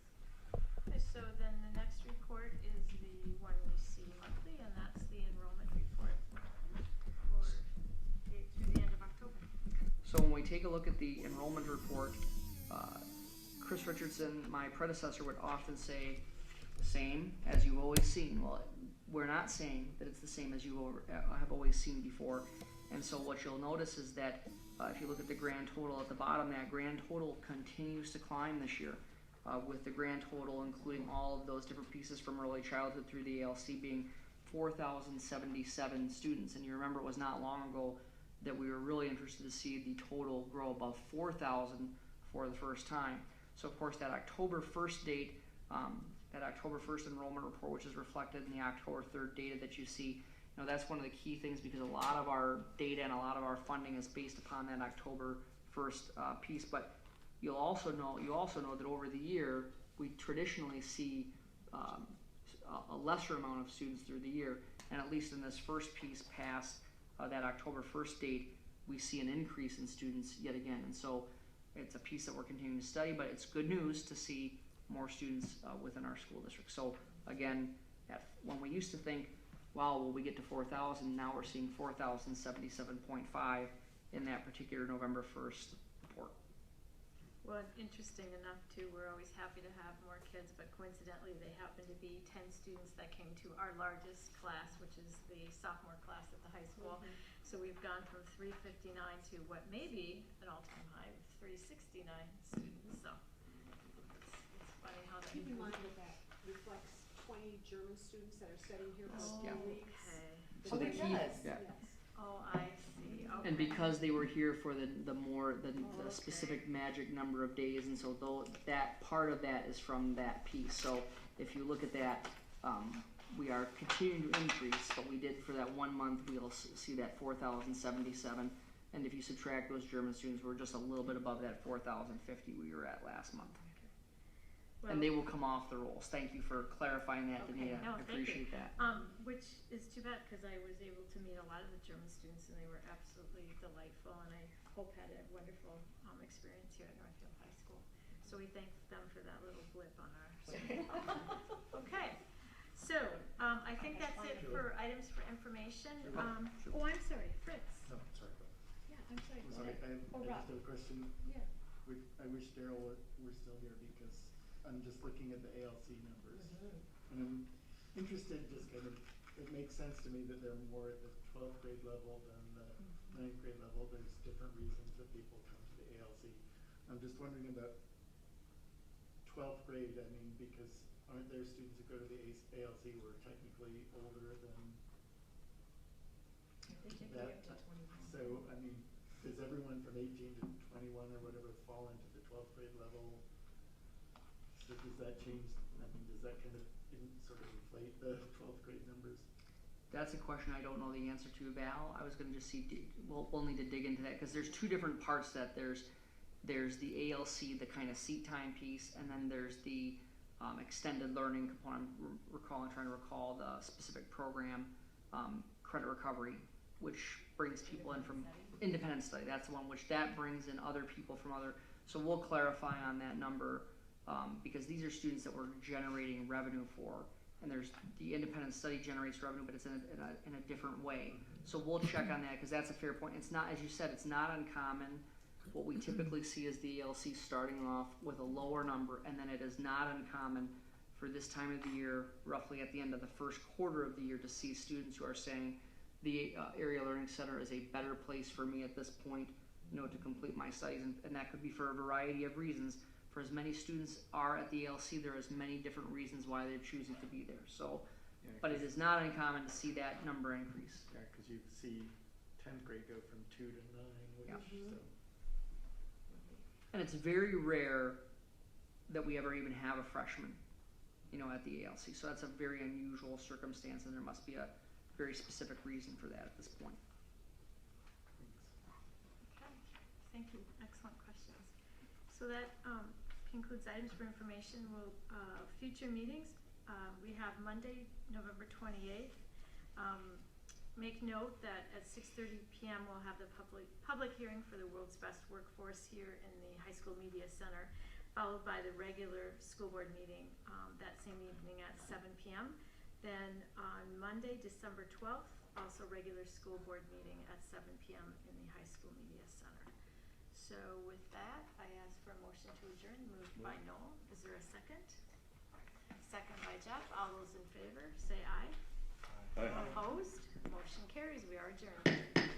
Okay, so then the next report is the one we see monthly, and that's the enrollment report for through the end of October. So when we take a look at the enrollment report, Chris Richardson, my predecessor, would often say, same as you've always seen. Well, we're not saying that it's the same as you have always seen before. And so what you'll notice is that if you look at the grand total at the bottom, that grand total continues to climb this year, with the grand total including all of those different pieces from early childhood through the ALC being 4,077 students. And you remember it was not long ago that we were really interested to see the total grow above 4,000 for the first time. So of course that October 1st date, that October 1st enrollment report, which is reflected in the October 3rd data that you see, you know, that's one of the key things, because a lot of our data and a lot of our funding is based upon that October 1st piece. But you also know that over the year we traditionally see a lesser amount of students through the year, and at least in this first piece past that October 1st date, we see an increase in students yet again. And so it's a piece that we're continuing to study, but it's good news to see more students within our school district. So again, when we used to think, wow, will we get to 4,000? Now we're seeing 4,077.5 in that particular November 1st report. Well, interesting enough too, we're always happy to have more kids, but coincidentally they happen to be 10 students that came to our largest class, which is the sophomore class at the high school. So we've gone from 359 to what may be an all-time high of 369 students. So it's funny how that. Keep in mind that reflects 20 German students that are studying here for 4 weeks. Okay. So the key, Yes. Oh, I see. Okay. and because they were here for the specific magic number of days, and so that part of that is from that piece. So if you look at that we are continuing to increase, but we did for that 1 month, we'll see that 4,077. And if you subtract those German students, we're just a little bit above that 4,050 we were at last month. And they will come off the rolls. Thank you for clarifying that, Okay, Danita. no, I thank you. appreciate that. Which is too bad, because I was able to meet a lot of the German students, and they were absolutely delightful, and I hope had a wonderful experience here at Northfield High School. So we thank them for that little blip on our survey. Okay, so I think that's it for items for information. Oh, I'm sorry, Fritz. No, sorry. Yeah, I'm sorry. I'm go sorry, ahead. I just have a question. Yeah. I wish Daryl were still here because I'm just looking at the ALC numbers. And I'm interested, just kind of, it makes sense to me that they're more at the 12th grade level than the 9th grade level. There's different reasons that people come to the ALC. I'm just wondering about 12th grade, I mean, because aren't there students who go to the ALC who are technically older than that? So, I mean, does everyone from 18 to 21 or whatever fall into the 12th grade level? So does that change, I mean, does that kind of sort of inflate the 12th grade numbers? That's a question I don't know the answer to, Val. I was going to just see, we'll need to dig into that because there's two different parts to that. There's the ALC, the kind of seat time piece, and then there's the extended learning component. I'm trying to recall the specific program, credit recovery, which brings people in from independent study. That's the one which that brings in other people from other. So we'll clarify on that number because these are students that we're generating revenue for. And there's the independent study generates revenue, but it's in a different way. So we'll check on that because that's a fair point. It's not, as you said, it's not uncommon. What we typically see is the ALC starting off with a lower number, and then it is not uncommon for this time of the year, roughly at the end of the first quarter of the year, to see students who are saying the Area Learning Center is a better place for me at this point, to complete my studies, and that could be for a variety of reasons. For as many students are at the ALC, there are as many different reasons why they're choosing to be there. So, Yeah, but it is not uncommon to see that number increase. Yeah, because you see 10th grade go from 2 to 9, which, Yep. so. And it's very rare that we ever even have a freshman, at the ALC. So that's a very unusual circumstance, and there must be a very specific reason for that at this point. Okay, thank you. Excellent questions. So that concludes items for information. Future meetings, we have Monday, November 28th. Make note that at 6:30 p.m. we'll have the public hearing for the World's Best Workforce here in the High School Media Center, followed by the regular school board meeting that same evening at 7 p.m. Then on Monday, December 12th, also regular school board meeting at 7 p.m. in the High School Media Center. So with that, I ask for a motion to adjourn, moved by Noel. Is there a second? Second by Jeff. All those in favor, say aye. Aye. Opposed? Motion carries. We are adjourned.